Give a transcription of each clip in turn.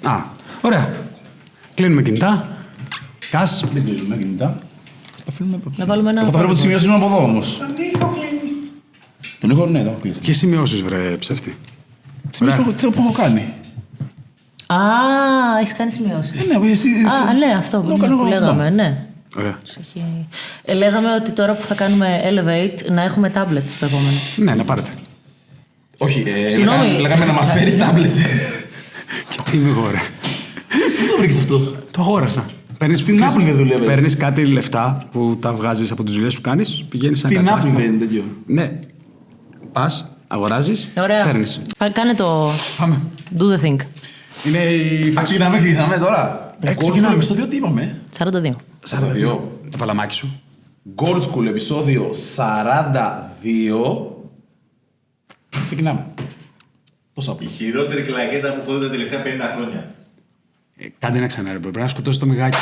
Α, ωραία. Κλείνουμε κινητά. Κας. Δεν κλείνουμε κινητά. Να βάλουμε ένα. Θα φέρω τις σημειώσεις μου από εδώ όμως. Τον ήχο κλείνεις. Τον ήχο, ναι, το έχω κλείσει. Και σημειώσεις, βρε ψεύτη. Τι έχω κάνει. Α, έχεις κάνει σημειώσεις. Ναι, εσύ. Α, ναι, αυτό που λέγαμε, ναι. Ωραία. Λέγαμε ότι τώρα που θα κάνουμε Elevate να έχουμε tablets στο επόμενο. Ναι, να πάρετε. Όχι, Συγγνώμη. λέγαμε να μας φέρεις tablets. Και τι είμαι εγώ, ρε. Πού το βρήκες αυτό? Το αγόρασα. Στην Apple δεν δουλεύει. Παίρνεις κάτι λεφτά που τα βγάζεις από τις δουλειές που κάνεις, πηγαίνεις σε ένα Στην Apple κατάστημα. δεν είναι τέτοιο. Ναι. Πας, αγοράζεις, Ωραία. παίρνεις. Κάνε το. Πάμε. Do the thing. Είναι η... Ξεκινάμε τώρα. Ξεκινάμε. Επεισόδιο τι είπαμε? 42. 42. Το παλαμάκι σου. Gold School επεισόδιο 42. Ξεκινάμε. Πόσα Η χειρότερη κλακέτα που έχω δει τα τελευταία 50 χρόνια. Κάντε ένα ξανά, ρε. Πρέπει να σκοτώσει το μυγάκι.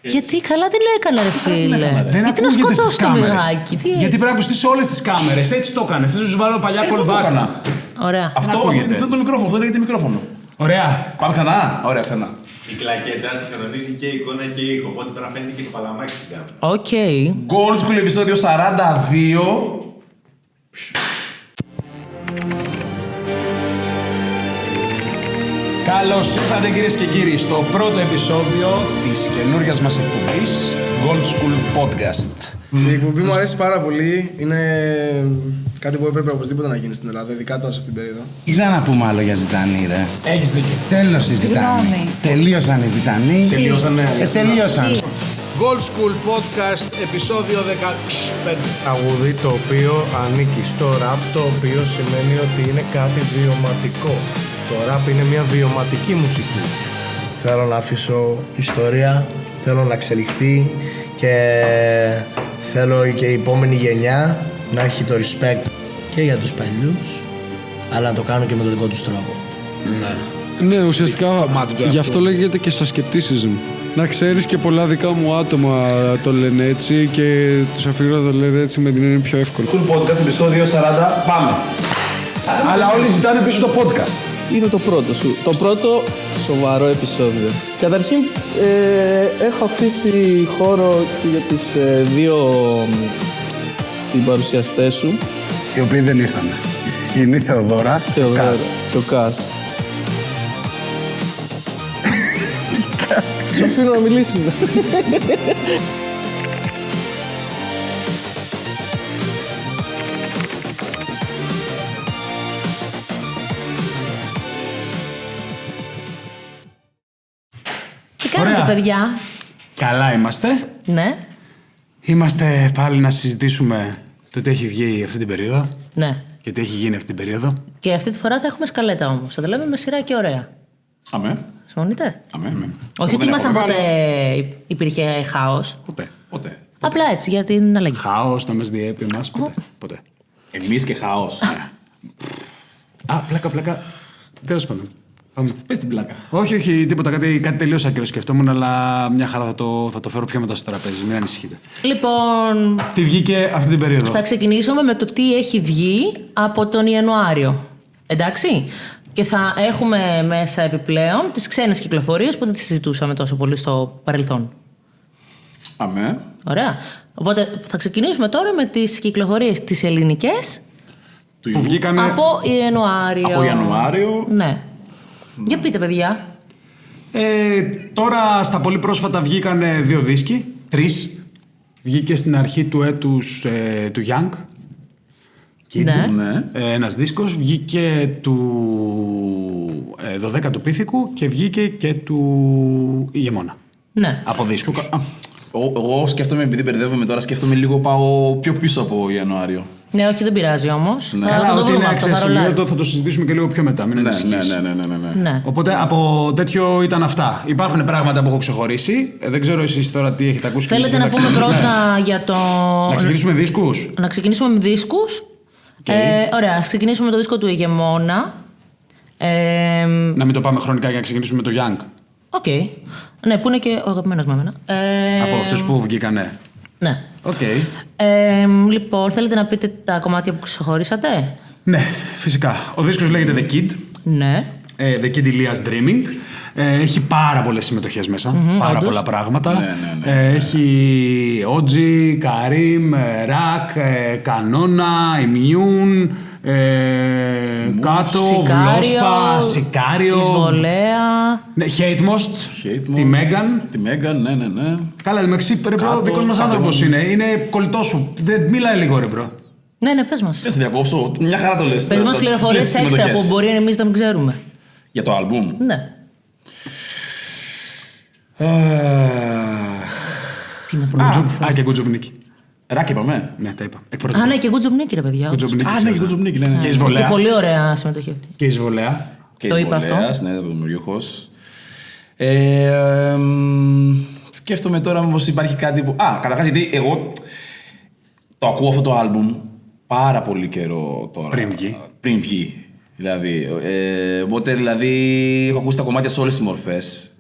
Γιατί καλά δεν έκανα, ρε φίλε. Δεν Γιατί να ακούγεται σκοτώσω στις το κάμερες. μυγάκι. Γιατί πρέπει να ακουστεί σε όλες τις κάμερες. Έτσι το έκανες. Θα σου βάλω παλιά Αυτό το callback. έκανα. Ωραία. Αυτό ακούγεται. είναι το μικρόφωνο. Αυτό λέγεται μικρόφωνο. Ωραία. Πάμε ξανά. Ωραία, ξανά. Η κλακέτα συγχρονίζει και εικόνα και ήχο, οπότε πρέπει να φαίνεται και το παλαμάκι στην κάμερα. Οκ. Gold School επεισόδιο 42. Καλώς ήρθατε, κυρίες και κύριοι, στο πρώτο επεισόδιο της καινούργιας μας εκπομπής Gold School Podcast. Η εκπομπή μου αρέσει πάρα πολύ. Είναι κάτι που έπρεπε οπωσδήποτε να γίνει στην Ελλάδα, ειδικά τώρα σε αυτήν την περίοδο. Ήρθα να πούμε άλλο για Ζητανή, ρε. Έχεις δίκιο. Τέλος η Ζητανή. Συγγνώμη. Τελείωσαν οι Ζητανοί. Τελειώσανε. Τελείωσαν. Gold School Podcast, επεισόδιο 15. Τραγούδι το οποίο ανήκει στο rap, το οποίο σημαίνει ότι είναι κάτι βιωματικό. Το rap είναι μια βιωματική μουσική. Θέλω να αφήσω ιστορία, θέλω να εξελιχθεί και θέλω και η επόμενη γενιά να έχει το respect και για τους παλιούς, αλλά να το κάνουν και με τον δικό τους τρόπο. Ναι, ουσιαστικά γι' αυτό λέγεται και στα skepticism. Να ξέρεις και πολλά δικά μου άτομα το λένε έτσι και τους αφήνω να το λένε έτσι με την έννοια πιο εύκολο. Cool Podcast επεισόδιο 40. Πάμε. Αλλά όλοι ζητάνε πίσω το podcast. Είναι το πρώτο σου. Το πρώτο σοβαρό επεισόδιο. Καταρχήν έχω αφήσει χώρο και για τους δύο συμπαρουσιαστές σου. Οι οποίοι δεν ήρθαν. Είναι η Θεοδώρα και ο Κάς. Και ο Κάς. Σου αφήνω να μιλήσουν. Τι κάνετε, παιδιά? Καλά είμαστε. Ναι. Είμαστε πάλι να συζητήσουμε το τι έχει βγει αυτή την περίοδο Ναι. και τι έχει γίνει αυτή την περίοδο. Και αυτή τη φορά θα έχουμε σκαλέτα όμως. Θα τα λέμε με σειρά και ωραία. Αμέ. Συμφωνείτε? Αμέ. Όχι ότι ήμασταν ποτέ υπήρχε χάος. Ποτέ. Απλά έτσι για την αλλαγή. Χάος να μας διέπει εμάς. Ποτέ. Εμείς και χαός. Α, πλάκα. Τέλος πάντων. Πες την πλάκα. Όχι, τίποτα. Κάτι τελείως άκυρο σκεφτόμουν, αλλά μια χαρά θα το φέρω πιο μετά στο τραπέζι. Μην ανησυχείτε. Λοιπόν, Τι βγήκε αυτή την περίοδο? θα ξεκινήσουμε με το τι έχει βγει από τον Ιανουάριο. Εντάξει. Και θα έχουμε μέσα επιπλέον τις ξένες κυκλοφορίες που δεν τις συζητούσαμε τόσο πολύ στο παρελθόν. Αμέ. Ωραία. Οπότε θα ξεκινήσουμε τώρα με τις κυκλοφορίες τις ελληνικές Που βγήκανε από Ιανουάριο. Από Ιανουάριο. Ναι. Για πείτε, παιδιά. Τώρα στα πολύ πρόσφατα βγήκανε 2 δίσκοι. 3. Βγήκε στην αρχή του έτους του Young. Ναι. Ένας δίσκος. Βγήκε του 12ου Πίθηκου και βγήκε και του Ηγεμόνα. Ναι. Από δίσκους. Εγώ σκέφτομαι, επειδή μπερδεύομαι τώρα, σκέφτομαι λίγο πάω πιο πίσω από Ιανουάριο. Ναι, όχι, δεν πειράζει όμως. Ναι. Θα Καλά, το ότι βρούμε είναι αυτό, θα ρολάρει. αξιοσημείωτο θα το συζητήσουμε και λίγο πιο μετά. Μην ανησυχείς. Ναι. Οπότε από τέτοιο ήταν αυτά. Υπάρχουν πράγματα που έχω ξεχωρίσει. Δεν ξέρω εσείς τώρα τι έχετε ακούσει. Θέλετε να πούμε πρώτα για το. Να ξεκινήσουμε δίσκους. Να ξεκινήσουμε με δίσκους. Ωραία, ας ξεκινήσουμε με το δίσκο του Ηγεμόνα. Να μην το πάμε χρονικά για να ξεκινήσουμε με το Young. Οκ. Ναι, που είναι και ο αγαπημένος μου εμένα. Από αυτούς που βγήκανε. Ναι. Οκ. Λοιπόν, θέλετε να πείτε τα κομμάτια που ξεχωρίσατε? Ναι, φυσικά. Ο δίσκος λέγεται The Kid. Ναι. The Kid Elias Dreaming. Έχει πάρα πολλές συμμετοχές μέσα. Πάρα πολλά πράγματα. Έχει Ότζι, Καρίμ, Ρακ, Κανόνα, Immune, Κάτω, Βλόσπα, Σικάριο. Εισβολέα. Ναι, Hate Most. Τη Μέγαν. Τη Μέγαν, ναι. Καλά, μεταξύ ο δικός μας άνθρωπος είναι. Είναι κολλητός σου. Δεν μιλάει λίγο, ρε μπρο. Ναι, πες μας. Δεν σε διακόψω. Μια χαρά το λες. Πες μας πληροφορίες έξτρα που μπορεί εμείς να μην ξέρουμε. Για το άλμπουμ. Ναι. Τι να Α, και Good Job Nicky. Ρακ είπαμε. Ναι, τα είπα. Α, ναι, και Good Job Nicky, ρε παιδιά. Α, ναι, και Good Job Nicky, ναι. Και Εισβολέα. Και πολύ ωραία συμμετοχή αυτή. Και Εισβολέα. Το είπα αυτό. Ναι, το δημιουργήχος. Σκέφτομαι τώρα μήπως υπάρχει κάτι που... καταρχάς γιατί εγώ το ακούω αυτό το άλμπουμ πάρα πολύ καιρό τώρα. Πριν βγει. Δηλαδή, οπότε δηλαδή έχω ακούσει τα κομμάτια σε όλες τις μορφές.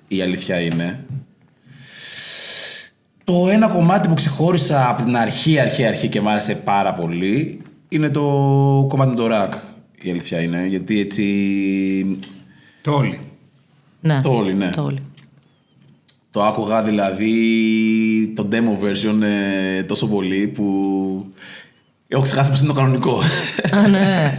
Η αλήθεια είναι. Το ένα κομμάτι που ξεχώρισα από την αρχή και μου άρεσε πάρα πολύ είναι το κομμάτι με το Ρακ. Η αλήθεια είναι, γιατί έτσι... Το όλοι. Ναι. Το όλοι, ναι. Το άκουγα δηλαδή το demo version τόσο πολύ που έχω ξεχάσει πως είναι το κανονικό. Α, ναι.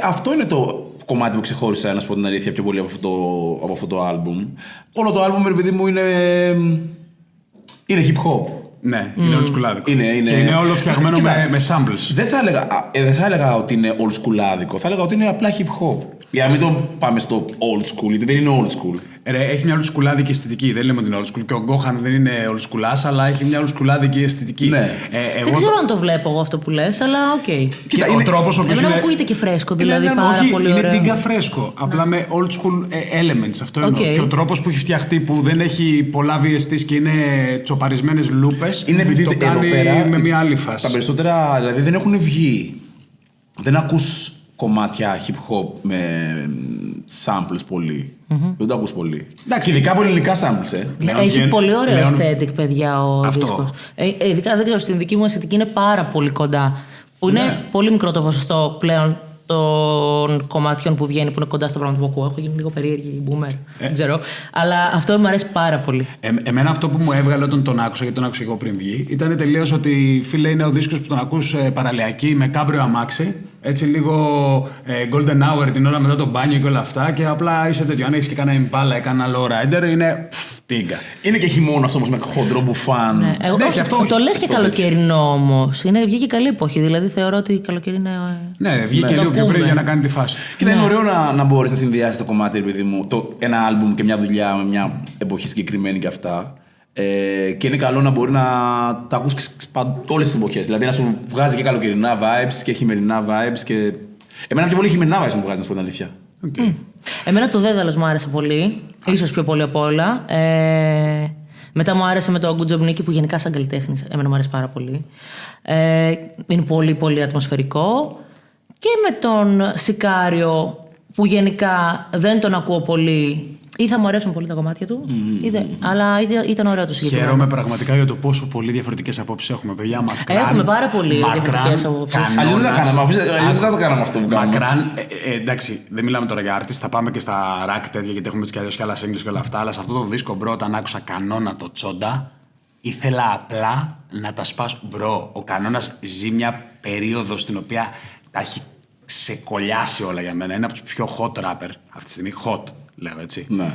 Αυτό είναι το κομμάτι που ξεχώρισα, να σου πω την αλήθεια, πιο πολύ από αυτό το άλμπουμ. Όλο το άλμπουμ, επειδή μου είναι hip hop. Ναι, είναι oldschoolάδικο. Και είναι όλο φτιαγμένο με samples. Δεν θα έλεγα ότι είναι oldschoolάδικο, θα έλεγα ότι είναι απλά hip hop. Για να μην το πάμε στο old school, γιατί δεν είναι old school. Έχει μια oldschoolάδικη αισθητική. Δεν λέμε ότι είναι old school. Και ο Γκόχαν δεν είναι oldschoolάς, αλλά έχει μια oldschoolάδικη αισθητική. Ναι. Δεν ξέρω αν το βλέπω εγώ αυτό που λες, αλλά οκ. Κοίτα, ο τρόπος ο οποίος είναι... είναι... ακούγεται και φρέσκο, δηλαδή πάρα πολύ ωραίο. Είναι τίγκα φρέσκο, απλά με old school elements. Αυτό εννοώ. Και ο τρόπος που έχει φτιαχτεί, που δεν έχει πολλά VSTs και είναι τσοπαρισμένες λούπες, είναι επειδή το κάνει πέρα, με μια άλλη φάση. Τα περισσότερα δηλαδή δεν έχουν βγει. Δεν ακούς κομμάτια hip-hop με samples πολύ. Δεν το ακούς πολύ. Εντάξει, ειδικά από ελληνικά samples. Έχει πολύ ωραίο aesthetic, παιδιά, ο δίσκος. Ειδικά δεν ξέρω, στην δική μου αισθητική είναι πάρα πολύ κοντά. Που είναι πολύ μικρό το ποσοστό πλέον των κομματιών που βγαίνει, που είναι κοντά στα πράγματα που ακούω. Έχω γίνει λίγο περίεργη, boomer. Δεν ξέρω. Αλλά αυτό μου αρέσει πάρα πολύ. Εμένα αυτό που μου έβγαλε όταν τον άκουσα, γιατί τον άκουσα εγώ πριν βγει, ήταν τελείως ότι, φίλε, είναι ο δίσκος που τον ακούς παραλιακή με κάμπριο αμάξι. Έτσι λίγο golden hour την ώρα μετά το μπάνιο και όλα αυτά. Και απλά είσαι τέτοιο. Αν έχεις και κανένα Impala ή κανένα low rider, είναι τίγκα. Είναι και χειμώνας όμως με χοντρό μπουφάν. Ναι, το λες και καλοκαιρινό όμως. Βγήκε καλή εποχή. Δηλαδή θεωρώ ότι καλοκαιρί είναι. Ναι, βγήκε λίγο πιο πριν για να κάνει τη φάση του. Κοίτα, είναι ωραίο να μπορείς να συνδυάσεις το κομμάτι, επειδή μου, ένα άλμπουμ και μια δουλειά με μια εποχή συγκεκριμένη και αυτά. Και είναι καλό να μπορεί να τα ακούσεις όλες τις εποχές. Δηλαδή να σου βγάζει και καλοκαιρινά vibes και χειμερινά vibes. Και... Εμένα πιο πολύ χειμερινά vibes μου βγάζει, να σου πω την αλήθεια. Εμένα το Δέδαλος μου άρεσε πολύ. Ίσως πιο πολύ απ' όλα. Μετά μου άρεσε με το Good Job Nicky, που γενικά σαν καλλιτέχνης εμένα μου άρεσε πάρα πολύ. Είναι πολύ πολύ ατμοσφαιρικό. Και με τον Σικάριο, που γενικά δεν τον ακούω πολύ. Ή θα μου αρέσουν πολύ τα κομμάτια του, αλλά ήταν ωραίο το συγκεκριμένο. Χαίρομαι πραγματικά για το πόσο πολύ διαφορετικές απόψεις έχουμε, παιδιά. Έχουμε πάρα πολύ διαφορετικές απόψεις. Αλλιώς δεν θα το κάναμε αυτό που κάνουμε. Μακράν, εντάξει, δεν μιλάμε τώρα για artist, θα πάμε και στα ρακ τέτοια, γιατί έχουμε έτσι κι αλλιώς και άλλα singles και όλα αυτά. Αλλά σε αυτό το δίσκο, μπρο, όταν άκουσα Κανόνα το Τσόντα, ήθελα απλά να τα σπάσω. Μπρο, ο Κανόνας ζει μια περίοδο στην οποία τα έχει ξεκολλιάσει όλα για μένα. Είναι από τους πιο hot rapper αυτή τη στιγμή. Hot, λέω έτσι. Ναι.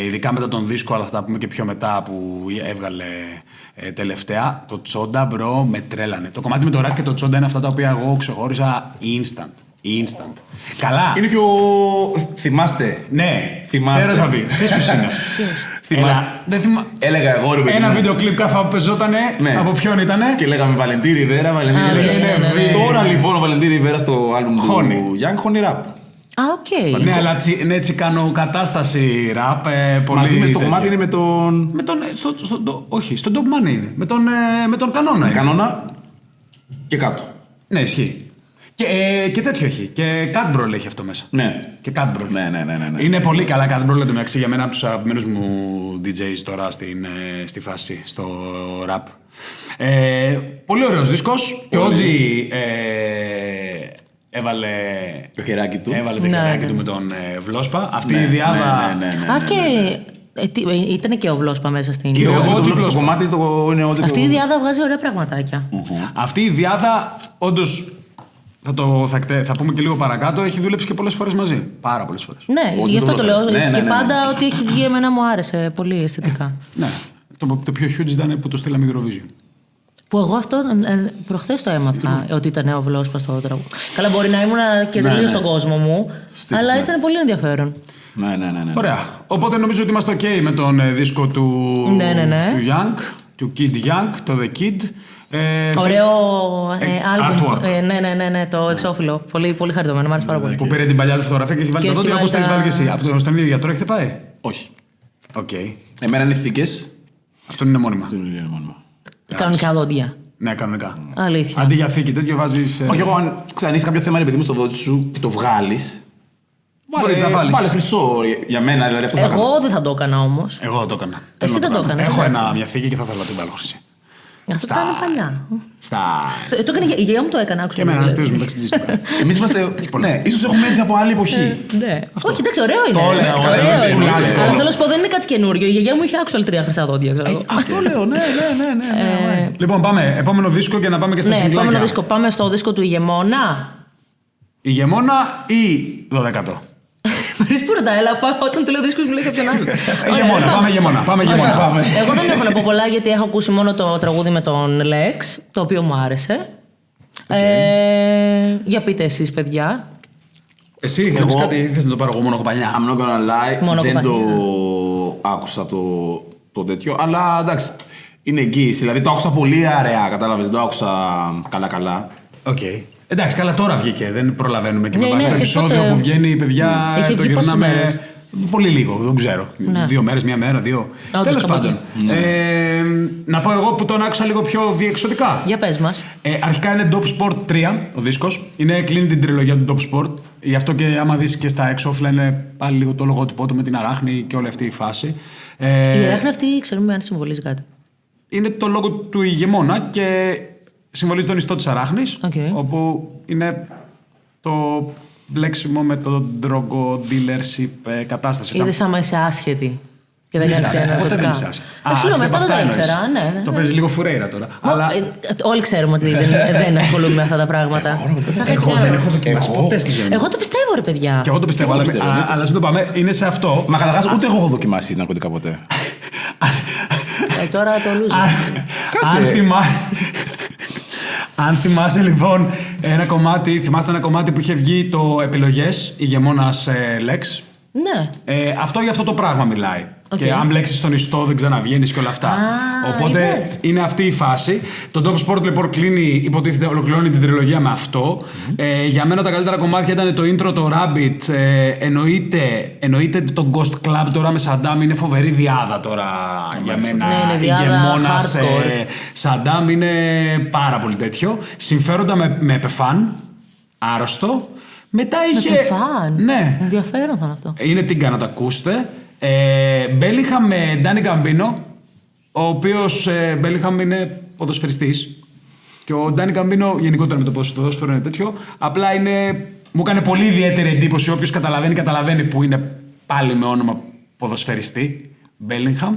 Ειδικά μετά τον δίσκο, αλλά θα τα πούμε και πιο μετά που έβγαλε τελευταία. Το Τσόντα, μπρο, με τρέλανε. Το κομμάτι με το ρακ και το Τσόντα είναι αυτά τα οποία εγώ ξεχώρισα instant. Καλά. Είναι και ο... Θυμάστε. Ναι, θυμάστε. Ξέρω θα πει. Ξέρεις ποιος είναι. Θυμάστε. Έλεγα εγώ, ρε παιδί. Ένα βίντεο κλιπ κάθε που πεζότανε. Ναι. Από ποιον ήτανε. Και λέγαμε Βαλεντή Ριβέρα. Τώρα λοιπόν ο Βαλεντή Ριβέρα στο άλμπουμ του Young Honey Rap. οκ. Ναι, αλλά έτσι κάνω κατάσταση ραπ. Μαζί με στο κομμάτι είναι με τον... Όχι, στον Top Money είναι. Με τον Κανόνα. Κανόνα και κάτω. Ναι, ισχύει. Και τέτοιο έχει. Και Catbroll έχει αυτό μέσα. Ναι. Και Catbroll. Ναι. Είναι πολύ καλά Catbroll, εντωμεταξύ, για μένα από τους αγαπημένους μου DJs τώρα στη φάση, στο rap. Πολύ ωραίος δίσκος. Και ο Ότζι έβαλε το χεράκι του. Έβαλε το χεράκι του με τον Βλόσπα. Αυτή η διάδα. Α, και ήταν και ο Βλόσπα μέσα στην. Και το κομμάτι είναι ό,τι. Αυτή η διάδα βγάζει ωραία πραγματάκια. Αυτή η διάδα, όντως. Θα πούμε και λίγο παρακάτω, έχει δουλέψει και πολλές φορές μαζί. Πάρα πολλές φορές. Ναι, γι' αυτό το λέω. Και πάντα ότι έχει βγει, εμένα μου άρεσε πολύ αισθητικά. Ναι. Το πιο huge ήταν που το στείλαμε Eurovision. Που εγώ αυτό προχθές το έμαθα ότι ήταν ο Βλόσπας στο τραγούδι. Καλά, μπορεί να ήμουν και τελείως στον κόσμο μου, αλλά ήταν πολύ ενδιαφέρον. Ναι. Ωραία. Οπότε νομίζω ότι είμαστε OK με τον δίσκο του Young, του Kid Young, το The Kid. Ωραίο άλμπουμ. Ναι, το εξώφυλλο. Πολύ, πολύ χαριτωμένο, μου άρεσε πάρα πολύ. Που πήρε την παλιά του φωτογραφία και έχει βάλει τα δόντια όπως τα έχεις βάλει και εσύ. Στον ίδιο γιατρό έχετε πάει? Όχι. Okay. Εμένα είναι θήκες. Αυτό είναι μόνιμα. Κανονικά δόντια. Ναι, κανονικά. Αλήθεια. Αντί για θήκη, τέτοιο βάζεις. Όχι, εγώ αν ξανείς κάποιο θέμα, ρε παιδί μου, στο δόντι σου και το βγάλεις. Μπορείς να βάλεις. Βάλε χρυσό για μένα, δηλαδή αυτό. Εγώ δεν θα το έκανα όμως. Εγώ θα το έκανα. Εσύ δεν το έκανες. Έχω μια θήκη και θα ήθελα να την βάλω χρυσή. Αυτό ήταν παλιά. Το έκανε η γιαγιά μου, το έκανε. Και εμένα να στείλουμε μεταξύ της. Εμείς είμαστε. Ναι, ίσως έχουμε έρθει από άλλη εποχή. Ναι. Όχι, εντάξει, ωραίο είναι. Αλλά θέλω να σου πω, δεν είναι κάτι καινούριο. Η γιαγιά μου είχε άξιο 3 χρυσά δόντια. Αυτό λέω, ναι. Λοιπόν, πάμε. Επόμενο δίσκο και να πάμε και στα συγκλάκια. Επόμενο δίσκο. Πάμε στο δίσκο του Ηγεμόνα. Ηγεμόνα ή 12ο? Βρεις που ρωτάει, αλλά όταν του λέω δίσκος μου λέει κάποιον άλλο. Πάμε ηγεμόνα. Εγώ δεν έχω να πω πολλά γιατί έχω ακούσει μόνο το τραγούδι με τον Lex, το οποίο μου άρεσε. Για πείτε εσείς, παιδιά. Εσύ θέλεις κάτι, θες να το πάρω εγώ μόνο κοπανιά? I'm not gonna lie, δεν το άκουσα το τέτοιο, αλλά εντάξει, είναι εγγύηση. Δηλαδή το άκουσα πολύ αραιά, κατάλαβες, δεν το άκουσα καλά. Οκ. Εντάξει, καλά τώρα βγήκε, δεν προλαβαίνουμε και με βάση το επεισόδιο που βγαίνει, παιδιά, το γυρνάμε πολύ λίγο, δεν ξέρω. 2 μέρες, 1 μέρα, 2. Τέλος πάντων. Να πω εγώ που τον άκουσα λίγο πιο διεξοδικά. Για πες μας. Αρχικά είναι Dope Sport 3 ο δίσκος. Κλείνει την τριλογία του Dope Sport. Γι' αυτό και άμα δεις και στα έξωφυλλα είναι πάλι λίγο το λογότυπό του με την αράχνη και όλη αυτή η φάση. Η αράχνη αυτή ξέρουμε αν συμβολίζει κάτι. Είναι το λόγο του ηγεμόνα και συμβολίζει τον ιστό της αράχνης, όπου είναι το μπλέξιμο με το drug dealership κατάσταση. Είδες άμα είσαι άσχετη και δεν κάνεις κανένα ποτέ δεν είσαι άσχετη. Συγγνώμη, αυτό δεν το ήξερα. Ναι. Το παίζεις λίγο φουρέιρα τώρα. Όλοι ξέρουμε ότι δεν ασχολούμαι με αυτά τα πράγματα. Εγώ δεν έχω δοκιμάσει ποτέ στη ζωή μου. Εγώ το πιστεύω, ρε παιδιά. Και εγώ το πιστεύω, αλλά ας μην το πάμε, είναι σε αυτό. Μα καταρχάς ούτε εγώ έχω δοκιμάσει ναρκωτικά ποτέ. Τώρα το λούζω. Αν θυμάσαι λοιπόν θυμάστε ένα κομμάτι που είχε βγει το Επιλογές, ηγεμόνας Lex. Ναι. Αυτό για αυτό το πράγμα μιλάει. Και αν μπλέξεις στον ιστό δεν ξαναβγαίνεις και όλα αυτά. Οπότε είναι αυτή η φάση. Το Dope Sport λοιπόν υποτίθεται ολοκληρώνει την τριλογία με αυτό. Για μένα τα καλύτερα κομμάτια ήταν το intro, το Rabbit. Εννοείται το Ghost Club τώρα με Saddam. Είναι φοβερή διάδα τώρα για μένα. Ναι, ηγεμόνας Saddam είναι πάρα πολύ τέτοιο. Συμφέροντα με Επεφάν. Άρρωστο. Μετά είχε. Ναι. Ενδιαφέρον θα είναι αυτό. Είναι τίγκα να το ακούσετε. Μπέλιχαμ με Ντάνι Γκαμπίνο, ο οποίος Μπέλιχαμ είναι ποδοσφαιριστής. Και ο Ντάνι Γκαμπίνο γενικότερα με το ποδόσφαιρο είναι τέτοιο. Απλά μου έκανε πολύ ιδιαίτερη εντύπωση. Όποιος καταλαβαίνει που είναι πάλι με όνομα ποδοσφαιριστή. Μπέλιχαμ.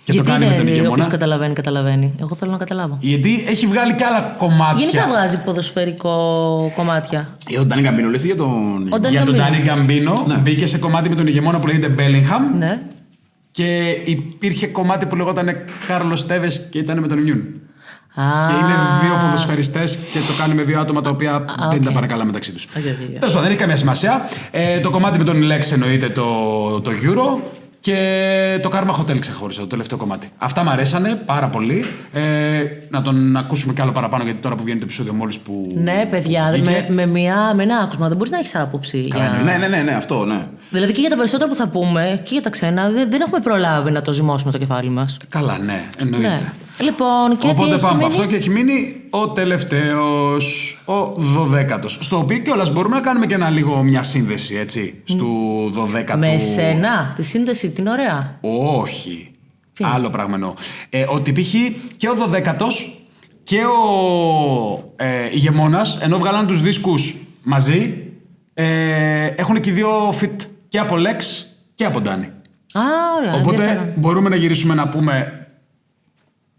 Και γιατί το κάνει με τον ηγεμόνα. Όποιος καταλαβαίνει. Εγώ θέλω να καταλάβω. Γιατί έχει βγάλει και άλλα κομμάτια. Γενικά βγάζει ποδοσφαιρικό κομμάτια. Για τον Ντάνι Γκαμπίνο, λες, για τον. Για τον Ντάνι Γκαμπίνο μπήκε σε κομμάτι με τον ηγεμόνα που λέγεται Bellingham. Ναι. Και υπήρχε κομμάτι που λεγόταν Κάρλος Τέβες και ήταν με τον Ιμιούν. Και είναι 2 ποδοσφαιριστές και το κάνει με 2 άτομα τα οποία δεν τα παρακαλά μεταξύ τους. Τέλος πάντων, δεν έχει καμία σημασία. Το κομμάτι με τον Lex εννοείται το Euro. Και το Karma Hotel ξεχώρισα, το τελευταίο κομμάτι. Αυτά μου αρέσανε πάρα πολύ. Να τον ακούσουμε κι άλλο παραπάνω, γιατί τώρα που βγαίνει το επεισόδιο μόλις που. Ναι, παιδιά, με ένα άκουσμα δεν μπορείς να έχεις άποψη. Ναι, αυτό, ναι. Δηλαδή και για τα περισσότερα που θα πούμε και για τα ξένα, δεν έχουμε προλάβει να το ζυμώσουμε το κεφάλι μας. Καλά, ναι, εννοείται. Ναι. Λοιπόν, και οπότε πάμε από αυτό και έχει μείνει ο τελευταίος, ο 12ος. Στο οποίο κιόλας μπορούμε να κάνουμε και μια σύνδεση, έτσι, στου 12ου. Με σένα, τη σύνδεση, την ωραία. Όχι. Άλλο πράγμα εννοώ. Ότι π.χ. και ο 12ος και ο ηγεμόνας, ενώ βγάλαν τους δίσκους μαζί. Έχουν και οι δύο fit και από Lex και από Danny. Ωραία, οπότε μπορούμε να γυρίσουμε να πούμε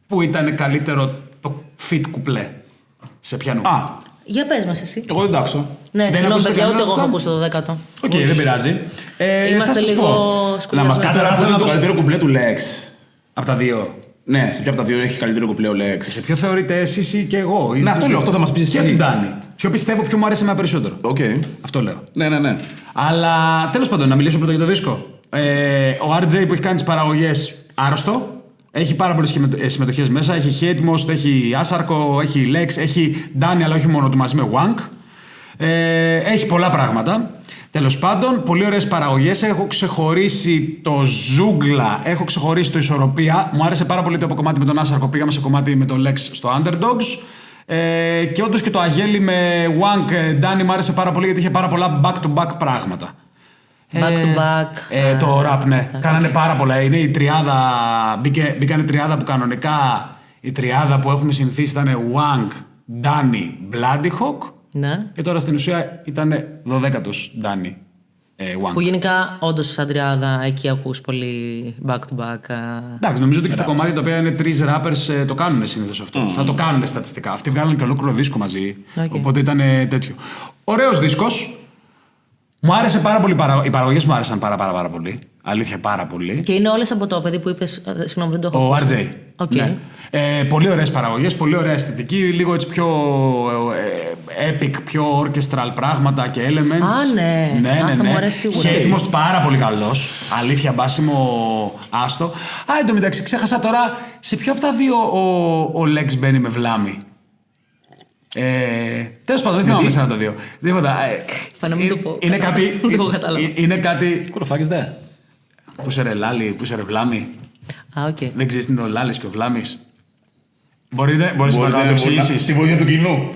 πού ήταν καλύτερο το fit κουπλέ. Σε ποιανού. Για πες μας εσύ. Εγώ δεν τάξω. Ναι, συγγνώμη παιδιά, ούτε εγώ έχω ακούσει το 12ο. Οκ, δεν πειράζει. Είμαστε λίγο σκουλιασμένοι. Να μας πείτε τώρα το καλύτερο κουπλέ του Lex. Από τα δύο. Ναι, σε ποια από τα δύο έχει καλύτερο κουπλέ ο Lex. Σε ποιο θεωρείτε εσείς ή και εγώ. Ναι, αυτό λέω, αυτό θα μας πεις εσύ. Και τον Danny. Ποιο πιστεύω, ποιο μου άρεσε εμένα περισσότερο. Αυτό λέω. Ναι. Αλλά τέλος πάντων, να μιλήσω πρώτα για το δίσκο. Ο RJ που έχει κάνει τις παραγωγές άρρωστο. Έχει πάρα πολλές συμμετοχές μέσα. Έχει Hatmost, έχει Άσαρκο, έχει Lex, έχει Danny, αλλά όχι μόνο του, μαζί με Wank. Έχει πολλά πράγματα. Τέλος πάντων, πολύ ωραίες παραγωγές. Έχω ξεχωρίσει το Ζούγκλα, έχω ξεχωρίσει το Ισορροπία. Μου άρεσε πάρα πολύ το κομμάτι με τον Άσαρκο. Πήγαμε σε κομμάτι με τον Lex στο Underdogs. Και όντως και το Αγέλη με Wank, Danny μου άρεσε πάρα πολύ γιατί είχε πάρα πολλά back-to-back πράγματα. Back to back. Το rap, ναι. Κάνανε πάρα πολλά. Είναι η τριάδα. Μπήκανε τριάδα που κανονικά η τριάδα που έχουμε συνηθίσει ήταν Wank, Danny, Bloodyhawk. Ναι. Και τώρα στην ουσία ήταν 12ος Danny, Wank. Που γενικά όντως σαν τριάδα εκεί ακούς πολύ back to back. Εντάξει, νομίζω ότι και στα κομμάτια τα οποία είναι τρεις rappers το κάνουν συνήθως αυτό. Θα το κάνουν στατιστικά. Αυτοί βγάλουν και ολόκληρο δίσκο μαζί. Οπότε ήταν τέτοιο. Ωραίος δίσκος. Μου άρεσε πάρα πολύ. Οι παραγωγές μου άρεσαν πάρα πολύ. Αλήθεια, πάρα πολύ. Και είναι όλες από το παιδί που είπες. Συγγνώμη, δεν το έχω Ο ακούσει. RJ. Okay. Ναι. Πολύ ωραίες παραγωγές, πολύ ωραία αισθητική. Λίγο έτσι πιο epic, πιο orchestral πράγματα και elements. Ναι. Θα μου αρέσει σίγουρα. Hatmost πάρα πολύ καλός. Αλήθεια, μπάσιμο άστο. Εν τω μεταξύ, ξέχασα τώρα σε ποιο από τα δύο ο Lex μπαίνει με βλάμη. Τέλος πάντων, δεν θυμάμαι σαν τα δύο. Τίποτα. Είναι κάτι. Είναι κάτι. Κουροφάκης δε. Πού σε ρε Λάλη, πού σε ρε Βλάμη. Δεν ξέρεις τι είναι ο Λάλης και ο Βλάμης. Μπορείς να το εξηγήσεις. Τη βοήθεια του κοινού.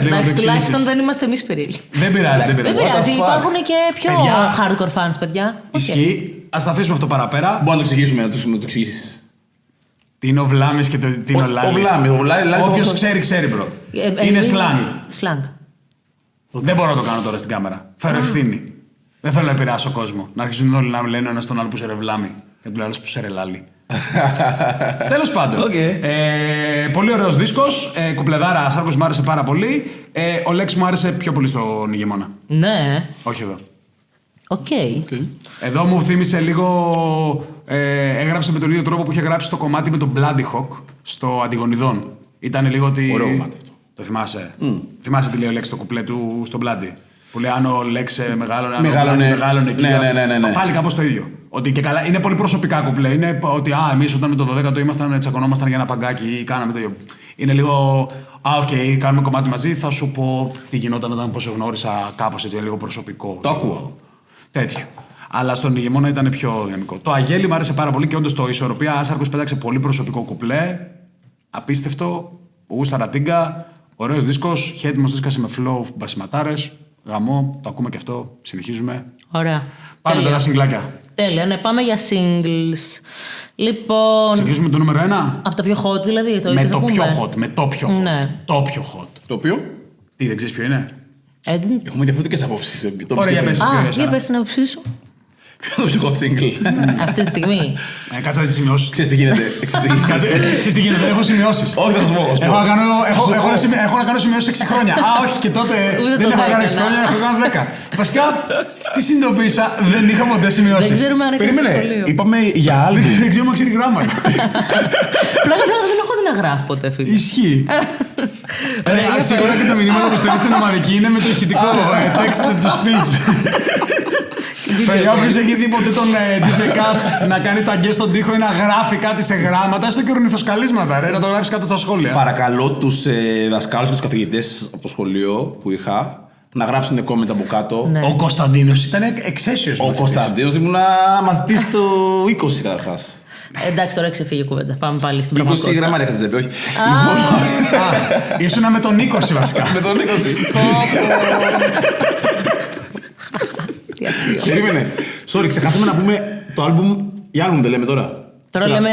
Εντάξει, τουλάχιστον δεν είμαστε εμείς περίεργοι. Δεν πειράζει. Υπάρχουν και πιο hardcore fans, παιδιά. Ισχύει. Ας τα αφήσουμε αυτό παραπέρα. Μπορούμε να το εξηγήσουμε, να το εξηγήσεις. Τι είναι ο Βλάμης και τι είναι ο Λάλης. Όποιος ξέρει, μπρο. Είναι slang. Δεν μπορώ να το κάνω τώρα στην κάμερα. Φέρω ευθύνη. Δεν θέλω να επηρεάσω κόσμο. Να αρχίσουν όλοι να λένε ένα στον άλλο που σε ρε Βλάμη. Και του άλλο που σε ρε Λάλη. Τέλος πάντων. Πολύ ωραίος δίσκος. Κουπλεδάρα, Άσαρκος μου άρεσε πάρα πολύ. Ο Lex μου άρεσε πιο πολύ στον Ηγεμόνα. Ναι. Όχι εδώ. Οκ. Εδώ μου θύμισε λίγο. Έγραψε με τον ίδιο τρόπο που είχε γράψει το κομμάτι με τον Bloodyhawk στο Αντιγονιδών. Ήταν λίγο ότι. Ωραίο κομμάτι αυτό. Το θυμάσαι. Θυμάσαι τι λέει ο Lex στο κουπλέ του στο Bloody. Που λέει αν ο Lex μεγάλωνε εκεί. Ναι. Πάλι κάπως το ίδιο. Ότι και καλά, είναι πολύ προσωπικά κουπλέ. Είναι ότι εμείς όταν με το 12ο ήμασταν, τσακωνόμασταν για ένα παγκάκι ή κάναμε το ίδιο. Είναι λίγο. Κάνουμε κομμάτι μαζί, θα σου πω τι γινόταν όταν πώς γνώρισα κάπως έτσι, λίγο προσωπικό. Το ακούω. Τέτοιο. Αλλά στον Ηγεμόνα ήταν πιο δυναμικό. Το Αγέλη μου άρεσε πάρα πολύ και όντως το Ισορροπία. Άσαρκος πέταξε πολύ προσωπικό κουπλέ. Απίστευτο. Γούσταρα τίγκα. Ωραίος δίσκος. Hatmost δίσκασε με flow μπασιματάρες. Γαμό. Το ακούμε και αυτό. Συνεχίζουμε. Ωραία. Πάμε τώρα συγκλάκια. Τέλεια, ναι, πάμε για singles. Λοιπόν. Ξεκινήσουμε το νούμερο 1. Από τα πιο hot, δηλαδή. Με το πιο hot. Ναι. Το πιο hot. Το οποίο. Τι, δεν ξέρεις ποιο είναι. Έχουμε διαφορετικές απόψεις. Ωραία, για πες. Για πες την άποψή σου. Ποιο είναι το πιο hot single. Αυτή τη στιγμή. Κάτσε να τις σημειώσεις. Ξέρεις τι γίνεται. Ξέρεις τι γίνεται, δεν έχω σημειώσεις. Όχι, θα σου πω. Έχω να κάνω σημειώσεις 6 χρόνια. Όχι, και τότε δεν έχω κάνει 6 χρόνια, έχω κάνει 10. Βασικά, τι συνειδητοποίησα, δεν είχα ποτέ σημειώσεις. Δεν ξέρουμε αν έχει σχολείο. Είπαμε για άλλο. Δεν ξέρουμε αν ξέρει γράμματα. Πλάκα, δεν έχω δει να γράφει ποτέ, φίλε. Ισχύει. Σίγουρα και τα μηνύματα που στέλνει στην ομαδική είναι με το ηχητικό text to speech. Παιδιά, όποιος έχει δει ποτέ τον DJ Cass να κάνει τα γκές στον τοίχο ή να γράφει κάτι σε γράμματα, έστω και ορνηθοσκαλίσματα, να το γράψει κάτω στα σχόλια. Παρακαλώ τους δασκάλους και τους καθηγητές από το σχολείο που είχα να γράψουν comment από κάτω. Ναι. Ο Κωνσταντίνος ήταν εξαίσιος. Ο Κωνσταντίνος ήμουν μαθητής το 20 καταρχάς. Εντάξει, τώρα ξεφύγει η κουβέντα. Πάμε πάλι στην 20 πραγματικότητα. γραμμάρια είχατε τσέπη, όχι. Ήσουνα με τον 20 βασικά. Με τον 20. Τι αστείο. Περίμενε. Sorry, ξεχάσαμε να πούμε το άλμπουμ. Για άλμπουμ δεν λέμε τώρα. Τώρα λέμε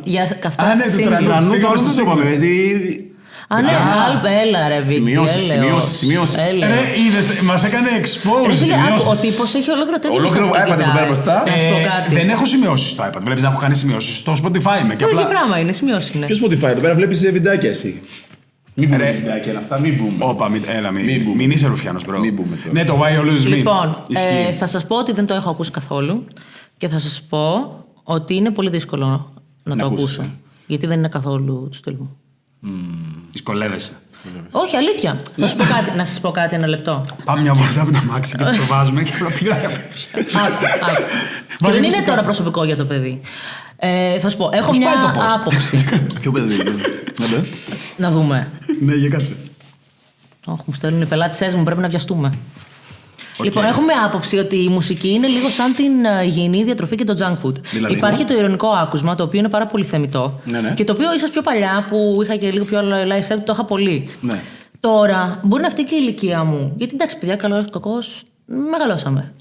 για καυτά ναι, το single. Τρανού το άλμπουμ δεν το είπαμε. Α, ναι, έλα ρε Βίτσι, σημειώσεις. Είδες, μας έκανε expose. Ο τύπος έχει ολόκληρο τέτοιο. Ολόκληρο iPad εδώ πέρα μπροστά. Να σου πω κάτι. Δεν έχω σημειώσεις στο iPad. Βλέπεις να έχω κάνει σημειώσεις. Στο Spotify είμαι. Το ίδιο πράγμα είναι, σημειώσεις είναι. Ποιο Spotify, εδώ πέρα βλέπεις βιντεάκια εσύ. Μην πούμε βιντεάκια είναι αυτά, μην πούμε. Όπα, μην είσαι ρουφιάνος, bro. Μην πούμε τώρα. Ναι, το Why You Lose Me. Λοιπόν, θα σας πω ότι δεν το έχω ακούσει καθόλου και θα σας πω ότι είναι πολύ δύσκολο να το ακούσω. Γιατί δεν είναι καθόλου του στυλ μου. Δυσκολεύεσαι. Όχι, αλήθεια. Να σας πω κάτι, ένα λεπτό. Πάμε μια βόλτα με το μάξι και το βάζουμε και απλά πήγα για πίσω. Και δεν είναι τώρα προσωπικό για το παιδί. Θα σου πω, έχω μια άποψη. Ποιο παιδί? Να δούμε. Ναι, για κάτσε. Όχι, μου στέλνουν οι πελάτησές μου, πρέπει να βιαστούμε. Λοιπόν, έχουμε άποψη ότι η μουσική είναι λίγο σαν την υγιεινή διατροφή και το junk food. Δηλαδή, υπάρχει το ειρωνικό άκουσμα, το οποίο είναι πάρα πολύ θεμιτό. Ναι. Και το οποίο ίσως πιο παλιά, που είχα και λίγο πιο lifestyle, το είχα πολύ. Ναι. Τώρα, μπορεί να φταίει και η ηλικία μου. Γιατί εντάξει, παιδιά, καλό ή κακός, μεγαλώσαμε.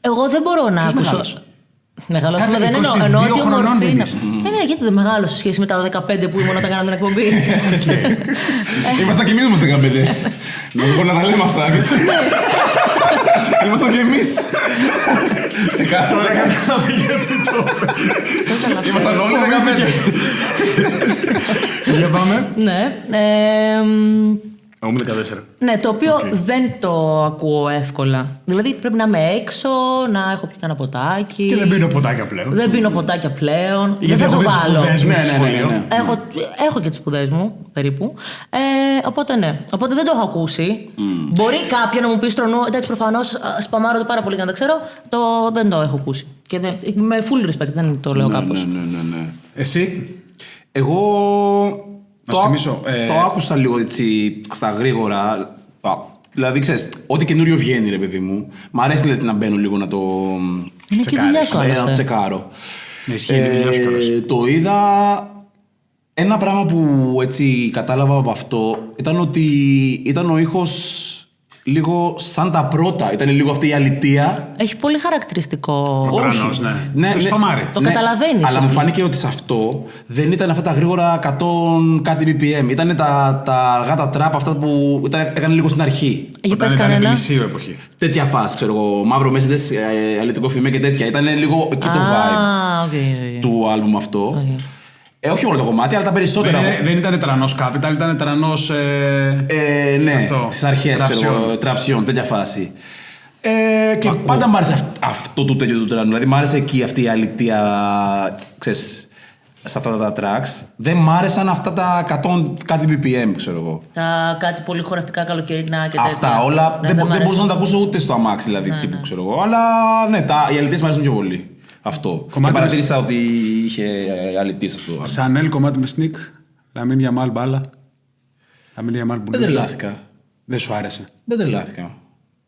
Εγώ δεν μπορώ να ακούσω. Μεγαλώσαμε, δεν εννοώ ότι ομορφή. Ναι, γιατί δεν μεγάλωσε σε σχέση με τα 15 που ήμουν όταν κάναμε την εκπομπή. Ήμασταν κι εμείς όμως 15. Να τα λέμε αυτά. Ήμασταν κι εμείς. Ήμασταν όλοι 15. Για πάμε. Ναι. Εγώ είμαι 14. Ναι, το οποίο δεν το ακούω εύκολα. Δηλαδή πρέπει να είμαι έξω, να έχω πιει κανένα ποτάκι. Και δεν πίνω ποτάκια πλέον. Δεν πίνω ποτάκια πλέον. Γιατί δεν θα το βάλω. Ναι. Έχω και τις σπουδές μου, περίπου. Οπότε ναι. Οπότε δεν το έχω ακούσει. Μπορεί κάποιον να μου πει στο νου, εντάξει, προφανώς σπαμάρω το πάρα πολύ για να το ξέρω. Δεν το έχω ακούσει. Και με full respect, δεν το λέω κάπως. Ναι. Εσύ. Εγώ το άκουσα λίγο έτσι στα γρήγορα. Δηλαδή, ξέρεις, ό,τι καινούριο βγαίνει, ρε παιδί μου. Μ' αρέσει δηλαδή, να μπαίνω λίγο να το τσεκάρω. Το είδα. Ένα πράγμα που έτσι κατάλαβα από αυτό ήταν ότι ήταν ο ήχος λίγο σαν τα πρώτα. Ήταν λίγο αυτή η αλητεία. Έχει πολύ χαρακτηριστικό. Όχι. Ναι. Το σπαμάρι. Το καταλαβαίνεις. Αλλά μου φάνηκε ότι σε αυτό δεν ήταν αυτά τα γρήγορα 100 κάτι BPM. Ήταν τα αργά τα τραπ, αυτά που έκανε λίγο στην αρχή. Για πες κανένα. Εποχή. Τέτοια φάση, ξέρω εγώ. Μαύρο Mercedes, αλητικό φημέ και τέτοια. Ήταν λίγο εκεί το vibe του άλμπουμ αυτό. Όχι όλο το κομμάτι, αλλά τα περισσότερα. Δεν ήταν τρανός Capital, ήταν τρανός. Ναι, στις αρχές, ξέρω, τραψιόν, τέτοια φάση. Και πάντα μ' άρεσε αυτό το τέτοιο του τρανού. Δηλαδή μ' άρεσε εκεί αυτή η αλητεία, ξέρεις, σε αυτά τα tracks. Δεν μ' άρεσαν αυτά τα 100 κάτι BPM, ξέρω εγώ. Τα κάτι πολύ χορευτικά καλοκαιρινά και τέτοια. Αυτά όλα δεν μπορούσα να τα ακούσω ούτε στο αμάξι, δηλαδή, τύπου, ξέρω εγώ. Αλλά ναι, οι αλητίες μ' αρέσουν πιο πολύ. Αυτό. Και παρατήρησα ότι είχε αλητής αυτό. Σανέλ κομμάτι με sneak. Λαμίν Γιαμάλ μπάλα. Δεν τρελάθηκα. Δεν σου άρεσε? Δεν τρελάθηκα.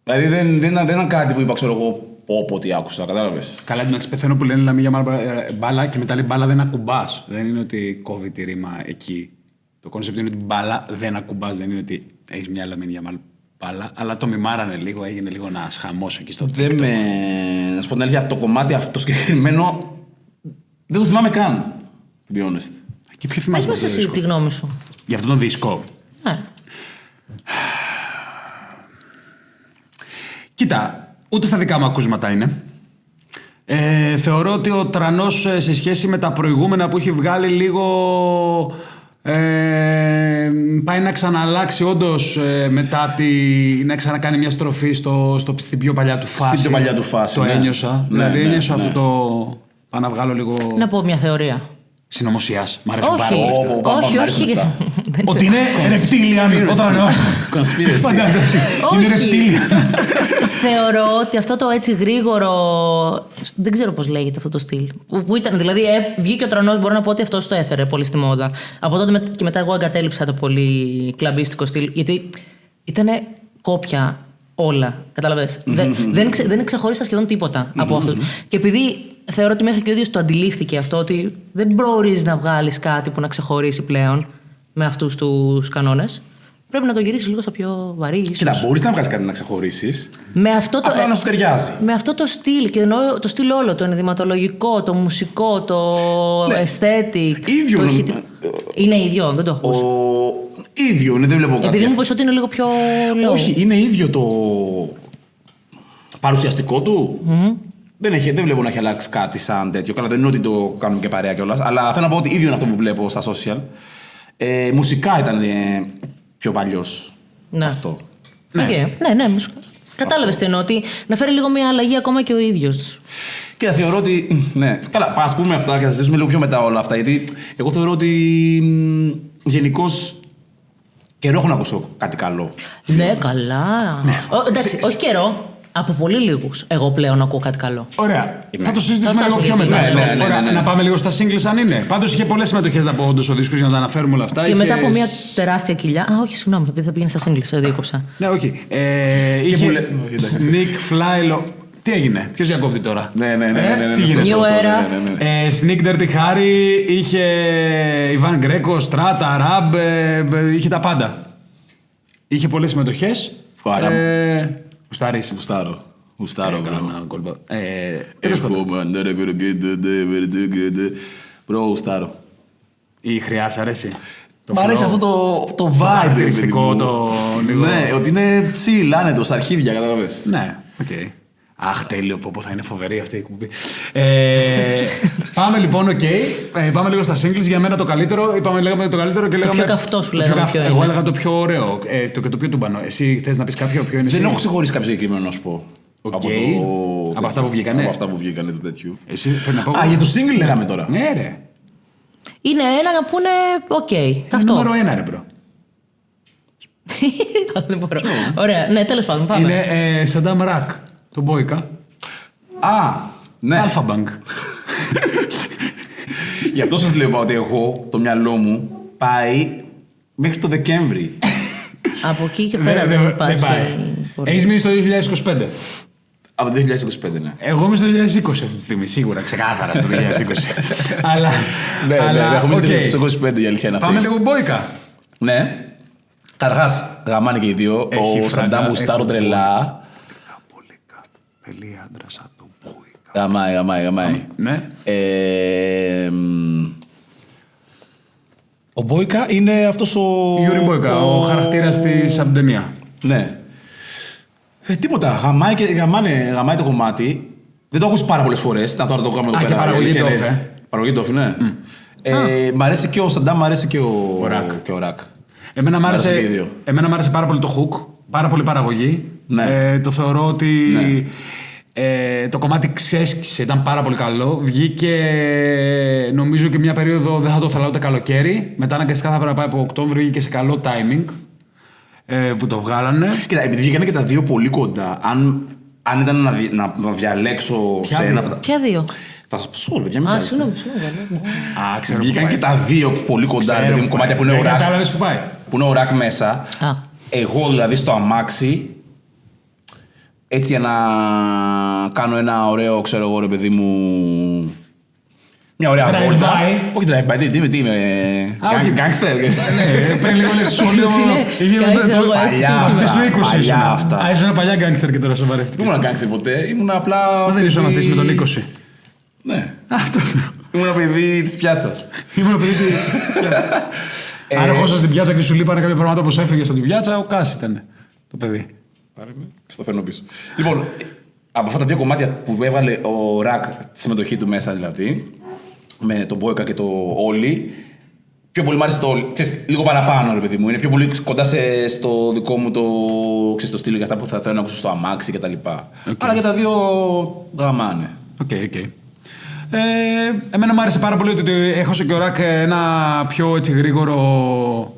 Δηλαδή δεν ήταν κάτι που είπα, ξέρω εγώ, όποτε άκουσα, κατάλαβες. Καλά, εντάξει, πεθαίνω που λένε Λαμίν Γιαμάλ μπάλα και μετά λέει μπάλα δεν ακουμπάς. Δεν είναι ότι κόβει τη ρήμα εκεί. Το κόνσεπτ είναι ότι μπάλα δεν ακουμπάς. Δεν είναι ότι έχεις μια Λαμίν Γιαμάλ μπάλα. Αλλά το μιμάρανε λίγο, έγινε λίγο ένα χαμός εκεί στο TikTok. Να σου πω την αλήθεια, το κομμάτι αυτό συγκεκριμένο δεν το θυμάμαι καν. To be honest. Και ποιο θυμάσαι? Πες μας εσύ τη γνώμη σου. Για αυτόν τον δίσκο. Κοίτα, ούτε στα δικά μου ακούσματα είναι. Θεωρώ ότι ο τρανός σε σχέση με τα προηγούμενα που έχει βγάλει λίγο πάει να ξαναλλάξει όντως μετά να ξανακάνει μια στροφή στην πιο παλιά του φάση. Στην πιο παλιά του φάση. Το ένιωσα. Δηλαδή ένιωσα αυτό το. Πάω να βγάλω λίγο. Να πω μια θεωρία. Συνωμοσίας. Μ' αρέσουν πάρα πολύ. Όχι. Ότι είναι ρεπτήλιαν ο τρανός. Conspiracy. Είναι ρεπτήλιαν. Θεωρώ ότι αυτό το έτσι γρήγορο. Δεν ξέρω πώς λέγεται αυτό το στυλ. Που ήταν, δηλαδή, βγήκε ο τρανός, μπορώ να πω ότι αυτός το έφερε πολύ στη μόδα. Από τότε και μετά, εγώ εγκατέλειψα το πολύ κλαμπίστικο στυλ. Γιατί ήταν κόπια όλα. Κατάλαβες. Δεν ξεχωρίσα σχεδόν τίποτα από αυτό. Και επειδή θεωρώ ότι μέχρι και ο ίδιος το αντιλήφθηκε αυτό, ότι δεν μπορείς να βγάλεις κάτι που να ξεχωρίσει πλέον με αυτούς τους κανόνες. Πρέπει να το γυρίσεις λίγο στο πιο βαρύ, ίσως. Κοίτα, μπορείς να βγάλεις κάτι να ξεχωρίσεις. Απλά να σου ταιριάζει. Με αυτό το στυλ, και εννοώ το στυλ όλο, το ενδυματολογικό, το μουσικό, το aesthetic. Ίδιο. Είναι ίδιο, δεν το έχω ακούσει. ίδιο είναι, δεν βλέπω κάτι. Επειδή μου πες ότι είναι λίγο πιο low. Όχι, είναι ίδιο το παρουσιαστικό του. Δεν βλέπω να έχει αλλάξει κάτι σαν τέτοιο. Καλά, δεν είναι ότι το κάνουμε και παρέα κιόλας. Αλλά θέλω να πω ότι ίδιο είναι αυτό που βλέπω στα social. Μουσικά ήταν πιο παλιός. Ναι. Αυτό. Ναι, μουσικά. Κατάλαβες τι εννοώ, ότι να φέρει λίγο μια αλλαγή ακόμα και ο ίδιος. Και θα θεωρώ ότι. Ναι, καλά, ας πούμε αυτά και θα συζητήσουμε λίγο πιο μετά όλα αυτά. Γιατί εγώ θεωρώ ότι γενικώς καιρό έχω να ακούσω κάτι καλό. Ναι, καλά. Εντάξει, όχι καιρό. Από πολύ λίγους. Εγώ πλέον ακούω κάτι καλό. Ωραία. Θα το συζητήσουμε λίγο πιο μετά. Να πάμε λίγο στα singles αν είναι. Πάντως είχε πολλές συμμετοχές να πω όντως ο δίσκος για να τα αναφέρουμε όλα αυτά. Και μετά από μια τεράστια κοιλιά. Α, όχι, συγγνώμη, επειδή θα πήγαινε στα singles, διέκοψα. Ναι, όχι. Είχε Sneak Fly. Τι έγινε, ποιος διακόπτει τώρα. Ναι. Τι γίνεται. New Era. Sneak Dirty Harry, είχε Ivan Greco, Strata, Rab, είχε τα πάντα. Είχε πολλές συμμετοχές. Γουστάρω. Τέλος πάντων. Γουστάρω. Η χρειά σ' αρέσει. Μ' αρέσει αυτό το vibe. Χαρακτηριστικό το λίγο. Ναι, ότι είναι chill, άνετο, στα αρχίδια, κατάλαβες. Ναι, οκ. Αχ, τέλειο, πω θα είναι φοβερή αυτή η εκπομπή. Πάμε λοιπόν, πάμε λίγο στα singles. Για μένα το καλύτερο, λέγαμε το καλύτερο και λέγαμε. Το πιο καυτό σου λέγαμε. Εγώ έλεγα το πιο ωραίο και το πιο τούμπανο. Εσύ θες να πεις κάποιο, ποιο είναι? Δεν έχω ξεχωρίσει κάποιο συγκεκριμένο να σου πω. Από αυτά που βγήκανε. Από αυτά που βγήκανε του τέτοιου. Εσύ θέλει να πω. Α, για το single λέγαμε τώρα. Ναι, ρε. Είναι ένα που είναι καυτό. Νούμερο 1, ρε μπρο. Δεν μπορώ. Ωραία, ναι, τέλος πάντων, πάμε. Είναι Saddam Rak, το Boyka. Α, ναι. Alpha Bank. Γι' αυτό σας λέω ότι εγώ, το μυαλό μου, πάει μέχρι το Δεκέμβρη. Από εκεί και πέρα δεν υπάρχει. Έχεις μείνει στο 2025. Από το 2025, ναι. Εγώ είμαι στο 2020 αυτή τη στιγμή, σίγουρα, ξεκάθαρα στο 2020. Αλλά. Ναι, έχω μείνει στο 2025 η αλήθεια είναι αυτή. Πάμε λίγο Boyka. Ναι. Καταρχάς, γαμάνε και οι δύο. Ο Σαντάμ γουστάρω τρελά. Πολύ άντρα σαν τον Boyka. Γαμάει. Ναι. Ο Boyka είναι αυτός ο... Γιούρι Boyka, ο χαρακτήρας της από την ταινία. Ναι. Τίποτα. Γαμάει το κομμάτι. Δεν το ακούσει πάρα πολλές φορές. Να τώρα το κάνουμε εδώ πέρα. Παραγωγή τόφε. Παραγωγή τόφε, ναι. Μ' αρέσει και ο Σαντάμ, μ' αρέσει και ο Ρακ. Εμένα μ' άρεσε πάρα πολύ το hook. Πάρα πολύ παραγωγή. Ναι. Το θεωρώ ότι το κομμάτι ξέσκησε, ήταν πάρα πολύ καλό. Βγήκε νομίζω και μια περίοδο δεν θα το ήθελα ούτε καλοκαίρι. Μετά αναγκαστικά θα πρέπει να πάει από Οκτώβριο, βγήκε σε καλό timing που το βγάλανε. Κοίτα, επειδή βγήκανε και τα δύο πολύ κοντά, αν ήταν να διαλέξω σε ένα. Ποια δύο? Θα σας πω, παιδιά, μην συγγνώμη. Βγήκαν και τα δύο πολύ κοντά, δηλαδή κομμάτια που είναι ο Ρακ. Κατάλαβες που πάει. Που είναι ο Ρακ μέσα. Εγώ δηλαδή στο αμάξι, έτσι για να κάνω ένα ωραίο, ξέρω εγώ ρε παιδί μου, μια ωραία βόλτα. Όχι drive-by, τι είμαι, γκάγκστερ. Πριν λίγο λες σχολείο. Αυτής του 20 ήσουν. Α, ήσουν παλιά γκάγκστερ και τώρα σοβαρεύτηκες. Δεν ήμουν γκάγκστερ ποτέ, ήμουν απλά... Μα δεν ήσουν αυτής με τον 20. Ναι. Αυτό. Ήμουν παιδί της πιάτσας. Ήμουν παιδί της πιάτσας. Αν ερχόσασταν στην πιάτσα και σου λείπανε κάποια πράγματα όπως έφυγες από την πιάτσα, ο Κάς ήταν το παιδί. Πάρε με, στο φέρνω πίσω. Λοιπόν, από αυτά τα δύο κομμάτια που έβαλε ο Ρακ τη συμμετοχή του μέσα δηλαδή, με τον Boyka και το Όλι, πιο πολύ μου άρεσε το Όλι. Λίγο παραπάνω, ρε παιδί μου. Είναι πιο πολύ κοντά στο δικό μου το στυλ για αυτά που θα θέλω να ακούσω στο αμάξι κτλ. Αλλά και τα δύο γαμάνε. Οκ. Εμένα μου άρεσε πάρα πολύ ότι έχωσε και ο Ρακ ένα πιο έτσι γρήγορο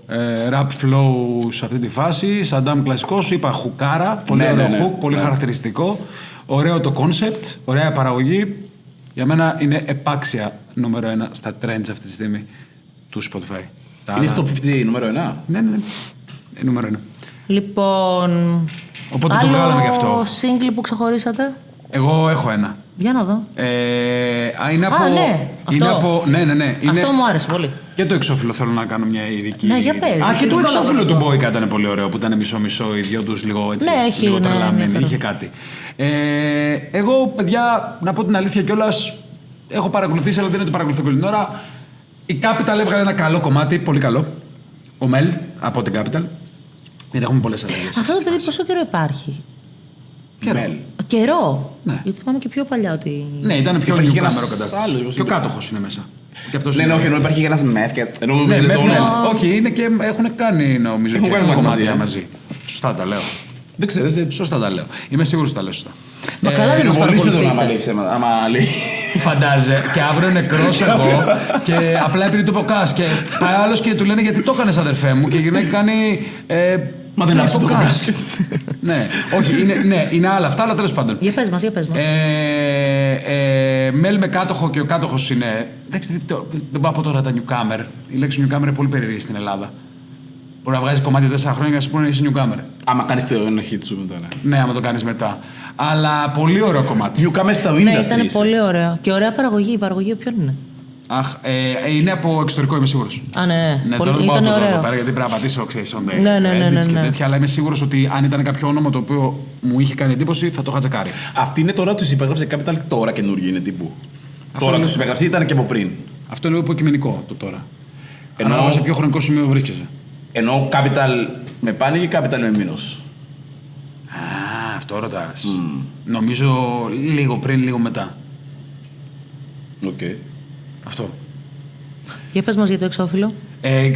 rap flow σε αυτή τη φάση. Σαντάμ κλασικό, σου είπα χουκάρα, πολύ ωραίο hook, πολύ χαρακτηριστικό. Ωραίο το concept, ωραία παραγωγή. Για μένα είναι επάξια νούμερο 1 στα trends αυτή τη στιγμή του Spotify. Είναι στο 50 νούμερο 1? Ναι. Νούμερο 1. Λοιπόν, οπότε το βγάλαμε γι' αυτό. Άλλο single που ξεχωρίσατε? Εγώ έχω ένα. Για να δω. Είναι από... ναι. Ναι. Αυτό μου άρεσε πολύ. Και το εξώφυλλο θέλω να κάνω μια ειδική... Ναι, για πες. Και το εξώφυλλο του Boyka ήταν πολύ ωραίο, που ήταν μισό-μισό, οι δυο τους λίγο έτσι, λίγο τρελαμένοι. Είχε κάτι. Εγώ, παιδιά, να πω την αλήθεια κιόλας, έχω παρακολουθήσει, αλλά δεν είναι το παρακολουθώ όλη την ώρα. Η Capital έβγαλε ένα καλό κομμάτι, πολύ καλό. Ο Μέλ. από την Capital. Γιατί έχουμε πολλές αλλαγές. Αυτό το παιδί πόσο καιρό υπάρχει? Καιρό. Ναι. Γιατί θυμάμαι και πιο παλιά ότι. Ναι, ήταν πιο Υπάρχει λίγο ένας κάμερο κατάσταση. Και ο κάτοχος είναι μέσα. Και αυτός Ναι, είναι. όχι, ενώ υπάρχει και ένας μεφ. Ναι, όχι, είναι και έχουν κάνει νομίζω Έχουν και κάνει κομμάτια μαζί, μαζί. Σωστά τα λέω. Δεν ξέρω. Σωστά τα λέω. Είμαι σίγουρος ότι τα λέω σωστά. Μα καλά δεν Είναι μας πολύ σύντομο άμα λέει παρακολουθείτε. ψέματα. Άμα λέει. Φαντάζε, και αύριο νεκρός εγώ και απλά επειδή το ποκάς και πάει άλλος και του λένε γιατί το έκανες αδερφέ μου και γυρνάει και κάνει. Μα δεν άκουσα το ποκάς. Ναι, όχι, είναι άλλα αυτά, αλλά τέλος πάντων. Για πες μας. Μέλ με κάτοχο και ο κάτοχος είναι. Εντάξει, δεν πάω από τώρα τα newcomer. Η λέξη newcomer είναι πολύ περίεργη στην Ελλάδα. Μπορεί να βγάζει κομμάτι 4 χρόνια και να σου πούνε είσαι newcomer. Άμα κάνεις το ενοχή σου μετά. Ναι, άμα το κάνεις μετά. Αλλά πολύ ωραίο κομμάτι. Newcomer στα Ναι, Windows. ήταν πολύ ωραίο. Και ωραία παραγωγή. Η παραγωγή ποιον είναι? Αχ, είναι από εξωτερικό, είμαι σίγουρος. Α, ναι. Ναι, Πολύ... τώρα δεν πάω ήταν να το δω ωραίο. εδώ πέρα γιατί πρέπει να πατήσω, ξέρεις, on the Ναι. credits και τέτοια, αλλά είμαι σίγουρος ότι αν ήταν κάποιο όνομα το οποίο μου είχε κάνει εντύπωση θα το είχα τσεκάρει. Αυτή είναι τώρα τους υπέγραψε Capital τώρα καινούργια είναι τύπου. Τώρα τους υπέγραψε ήταν και από πριν. Αυτό είναι υποκειμενικό το τώρα. Ενώ- Ανάλογα σε ποιο χρονικό σημείο βρίσκεσαι. Ενώ Capital με πάνε και Capital με μήνος. Α, αυτό ρωτάς. Νομίζω λίγο πριν, λίγο μετά. Οκ. Αυτό. Για πες μας για το εξώφυλλο.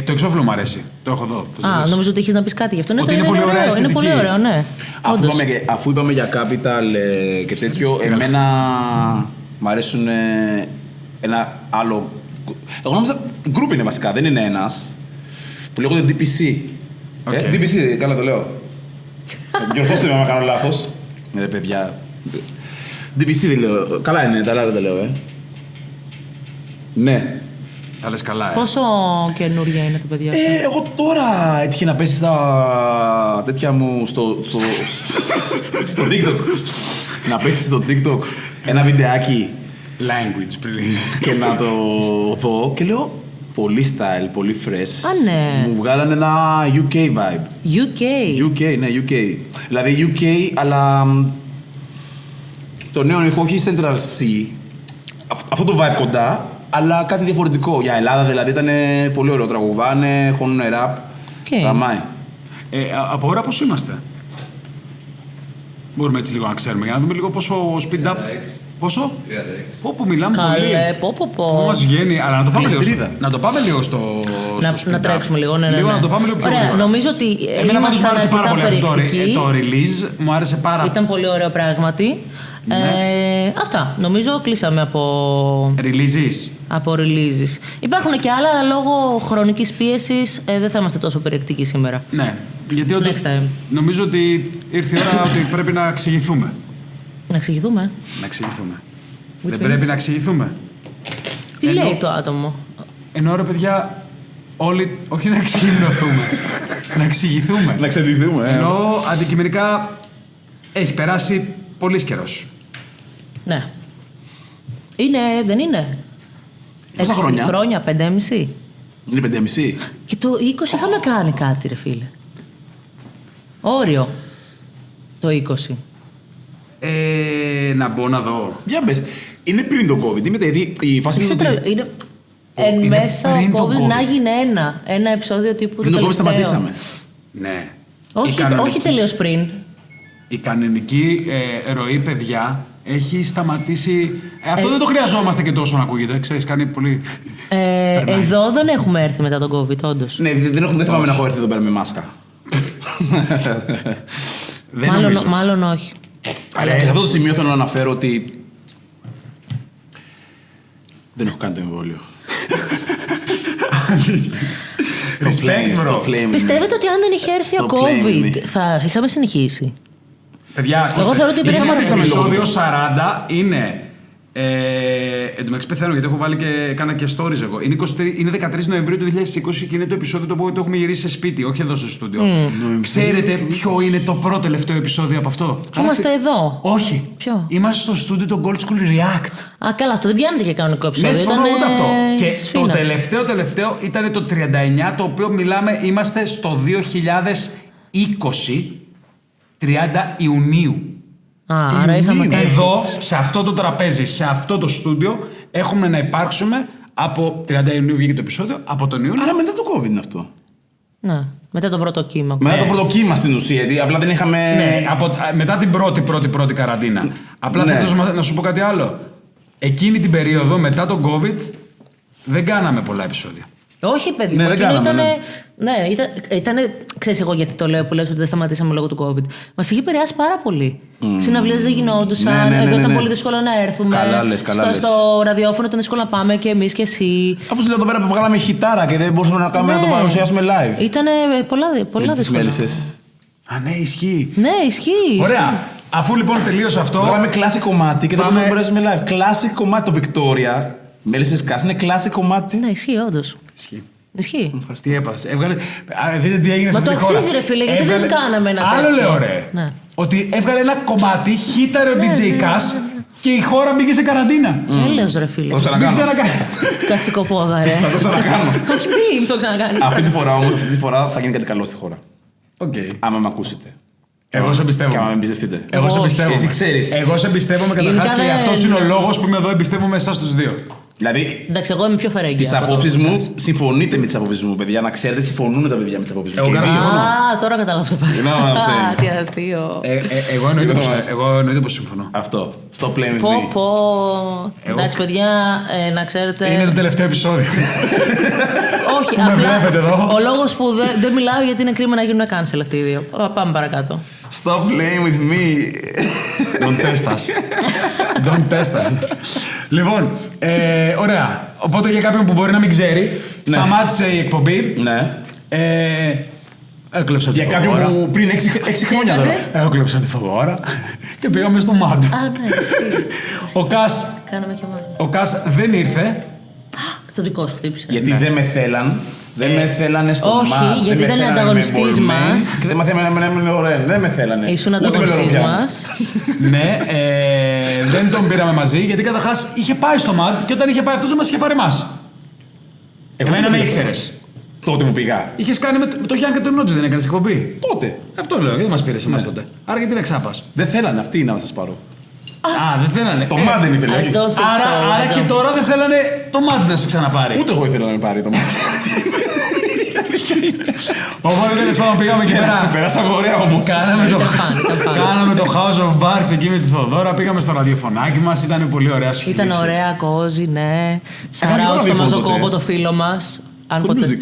Το εξώφυλλο μου αρέσει. Το έχω εδώ. θες να Α, δεις? νομίζω ότι έχεις να πεις κάτι γι' αυτό. Ότι είναι πολύ ωραία ωραίο. Είναι αισθητική. πολύ ωραίο, ναι. Όντως. Αφού είπαμε για Capital και τέτοιο, εμένα μ' αρέσουν ένα άλλο. Εγώ νόμιζα group είναι βασικά, δεν είναι ένας. Που λέγονται DPC. Οκ. DPC, καλά το λέω. Διορθώστε με άμα κάνω λάθος. Ναι, ρε παιδιά. DPC δεν λέω. Καλά είναι, τα άλλα δεν τα λέω, Ναι. Τα λες καλά, Πόσο καινούργια είναι τα παιδιά αυτά? Εγώ τώρα έτυχε να πέσει στα τέτοια μου στο TikTok. Να πέσει στο TikTok ένα βιντεάκι Language, please. και να το δω και λέω πολύ style, πολύ fresh. Α, ναι. Μου βγάλανε ένα UK vibe. UK. Ναι, UK. Δηλαδή UK, αλλά το νέο ήχο, όχι Central C. Αυτό το vibe κοντά, αλλά κάτι διαφορετικό. Για Ελλάδα δηλαδή ήταν πολύ ωραίο. Τραγουδάνε, χώνουν rap. Γαμάει. Από ώρα πώς είμαστε? Μπορούμε έτσι λίγο να ξέρουμε, για να δούμε λίγο πόσο speed up. Πόσο? 36. Πω, μιλάμε πολύ. Καλέ, πω. Πού μας βγαίνει, αλλά να το πάμε λίγο στο speed Να up. τρέξουμε λίγο, ναι. Λίγο να το πάμε λίγο πιο Ωραία, γρήγορα. νομίζω ότι Εμένα πάντως μου ήμασταν άρεσε πάρα αρκετά πολύ αυτό περιεκτικοί. το release. Μου άρεσε πάρα πολύ. Ήταν πολύ ωραίο πράγματι. Αυτά. Νομίζω κλείσαμε από releases. Υπάρχουν και άλλα, αλλά λόγω χρονικής πίεσης δεν θα είμαστε τόσο περιεκτικοί σήμερα. Ναι, γιατί όντως Next time. νομίζω ότι ήρθε η ώρα ότι πρέπει να εξηγηθούμε. Να εξηγηθούμε. Να εξηγηθούμε. Which Δεν means? πρέπει να εξηγηθούμε. Τι λέει το άτομο? Ενώ ρε παιδιά, όλοι, όχι να εξηγηθούμε, να εξηγηθούμε. Να εξηγηθούμε. Ενώ αντικειμενικά έχει περάσει πολύς καιρός. Ναι. Είναι, δεν είναι? Πόσα 6 χρόνια? χρόνια, 5,5. Είναι 5,5. Και το 20 είχαμε κάνει κάτι, ρε φίλε. Όριο. Το 20. Να μπω να δω. Για μπες. Είναι πριν το COVID. Γιατί η φάση είναι ότι... Είναι εν είναι μέσα πριν ο το COVID COVID. να γίνει ένα επεισόδιο τύπου Πριν το COVID σταματήσαμε. Ναι. Όχι τελείως πριν. Η κανονική ροή, παιδιά, έχει σταματήσει. Αυτό δεν το χρειαζόμαστε και τόσο να ακούγεται. Ξέρεις, κάνει πολύ. Περνάει. Εδώ δεν έχουμε έρθει μετά τον COVID, όντως. Ναι, δεν θυμάμαι να έχω έρθει εδώ πέρα με μάσκα. Δεν νομίζω. Μάλλον όχι. Αλλά σε αυτό το σημείο θέλω να αναφέρω ότι δεν έχω κάνει το εμβόλιο. Respect, bro. Πιστεύετε ότι αν δεν είχε έρθει ο COVID θα είχαμε συνεχίσει? Παιδιά, Εγώ θεωρώ ότι υπήρχε το ένα επεισόδιο 40 είναι. Εν τω μεταξύ πεθαίνω γιατί έχω βάλει και έκανα και stories εγώ. Είναι 13 Νοεμβρίου του 2020 και είναι το επεισόδιο το οποίο το έχουμε γυρίσει σε σπίτι, όχι εδώ στο στούντιο. Ξέρετε ποιο είναι το πρώτο τελευταίο επεισόδιο από αυτό? Είμαστε εδώ. Όχι. Ποιο? Είμαστε στο στούντιο των Gold School React. Α, καλά, αυτό δεν πιάνεται για κανονικό Ναι, επεισόδιο. συμφωνώ ούτε αυτό. Και σφίνα. το τελευταίο ήταν το 39, το οποίο είμαστε στο 2020, 30 Ιουνίου. Άρα είχαμε κάνει. Εδώ, σε αυτό το τραπέζι, σε αυτό το στούντιο, έχουμε να υπάρξουμε από 30 Ιουνίου βγήκε το επεισόδιο, από τον Ιούνιο. Άρα μετά το COVID είναι αυτό. Ναι. Μετά το πρώτο κύμα. Μετά το πρώτο κύμα στην ουσία, γιατί απλά δεν είχαμε. Ναι, μετά την πρώτη καραντίνα. Απλά θέλω να σου πω κάτι άλλο. Εκείνη την περίοδο, μετά τον COVID, δεν κάναμε πολλά επεισόδια. Όχι, παιδί μου, εκείνο ήταν. Ξέρεις εγώ γιατί το λέω που λες ότι δεν σταματήσαμε λόγω του COVID. Μας είχε επηρεάσει πάρα πολύ. Συναυλίες δεν γινόντουσαν. Εδώ ήταν πολύ δύσκολο να έρθουμε. Καλά λες. Στο ραδιόφωνο ήταν δύσκολο να πάμε και εμείς και εσύ. Αφού σου λέω εδώ πέρα που βγάλαμε χιτάρα και δεν μπορούσαμε να κάνουμε να το παρουσιάσουμε live. Ήταν πολλά δύσκολα. Α, ναι, ισχύει. Ναι, ισχύει. Ωραία. Αφού λοιπόν τελείωσε αυτό. Βγάλαμε classic κομμάτι και δεν μπορούσαμε να περάσουμε live. Classic κομμάτι το Victoria. Μέλισσες Cast είναι classic κομμάτι. Ναι, ισχύει, όντως. Ισχύει. Τι έπαθες. δείτε τι έγινε σε αυτή τη χώρα. Μα το αξίζει, ρε φίλε, γιατί δεν κάναμε ένα τέτοιο. Άλλο λέω, ρε. Ναι. Ότι έβγαλε ένα κομμάτι, χύταρε ο DJ Cass και η χώρα μπήκε σε καραντίνα. Έλεος, ρε φίλε. Το ξανακάνω. Κατσικοπόδα, ρε. Θα το ξανακάνω. Όχι, μην το ξανακάνεις. Αυτή τη φορά θα γίνει κάτι καλό στη χώρα. Άμα με ακούσετε. Εγώ σε εμπιστεύομαι. Και άμα με εμπιστευτείτε. Εγώ σε εμπιστεύομαι. Εσύ ξέρεις. Εγώ σε εμπιστεύομαι καταρχάς και αυτός είναι ο λόγος που είμαι εδώ, εμπιστεύομαι εσάς τους δύο. Δηλαδή, εντάξει, εγώ είμαι πιο φερέγγια. τις απόψεις μου συμφωνείτε με τις απόψεις μου, παιδιά. Να ξέρετε, συμφωνούν τα παιδιά με τις απόψεις μου. Α, τώρα καταλάβω το πας. Τι αστείο. Εγώ εννοείται πως συμφωνώ. Αυτό. Στο Play with Me. Εντάξει, παιδιά, να ξέρετε. Είναι το τελευταίο επεισόδιο. Όχι, απλά. Ο λόγος που δεν μιλάω γιατί είναι κρίμα να γίνουν cancel αυτοί οι δύο. Πάμε παρακάτω. Stop playing with me. Don't test us. Don't test us. Λοιπόν, ωραία. Οπότε για κάποιον που μπορεί να μην ξέρει, σταμάτησε η εκπομπή. Ναι. Έκλεψα τη για Θοδώρα. κάποιον που πριν 6 χρόνια τώρα. Έκλεψα τη Θοδώρα και πήγαμε στο MAD. Α, ναι. Ο Κας δεν ήρθε. Το δικό σου χτύπησε. Γιατί δεν με θέλαν. Δεν με θέλανε στο όχι, μάτς. Όχι, γιατί ήταν ανταγωνιστής μας. Και δεν μαθαίναμε ωραία. Δεν με θέλανε. Ήσουν ανταγωνιστής μας. Ναι, δεν τον πήραμε μαζί γιατί καταρχάς είχε πάει στο ΜΑΤ και όταν είχε πάει αυτός δεν μας είχε πάρει εμάς. Εμένα με ήξερες. Τότε που πήγα. Είχες κάνει με το Γιάννη και τον Νότζι, δεν έκανες εκπομπή. Τότε. Αυτό λέω, γιατί μας πήρες εμάς τότε. Άρα γιατί να ξάπας. Δεν θέλανε αυτοί να σας πάρω. Α, δεν θέλανε. Το ΜΑΤ δεν ήθελε. Άρα και τώρα δεν θέλανε το ΜΑΤ να σε ξαναπάρει. Ούτε εγώ ήθελα να με πάρει το ΜΑΤ. Οπότε τέλος πάντων πήγαμε και πέρα. Περάσαμε ωραία όμως. Κάναμε το House of Bars εκεί με τη Θοδώρα. Πήγαμε στο ραδιοφωνάκι μας. Ήταν πολύ ωραία σου. Ήταν ωραία, κόζι, ναι. Σαράω στο Μαζοκόπο το φίλο μας. Στο music.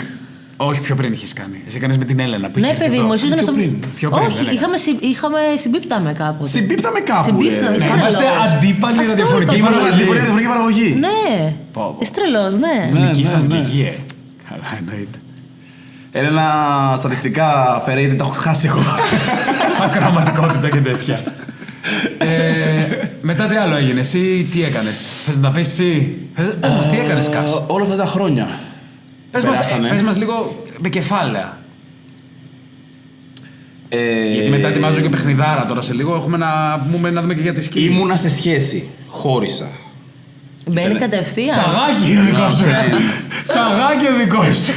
Όχι, πιο πριν είχες κάνει. Εσύ έκανες με την Έλενα. Ναι, παιδί μου, εσύ ήσουν στο. Πιο πριν. Όχι, συμπίπταμε κάποτε. Συμπίπταμε κάπου. Είμαστε αντίπαλοι ραδιοφωνική παραγωγή. Ναι. Είσαι τρελός, ναι. Νικήσαμε και εκεί, Καλά, εννοείται. Ένα στατιστικά φερέιτε, τα έχω χάσει εγώ. Ακραματικότητα και τέτοια. Μετά τι άλλο έγινε, εσύ τι έκανες, θες να τα πεις εσύ, τι έκανες Κάς. Όλα αυτά τα χρόνια. Πες μας λίγο με κεφάλαια. Γιατί μετά ετοιμάζω και παιχνιδάρα τώρα σε λίγο, έχουμε να δούμε και για τη σκηνή. Ήμουνα σε σχέση, χώρισα. Μπαίνει κατευθείαν. Τσαγάκι ο δικός σου. Τσαγάκι ο δικός σου.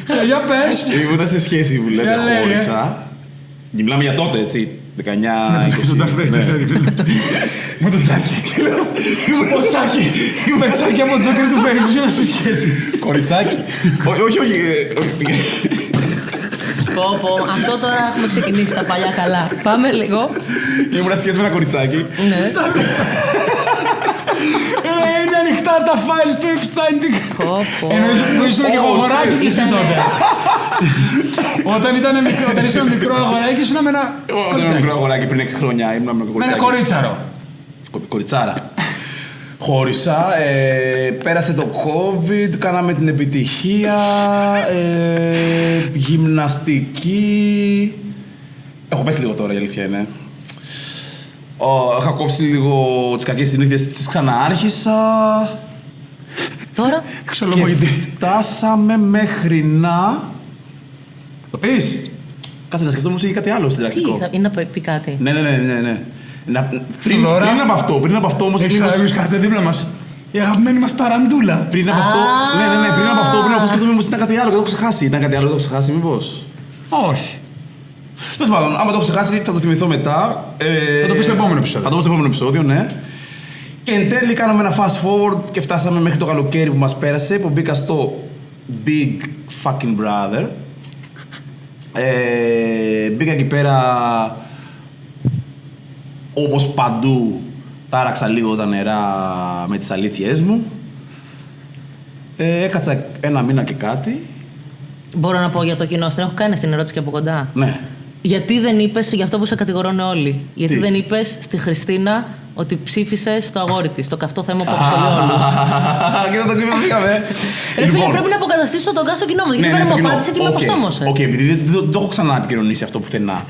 Και για πες. Ήμουνα σε σχέση που λέτε χώρισα. Και μιλάμε για τότε, έτσι. 19-20. Με τον Τσάκι. Ο Τσάκι. Με Τσάκι από τον Τζόκερ του Facebook είναι σε σχέση. Κοριτσάκι. Όχι. Αυτό τώρα έχουμε ξεκινήσει τα παλιά καλά. Πάμε λίγο. Ήμουνα σε σχέση με ένα κοριτσάκι. Ναι. Είναι ανοιχτά τα files του Epstein. Εννοείς που ήσουν και αγοράκι και εσύ τότε. Όταν ήσουν μικρό αγοράκι ήσουν με ένα κοριτσάκι. Όταν ήμουν μικρό αγοράκι πριν 6 χρόνια ήμουν με ένα κοριτσάκι. Με ένα κορίτσαρο. Κοριτσάρα. Χώρισα, πέρασε το COVID, κάναμε την επιτυχία, γυμναστική. Έχω πέσει λίγο τώρα, η αλήθεια είναι. Είχα κόψει λίγο τις κακές συνήθειες, τις ξανάρχισα. Τώρα. Και φτάσαμε μέχρι να... Το πεις. Κάτσε να σκεφτώ όμως ή κάτι άλλο συνταρακτικό. Τι, είναι να πει κάτι. Ναι. Πριν από αυτό όμως... Έχεις να κάτι δίπλα μας. Η αγαπημένη μας ταραντούλα. Πριν από αυτό... Ναι, πριν από αυτό σκεφτόμαι μήπως ήταν κάτι άλλο και το έχω ξεχάσει. Ήταν κάτι άλλο και το έχω ξεχάσει μήπως. Όχι. Τέλος πάντων, άμα το έχω ξεχάσει θα το θυμηθώ μετά. Θα το πεις στο επόμενο επεισόδιο. Θα το πω στο επόμενο επεισόδιο, ναι. Και εν τέλει κάναμε ένα fast forward και φτάσαμε μέχρι το καλοκαίρι που μας πέρασε, που μπήκα στο Big Fucking Brother. Μπήκα εκεί πέρα, όπως παντού, τάραξα λίγο τα νερά με τις αλήθειές μου. Έκατσα 1 μήνα και κάτι. Μπορώ να πω για το κοινό, στην έχω κάνει αυτή την ερώτηση και από κοντά. Ναι. Γιατί δεν είπες, για αυτό που σε κατηγορούν όλοι, γιατί Τι? δεν είπες στη Χριστίνα ότι ψήφισες το αγόρι της, το καυτό θέμα που αποστολεί όλους. Κοίτα το κύμα πήγαμε. Ρε φίλε, πρέπει να αποκαταστήσω τον κάστο κοινό μας, γιατί πρέπει να μου απάντησε και με αποστόμωσε. Οκ, επειδή δεν το έχω ξαναεπικοινωνήσει αυτό πουθενά.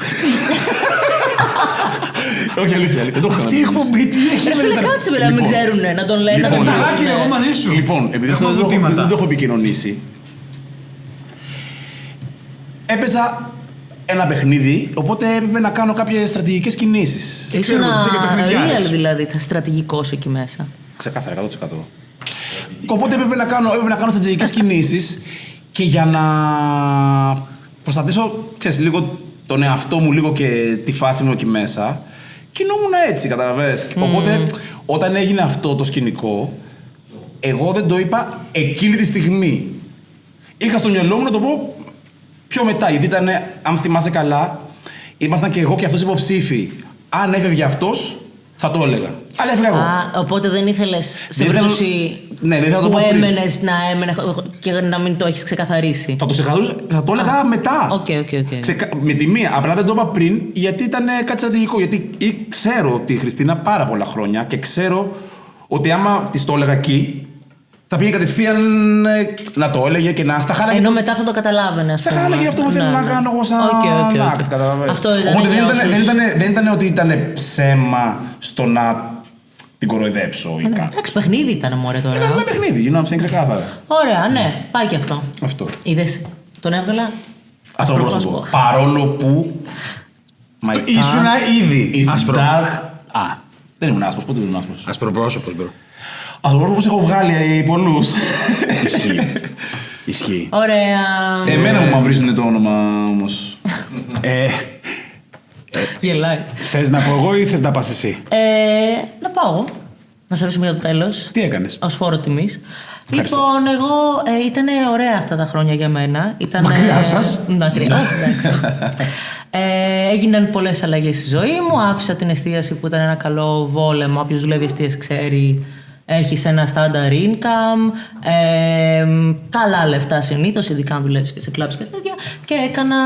Όχι, αλήθεια, δεν το έχω Αυτή η εκπομπή τι έχει. Ρε φίλε, κάτσε με να μην ξέρουνε, να τον λένε, να τον Τσαγάκι, ψάχνουν. εγώ μαζί σου. Λοιπόν, επειδή αυτό δεν το έχω επικοινωνήσει, έπαιζα ένα παιχνίδι, οπότε έπρεπε να κάνω κάποιες στρατηγικές κινήσεις. Ήσουν real δηλαδή, στρατηγικός εκεί μέσα. Ξεκάθαρα, 100%. Οπότε έπρεπε να κάνω στρατηγικές κινήσεις και για να προστατεύσω, ξέρεις, λίγο τον εαυτό μου, λίγο και τη φάση μου εκεί μέσα, κινούμουν έτσι, καταλαβαίνεις. Οπότε, όταν έγινε αυτό το σκηνικό, εγώ δεν το είπα εκείνη τη στιγμή. Είχα στο μυαλό μου να το πω πιο μετά, γιατί ήταν, αν θυμάσαι καλά, ήμασταν και εγώ και αυτός υποψήφοι. Αν έφευγε αυτός, θα το έλεγα. Αλλά έφυγα εγώ. Οπότε δεν ήθελες σε περίπτωση που έμενες να έμενε και να μην το έχεις ξεκαθαρίσει. Θα το έλεγα μετά. Οκ. Με τη μία. Απλά δεν το είπα πριν, γιατί ήταν κάτι στρατηγικό. Γιατί ξέρω τη Χριστίνα πάρα πολλά χρόνια και ξέρω ότι άμα της το έλεγα εκεί, θα πήγε κατευθείαν να το έλεγε και να θα χάλαγε. Ενώ μετά θα το καταλάβαινε, ας πούμε. Θα χάλαγε αυτό που θέλω να κάνω εγώ σαν act, καταλαβαίνεις. Αυτό ήταν. Οπότε δεν ήταν ότι ήταν ψέμα στο να την κοροϊδέψω ή κάτι. Εντάξει, παιχνίδι ήταν, μωρέ τώρα. Ήταν ένα παιχνίδι, you know, ξεκάθαρα. Ωραία, ναι, πάει και αυτό. Αυτό. Είδες, τον έβγαλα. Ασπροπρόσωπο. Παρόλο που. Ήσουν ήδη. Dark. Δεν ήμουν άσπρος, πότε ήμουν άσπρος. Ασπροπρόσωπος, μπρο. Ασπροπρόσωπος έχω βγάλει πολλούς. Ισχύει. Ωραία. Εμένα μου μαυρίζουνε το όνομα όμως. Γελάει. Θες να πω εγώ ή θες να πας εσύ? Να πάω εγώ. Να σε αφήσουμε για το τέλος. Τι έκανες? Ως φόρο τιμής. Λοιπόν, εγώ ήταν ωραία αυτά τα χρόνια για μένα. Μακριά σας? Μακριά, εντάξει. Έγιναν πολλές αλλαγές στη ζωή μου. Άφησα την εστίαση που ήταν ένα καλό βόλεμα. Όποιος δουλεύει εστίαση ξέρει. Έχεις ένα standard income, καλά λεφτά συνήθως, ειδικά αν δουλεύεις και σε κλαμπs και τέτοια. Και έκανα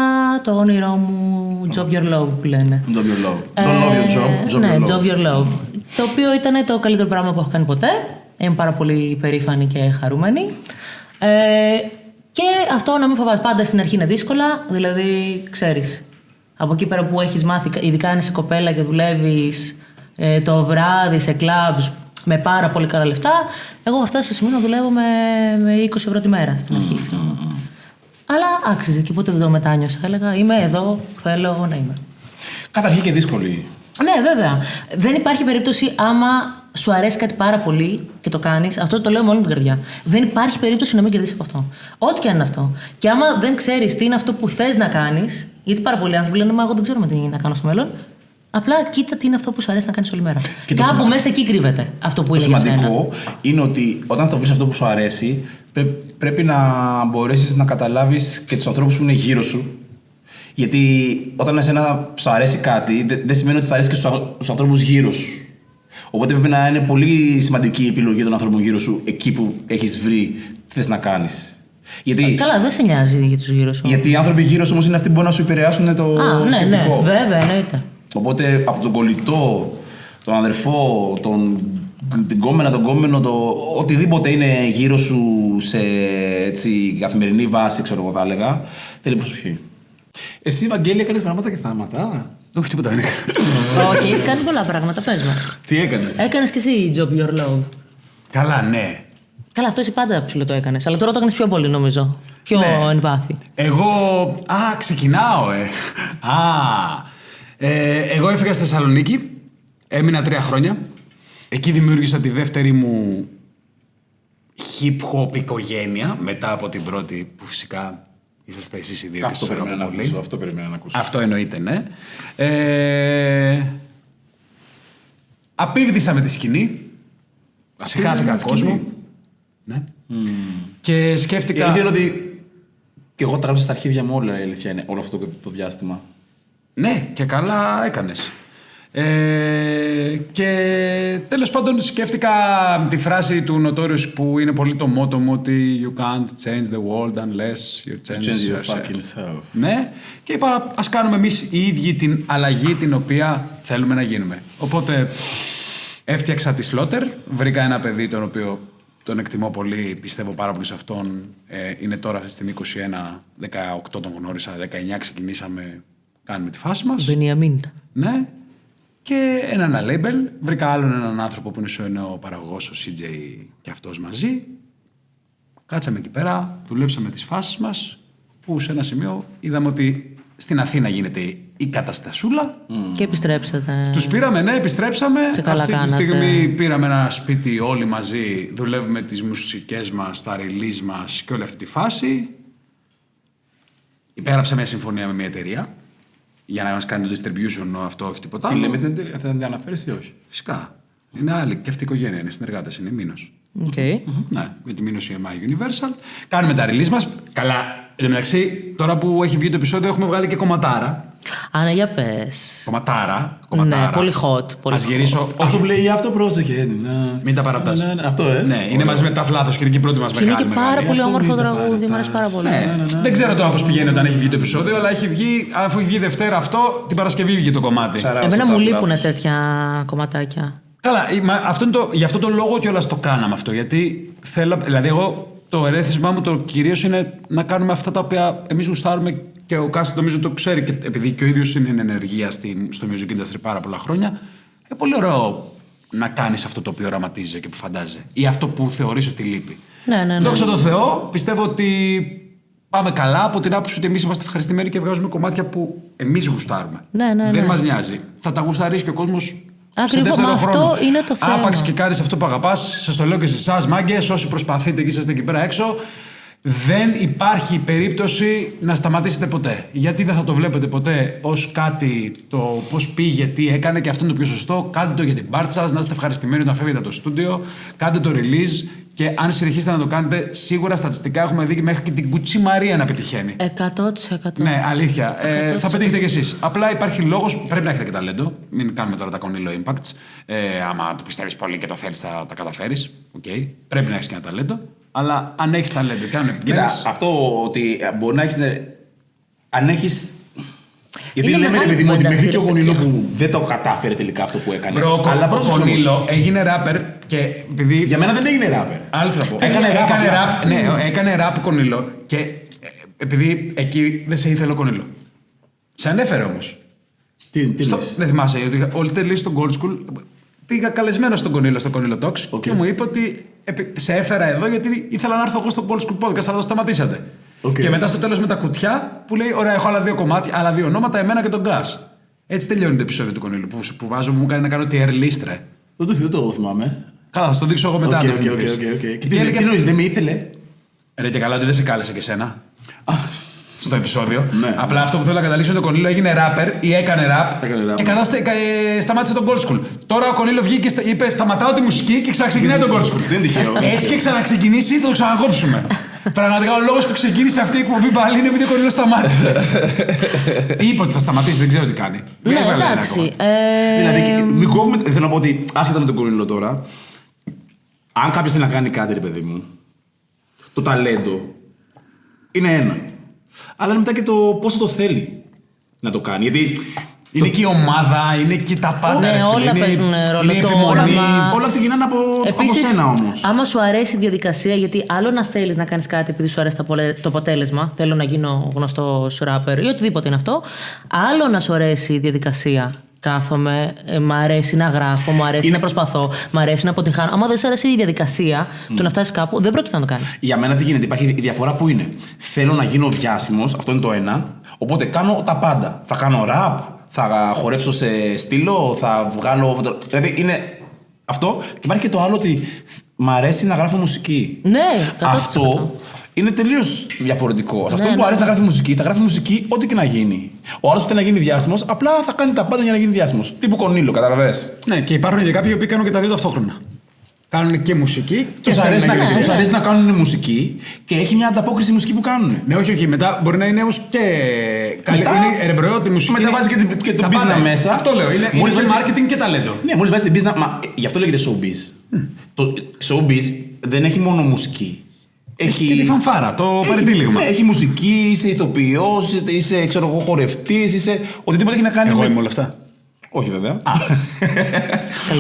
το όνειρό μου job your love που λένε. Job your love. Don't love your job, job ναι, your love. job your love. Το οποίο ήταν το καλύτερο πράγμα που έχω κάνει ποτέ. Είμαι πάρα πολύ περήφανη και χαρούμενη. Και αυτό να μην φοβάσαι. Πάντα στην αρχή είναι δύσκολα, δηλαδή ξέρεις. Από εκεί πέρα που έχεις μάθει, ειδικά αν είσαι κοπέλα και δουλεύεις το βράδυ σε κλαμπs με πάρα πολύ καλά λεφτά, εγώ έχω φτάσει σε σημείο να δουλεύω με 20 ευρώ τη μέρα στην αρχή. Αλλά άξιζε και ποτέ δεν το μετάνιωσα. Έλεγα είμαι εδώ που θέλω να είμαι. Καταρχήν και δύσκολη. Ναι, βέβαια. Δεν υπάρχει περίπτωση άμα σου αρέσει κάτι πάρα πολύ και το κάνεις. Αυτό το λέω με όλη την καρδιά. Δεν υπάρχει περίπτωση να μην κερδίσεις από αυτό. Ό,τι και αν είναι αυτό. Και άμα δεν ξέρεις τι είναι αυτό που θες να κάνεις, γιατί πάρα πολλοί άνθρωποι λένε Μα εγώ δεν ξέρω τι να κάνω στο μέλλον. Απλά κοίτα τι είναι αυτό που σου αρέσει να κάνεις όλη μέρα. Και κάπου μέσα εκεί κρύβεται αυτό που είναι για σένα. Το σημαντικό είναι ότι όταν θα βρεις αυτό που σου αρέσει, πρέπει να μπορέσεις να καταλάβεις και τους ανθρώπους που είναι γύρω σου. Γιατί όταν εσένα σου αρέσει κάτι, δεν σημαίνει ότι θα αρέσει και στους ανθρώπους γύρω σου. Οπότε πρέπει να είναι πολύ σημαντική η επιλογή των ανθρώπων γύρω σου εκεί που έχεις βρει τι θες να κάνεις. Γιατί, καλά, δεν σε νοιάζει για τους γύρω σου. Γιατί οι άνθρωποι γύρω σου όμως είναι αυτοί που μπορούν να σου επηρεάσουν το σκεπτικό. Ναι, βέβαια, εννοείται. Οπότε από τον κολλητό, τον αδερφό, την κόμενα, τον κόμενο, οτιδήποτε είναι γύρω σου σε έτσι, καθημερινή βάση, ξέρω εγώ θα έλεγα, θέλει προσοχή. Εσύ, Βαγγέλη, έκανες πράγματα και θάματα? Όχι, τίποτα δεν έκανα. Όχι, έχεις κάνει πολλά πράγματα, πες μας. Τι έκανες? Έκανες κι εσύ job your love. Καλά, ναι. Καλά, αυτό εσύ πάντα ψηλό το έκανες, αλλά τώρα το έκανες πιο πολύ νομίζω. Πιο εμπάθη. Εγώ. Ξεκινάω, εγώ έφυγα στη Θεσσαλονίκη, έμεινα 3 χρόνια. Εκεί δημιούργησα τη δεύτερη μου hip-hop οικογένεια, μετά από την πρώτη που φυσικά είσαστε εσείς οι δύο και σας αγαπώ πολύ. Αυτό περιμένα να ακούσω. Αυτό εννοείται, ναι. Απίβδησα με τη σκηνή. Συχάθηκα κόσμο. Ναι. Και σκέφτηκα... Η αλήθεια είναι ότι Και εγώ τα γράψα στα αρχίδια μου όλα, η αλήθεια είναι, όλο αυτό το διάστημα. Ναι, και καλά έκανες. Και τέλος πάντων σκέφτηκα τη φράση του Notorious που είναι πολύ το μότο μου ότι you can't change the world unless you change your fucking self. Ναι, και είπα ας κάνουμε εμείς οι ίδιοι την αλλαγή την οποία θέλουμε να γίνουμε. Οπότε έφτιαξα τη Slaughter, βρήκα ένα παιδί τον οποίο τον εκτιμώ πολύ, πιστεύω πάρα πολύ σε αυτόν. Είναι τώρα αυτή τη στιγμή 21, 18 τον γνώρισα, 19 ξεκινήσαμε, κάνουμε τη φάση μας. Μπενιαμίν. Ναι. Και ένα label. Βρήκα άλλον έναν άνθρωπο που είναι ο παραγωγός, ο CJ και αυτός μαζί. Κάτσαμε εκεί πέρα, δουλέψαμε τις φάσεις μας, που σε ένα σημείο είδαμε ότι στην Αθήνα γίνεται η καταστασούλα. Και επιστρέψατε. Τους πήραμε, ναι, επιστρέψαμε. Και καλά αυτή τη κάνατε. στιγμή πήραμε ένα σπίτι όλοι μαζί, δουλεύουμε τις μουσικές μας, τα release μας και όλη αυτή τη φάση. Υπέγραψα μια συμφωνία με μια εταιρεία για να μας κάνει το distribution, αυτό όχι τίποτα άλλο. Τι λέμε την εταιρεία, θα την αναφέρεις ή όχι? Φυσικά. Είναι άλλη και αυτή η οικογένεια, είναι συνεργάτες, είναι Μήνος. Okay. Ναι, με τη Μήνος EMI Universal. Κάνουμε τα release μας. Καλά, εν τω μεταξύ, τώρα που έχει βγει το επεισόδιο, έχουμε βγάλει και κομματάρα. Α, ναι, για πες. Κομματάρα. Ναι, πολύ hot. Πολύ Ας γυρίσω. Αυτό που λέει αυτό, πρόσεχε. Μην τα παρατάς. Αυτό, Ναι, είναι μαζί με τα Φλάθος και είναι και η πρώτη μας Και είναι μεγάλη. και πάρα πολύ όμορφο τραγούδι, μου αρέσει πάρα πολύ. Δεν ξέρω τώρα πώς πηγαίνει όταν έχει βγει το επεισόδιο, αλλά έχει βγει, αφού έχει βγει Δευτέρα αυτό, την Παρασκευή βγήκε το κομμάτι. Εμένα μου λείπουν τέτοια κομματάκια. Καλά, γι' αυτό το λόγο κιόλας το κάναμε αυτό. Γιατί θέλω, δηλαδή, εγώ το ερέθισμά μου το κυρίως είναι να κάνουμε αυτά τα οποία εμείς γουστάρουμε και ο Κάστη νομίζω το ξέρει, και επειδή και ο ίδιος είναι ενεργεία στο music industry πάρα πολλά χρόνια. Είναι πολύ ωραίο να κάνεις αυτό το οποίο οραματίζεσαι και που φαντάζεσαι, ή αυτό που θεωρείς ότι λείπει. Ναι. Δόξα τω Θεώ, πιστεύω ότι πάμε καλά από την άποψη ότι εμείς είμαστε ευχαριστημένοι και βγάζουμε κομμάτια που εμείς γουστάρουμε. Ναι. Δεν μας νοιάζει. Θα τα γουσταρίσει και ο κόσμος. Ακριβώς, μα αυτό είναι το θέμα. Άπαξ και κάνεις αυτό που αγαπάς, σας το λέω και σε εσάς, μάγκες, όσοι προσπαθείτε και είσαστε εκεί πέρα έξω, δεν υπάρχει περίπτωση να σταματήσετε ποτέ. Γιατί δεν θα το βλέπετε ποτέ ως κάτι το πώς πήγε, τι έκανε, και αυτό είναι το πιο σωστό. Κάντε το για την πάρτι σας, να είστε ευχαριστημένοι όταν φεύγετε από το στούντιο, κάντε το release. Και αν συνεχίσετε να το κάνετε, σίγουρα στατιστικά έχουμε δει μέχρι και την Κουτσί Μαρία να πετυχαίνει. 100%. Ναι, αλήθεια. Θα πετύχετε κι εσείς. Απλά υπάρχει λόγος, πρέπει να έχετε και ταλέντο. Μην κάνουμε τώρα τα Κονίλο Impacts. Άμα το πιστεύεις πολύ και το θέλεις, θα τα καταφέρεις. Okay. Πρέπει να έχεις και ένα ταλέντο. Αλλά αν έχεις ταλέντο και αν επιμείνεις. Κοίτα, αυτό ότι μπορεί να έχεις. Αν έχεις. Γιατί Είναι λέμε, ρε παιδί μου, ότι μέχρι και ο μεγάλη Κονίλο που δεν το κατάφερε τελικά αυτό που έκανε. Αλλά ο Κονίλο έγινε ράπερ και επειδή. Για μένα δεν έγινε ράπερ. Άλλο θα πω. Έκανε ράπ. Ναι, έκανε ράπ Κονίλο και επειδή εκεί δεν σε ήθελε ο Κονίλο. Σε ανέφερε όμως. Τι Δεν θυμάσαι, ότι όλοι τελείωσε στο Gold School. Πήγα καλεσμένο στον Κονίλο, στο Κονίλο Talks και μου είπε ότι σε έφερα εδώ γιατί ήθελα να έρθω εγώ στο Gold School Podcast, αλλά το σταματήσατε. Και μετά στο τέλος με τα κουτιά που λέει: ωραία, έχω άλλα δύο κομμάτια, άλλα δύο ονόματα, εμένα και τον Gas. Έτσι τελειώνει το επεισόδιο του Κονίλου που βάζω, μου κάνει να κάνω tier list, ρε. Δεν το θυμάμαι. Καλά, θα στο δείξω εγώ μετά. Τι νοείς, δεν με ήθελε? Ρε και καλά ότι δεν σε κάλεσε και σένα. Στο επεισόδιο. Απλά αυτό που θέλω να καταλήξω είναι ότι ο Κονίλο έγινε rapper ή έκανε rap και κατά σταμάτησε τον Gold School. Τώρα ο Κονίλο βγήκε και είπε: σταματάω τη μουσική και ξαναξεκινάει τον Gold School. Δεν τυχαίο. Έτσι και ξαναξεκινήσει, θα το ξανακόψουμε. Πραγματικά ο λόγος που ξεκίνησε αυτή η εκπομπή πάλι είναι επειδή ο Κονίλο σταμάτησε. Είπε ότι θα σταματήσει, δεν ξέρω τι κάνει. Ναι, εντάξει. Δηλαδή, μην κόβουμε. Θέλω να πω ότι άσχετα με τον Κονίλο τώρα, αν κάποιος θέλει να κάνει κάτι, ρε παιδί μου, το ταλέντο είναι ένα. Αλλά μετά και το πόσο το θέλει να το κάνει. Γιατί είναι και η ομάδα, είναι και τα πάντα. Ναι, όλα παίζουν ρόλο. Όλα ξεκινάνε από σένα όμως. Άμα σου αρέσει η διαδικασία, γιατί άλλο να θέλεις να κάνεις κάτι επειδή σου αρέσει το αποτέλεσμα, θέλω να γίνω γνωστός ράπερ ή οτιδήποτε είναι αυτό, άλλο να σου αρέσει η διαδικασία. Κάθομαι, μ' αρέσει να γράφω, μ' αρέσει να προσπαθώ, μ' αρέσει να αποτυχάνω. Άμα δεν σου αρέσει η διαδικασία του να φτάσεις κάπου, δεν πρόκειται να το κάνεις. Για μένα τι γίνεται, υπάρχει η διαφορά που είναι. Θέλω να γίνω διάσημος, αυτό είναι το ένα. Οπότε κάνω τα πάντα. Θα κάνω rap, θα χορέψω σε στήλο, θα βγάλω. Δηλαδή είναι αυτό. Και υπάρχει και το άλλο ότι μ' αρέσει να γράφω μουσική. Ναι, 100%. Αυτό είναι τελείως διαφορετικό. Σε αυτό που αρέσει να γράφει μουσική, θα γράφει μουσική ό,τι και να γίνει. Ο άλλος που θέλει να γίνει διάσημος, απλά θα κάνει τα πάντα για να γίνει διάσημος. Τύπου Κονίλο, καταλαβες. Ναι, και υπάρχουν και κάποιοι που κάνουν και τα δύο ταυτόχρονα. Κάνουν και μουσική. Τους αρέσει να κάνουν μουσική και έχει μια ανταπόκριση στη μουσική που κάνουν. Ναι, όχι. Μετά μπορεί να είναι όμως και. Είναι ερεμπρότη μουσική. Μετά βάζει και το business μέσα. Αυτό λέω. Είναι marketing και ταλέντο. Ναι, μόλις βάζει την business. Γι' αυτό λέγεται showbiz. Το showbiz δεν έχει μόνο μουσική. Έχει και τη φανφάρα, το παρετύλιγμα. Έχει μουσική, είσαι ηθοποιός, είσαι χορευτής, είσαι. Οτιδήποτε έχει να κάνει. Εγώ είμαι όλα αυτά. Όχι βέβαια.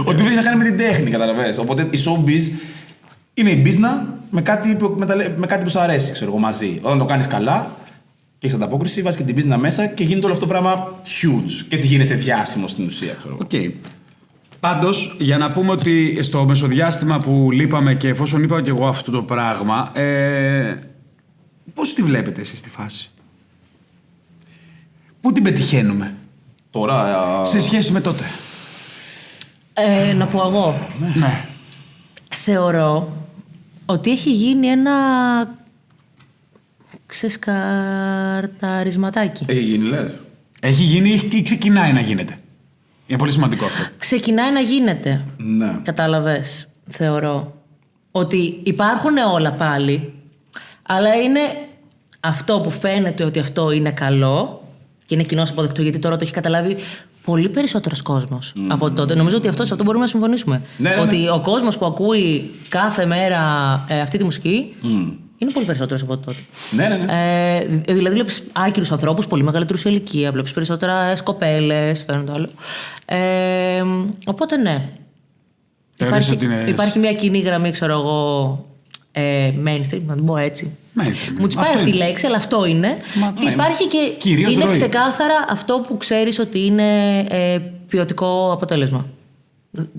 Οτιδήποτε έχει να κάνει με την τέχνη, καταλαβαίνεις. Οπότε η showbiz είναι η business με κάτι που σου αρέσει, ξέρω εγώ, μαζί. Όταν το κάνεις καλά και έχεις ανταπόκριση, βάζεις και την business μέσα και γίνεται όλο αυτό το πράγμα huge. Και έτσι γίνεσαι διάσημος στην ουσία, ξέρω εγώ. Okay. Πάντως, για να πούμε ότι στο μεσοδιάστημα που λείπαμε και εφόσον είπα και εγώ αυτό το πράγμα, πώς τη βλέπετε εσείς τη φάση? Πού την πετυχαίνουμε τώρα σε σχέση με τότε? Να πω εγώ. Ναι. Θεωρώ ότι έχει γίνει ένα ξεσκαρταρισματάκι. Έχει γίνει, λες? Έχει γίνει ή ξεκινάει να γίνεται? Είναι πολύ σημαντικό αυτό. Ξεκινάει να γίνεται. Ναι. Κατάλαβες, θεωρώ. Ότι υπάρχουν όλα πάλι, αλλά είναι αυτό που φαίνεται ότι αυτό είναι καλό και είναι κοινώς αποδεκτό, γιατί τώρα το έχει καταλάβει πολύ περισσότερος κόσμος από τότε. Νομίζω ότι αυτό μπορούμε να συμφωνήσουμε. Ναι. Ότι ο κόσμος που ακούει κάθε μέρα αυτή τη μουσική είναι πολύ περισσότερος από τότε. Ναι. Δηλαδή βλέπεις άκυρους ανθρώπους, πολύ μεγαλύτερους σε ηλικία, βλέπεις περισσότερα κοπέλες, το ένα το άλλο. Οπότε ναι. Υπάρχει μια κοινή γραμμή, ξέρω εγώ, mainstream, να την πω έτσι. Μου της πάει αυτή η λέξη, αλλά αυτό είναι. Και υπάρχει και είναι ξεκάθαρα αυτό που ξέρεις ότι είναι ποιοτικό αποτέλεσμα.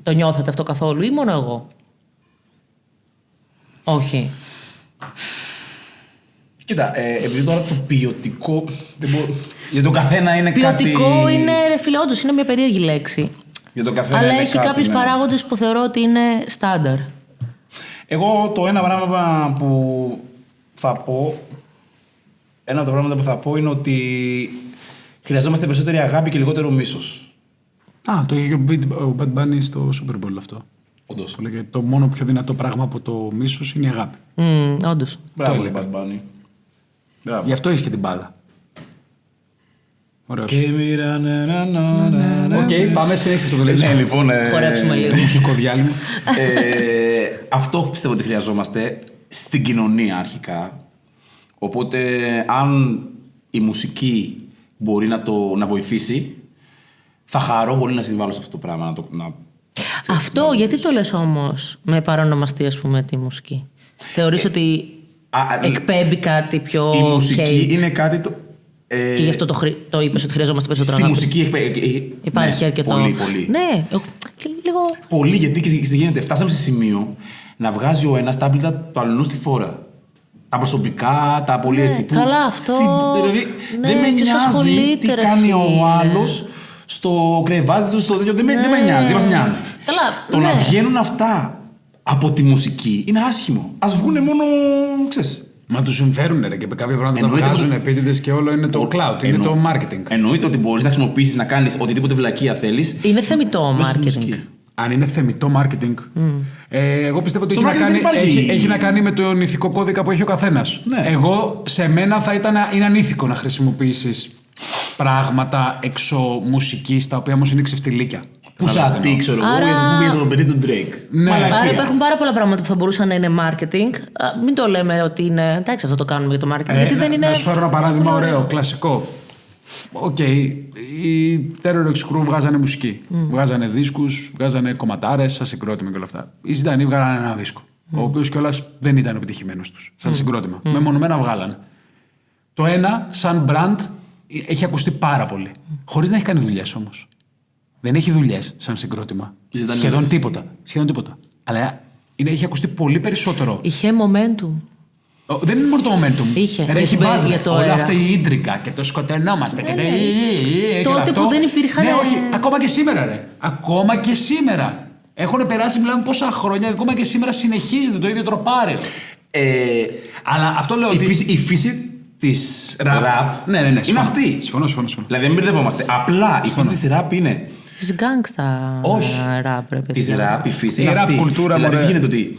Το νιώθετε αυτό καθόλου ή μόνο εγώ? Όχι. Κοίτα, επειδή τώρα το ποιοτικό. Για τον καθένα είναι κάτι. Ποιοτικό είναι, ρε φίλε, όντως είναι μια περίεργη λέξη. Για τον καθένα αλλά είναι έχει κάτι, κάποιους παράγοντες που θεωρώ ότι είναι στάνταρ. Εγώ το ένα πράγμα που θα πω. Ένα από τα πράγματα που θα πω είναι ότι χρειαζόμαστε περισσότερη αγάπη και λιγότερο μίσος. Το είχε και ο Bad Bunny στο Super Bowl αυτό. Όντως. Το μόνο πιο δυνατό πράγμα από το μίσος είναι η αγάπη. Όντως. Μπράβο, Bad Bunny. Γι' αυτό έχει και την μπάλα. Ωραίο. Οκ, πάμε συνέχιση αυτό το λέμε. Ναι, λοιπόν. Χορέψουμε λίγο. Μουσικοδιάλειμμα. Αυτό πιστεύω ότι χρειαζόμαστε στην κοινωνία αρχικά. Οπότε, αν η μουσική μπορεί να βοηθήσει, θα χαρώ πολύ να συμβάλλω σε αυτό το πράγμα. Αυτό, γιατί το λες όμως με παρονομαστεί, ας πούμε, τη μουσική? Θεωρείς ότι εκπέμπει κάτι πιο η μουσική hate? Είναι κάτι το. Και γι' αυτό το είπες ότι χρειαζόμαστε περισσότερο αγάπη. Στη μουσική υπάρχει αρκετό. Πολύ. Ναι, και λίγο. Πολύ, γιατί και γίνεται. Φτάσαμε σε σημείο να βγάζει ο ένας τα άπλυτα του αλλού στη φόρα. Τα προσωπικά, τα πολύ έτσι. Καλά, αυτό. Δηλαδή, δεν με νοιάζει τι κάνει ο άλλος στο κρεβάτι του, στο τέτοιο. Δεν με νοιάζει, δεν μας νοιάζει. Καλά, το να βγαίνουν αυτά από τη μουσική είναι άσχημο. Ας βγούνε μόνο, ξέρεις. Μα τους συμφέρουν ρε, και κάποια πράγματα τα βγάζουν επίτηδες και όλο είναι το cloud, είναι το marketing. Εννοείται ότι μπορείς να χρησιμοποιήσεις, να κάνεις οτιδήποτε βλακεία θέλεις. Είναι θεμιτό marketing. Αν είναι θεμιτό marketing. Εγώ πιστεύω ότι έχει να κάνει με τον ηθικό κώδικα που έχει ο καθένας. Ναι. Εγώ, σε μένα είναι ανήθικο να χρησιμοποιήσεις πράγματα εξω μουσικής, τα οποία όμως είναι ξεφτιλίκια. Που σαν τι, ξέρω εγώ, για το παιδί του Drake. Ναι. Άρα υπάρχουν πάρα πολλά πράγματα που θα μπορούσαν να είναι marketing. Μην το λέμε ότι είναι. Εντάξει, αυτό το κάνουμε για το marketing. Γιατί δεν είναι. Να σου φέρω ένα παράδειγμα ωραίο, κλασικό. Οκ, οι Terror X Crew βγάζανε μουσική. Βγάζανε δίσκους, βγάζανε κομματάρες, σαν συγκρότημα και όλα αυτά. Οι Ζητανοί βγάλανε ένα δίσκο. Ο οποίος κιόλας δεν ήταν επιτυχημένος τους, σαν συγκρότημα. Μεμονωμένα βγάλανε. Το ένα, σαν brand, έχει ακουστεί πάρα πολύ. Χωρίς να έχει κάνει δουλειές όμως. Δεν έχει δουλειές σαν συγκρότημα. Σχεδόν τίποτα. Αλλά έχει ακουστεί πολύ περισσότερο. Είχε momentum. Δεν είναι μόνο το momentum. Είχε μπάζει για το όλα αυτά η ίντρικα και το σκοτωνόμαστε. Τότε που δεν υπήρχαν. Ναι, όχι. Ακόμα και σήμερα, ρε. Ακόμα και σήμερα. Έχουν περάσει, μιλάμε πόσα χρόνια, ακόμα και σήμερα συνεχίζεται το ίδιο τροπάριο. Αλλά αυτό λέω ότι. Η φύση της rap ναι, είναι αυτή. Συμφωνώ. Δηλαδή δεν μπερδευόμαστε. Απλά η φύση της rap είναι Της γκάγκστα ραπ, ρε παιδιά. Της ραπ, η φύση είναι Η αυτή. rap κουλτούρα, Δηλαδή, μωρέ. τι γίνεται ότι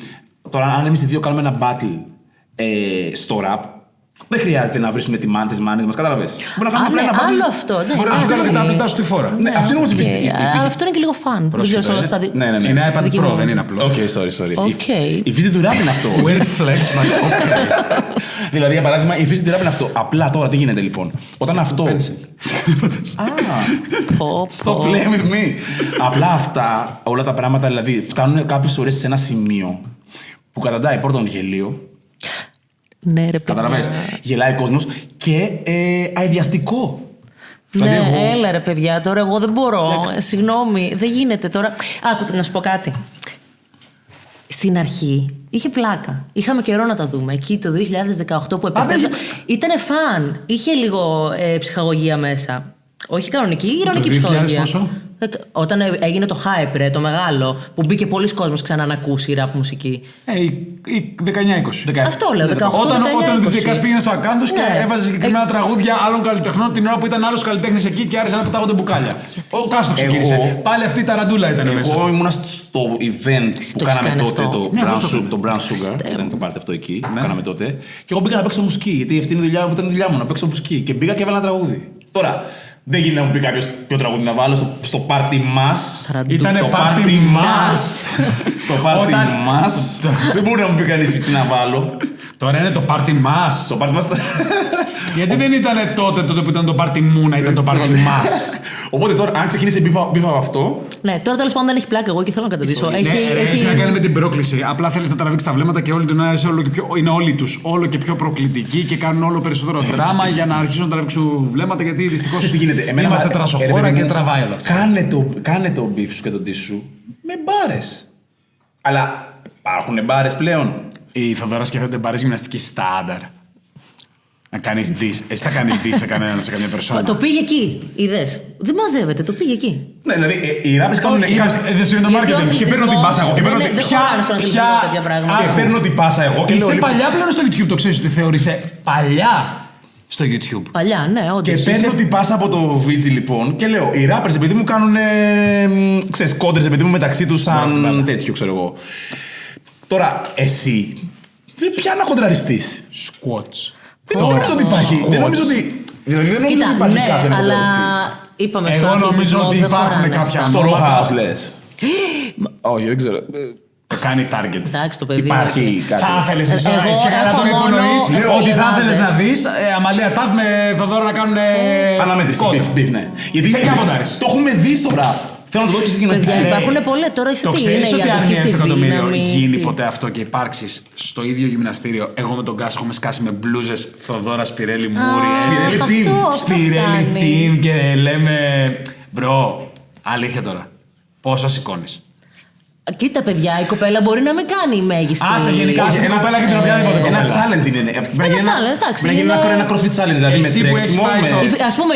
τώρα, αν εμείς οι δύο κάνουμε ένα battle στο rap, δεν χρειάζεται να βρίσκουμε τις μάνες μας, κατάλαβες. Μπορεί να κάνουμε απλά Ναι, ένα battle. άλλο αυτό. Μπορεί να σου κάνει και τα απλά σου τη φόρα. Ναι, αυτή είναι όμως η φύση. Αυτό είναι και λίγο φαν. Δεν ξέρω στο στάδιο. Ναι. Είναι iPad δική Pro, μου. δεν είναι απλό. Οκ, sorry. Οκ. Η φύση του rap είναι αυτό. Weird flex, but okay. Δηλαδή, για παράδειγμα, η φύση του rap είναι αυτό. Απλά τώρα τι γίνεται λοιπόν. Όταν αυτό. Stop playing with me. Απλά αυτά, όλα τα πράγματα δηλαδή φτάνουν κάποιες φορές σε ένα σημείο που καταντάει πρώτον γελίο. Ναι, ρε παιδιά. Καταλαβαίνεις. Γελάει ο κόσμος και αειδιαστικό. Ναι, Δηλαδή, έλα ρε παιδιά, τώρα εγώ δεν μπορώ. Συγγνώμη, δεν γίνεται τώρα. Άκου, να σου πω κάτι. Στην αρχή είχε πλάκα. Είχαμε καιρό να τα δούμε. Εκεί το 2018 που επέστρεψα. Ήτανε φαν. Είχε λίγο ψυχαγωγία μέσα. Όχι κανονική, ηρωνική ψυχαγωγία. Πόσο? Όταν έγινε το hype, ρε, το μεγάλο, που μπήκε πολλοί κόσμος ξανά να ακούσει ραπ μουσική. Η 19-20. Αυτό λέω, 18. Όταν ο 19, DJs πήγαινε στο account τους και Ναι. έβαζε συγκεκριμένα τραγούδια άλλων καλλιτεχνών την ώρα που ήταν άλλος καλλιτέχνης εκεί και άρχισαν να πετάγονται μπουκάλια. Ο Κάστρο ξεκίνησε. Πάλι αυτή η ταραντούλα ήταν μέσα. Εγώ ήμουνα στο event που κάναμε κάνει τότε, αυτό. το Brown Sugar. Δεν το πάρετε αυτό εκεί. Που κάναμε τότε. Και εγώ μπήκα να παίξω μουσική. Γιατί αυτή είναι η δουλειά που ήταν η δουλειά μου, να παίξω μουσική. Και μπήκα και έβαλα ένα τραγούδι. Τώρα, δεν γίνεται να μου πει κάποιος ποιο τραγούδι να βάλω στο πάρτι μας. Ήτανε Το πάρτι μας. Στο πάρτι μας. Δεν μπορεί να μου πει κανείς τι να βάλω. Τώρα είναι το πάρτι μας. Το πάρτι μας. Γιατί δεν ήταν τότε που ήταν το πάρτι μου να ήταν το πάρτι μας. Οπότε τώρα, αν ξεκίνησε μπήφα από αυτό. Ναι, τώρα τέλος πάντων δεν έχει πλάκα. Εγώ και θέλω να καταδείξω. Έχει να κάνει με την πρόκληση. Απλά θέλει να τραβήξει τα βλέμματα και όλοι τον άρεσε είναι όλοι του όλο και πιο προκλητικοί και κάνουν όλο περισσότερο δράμα για να αρχίσουν να τραβήξουν βλέμματα. Γιατί δυστυχώς είμαστε τρασοχώρα και τραβάει όλο αυτό. Κάνε το μπιφ σου και τον ντύσου σου με μπάρες. Αλλά υπάρχουν μπάρες πλέον. Η Θοδωρά σκέφτεται μπάρες γυμναστική στάνταρ. Να κάνεις diss. Εσύ θα κάνεις diss σε κανέναν, σε καμία περσόνα. Το πήγε εκεί. Είδες. Δεν μαζεύεται, το πήγε εκεί. Ναι, δηλαδή οι ράπες κάνουν. Δεν σου είναι το marketing. Και παίρνω την πάσα εγώ. Και παίρνω την πάσα εγώ. Είσαι παλιά πλέον στο YouTube, το ξέρεις ότι θεωρείσαι παλιά στο YouTube. Παλιά, ναι, όντως. Και παίρνω την πάσα από το VG λοιπόν και λέω: οι rappers επειδή μου κάνουν. Ξέρεις, κόντρες επειδή μου μεταξύ τους σαν τέτοιο, ξέρω εγώ. Τώρα, εσύ. Δεν πια να κοντραριστείς. Squats. Δεν νομίζω ότι υπάρχει. Δεν νομίζω ότι. Δηλαδή δεν νομίζω ότι υπάρχει κάποιο να αλλά κοντραριστεί. είπαμε Εγώ νομίζω ότι υπάρχουν κάποια. Στο Raw House λες. Όχι, δεν ξέρω. Το κάνει target. Εντάξει, το παιδί. Υπάρχει κάτι. Θα ήθελες εσύ καλά τώρα υπονοείς ότι θα ήθελες να δεις Αμαλία Ταφ με Θοδόρα να κάνουν. Αναμέτρηση. Μπιφ, ναι. Γιατί Σε ποια ποντάρεις? το έχουμε δει στο rap. Θέλω να το δω και στη γυμναστική. Υπάρχουν πολλές τώρα. Εσύ Το τι ξέρεις είναι, ότι η αν αντοχή είναι στη στο εκατομμύριο δύναμη. γίνει ποτέ αυτό και υπάρξεις στο ίδιο γυμναστήριο, εγώ με τον Γκάς έχουμε σκάσει με μπλούζες Θοδόρα Σπυρέλη Μούρη. Σπυρέλη Team και λέμε μπρο, αλήθεια τώρα. Πόσο σηκώνεις? Κοίτα, παιδιά, η κοπέλα μπορεί να μην κάνει η μέγιστη. Άσε γενικά στην κοπέλα και την οποιαδήποτε κοπέλα. Ένα challenge είναι. εντάξει. Να γίνει ένα crossfit challenge, δηλαδή με τρέξιμο. Ας πούμε,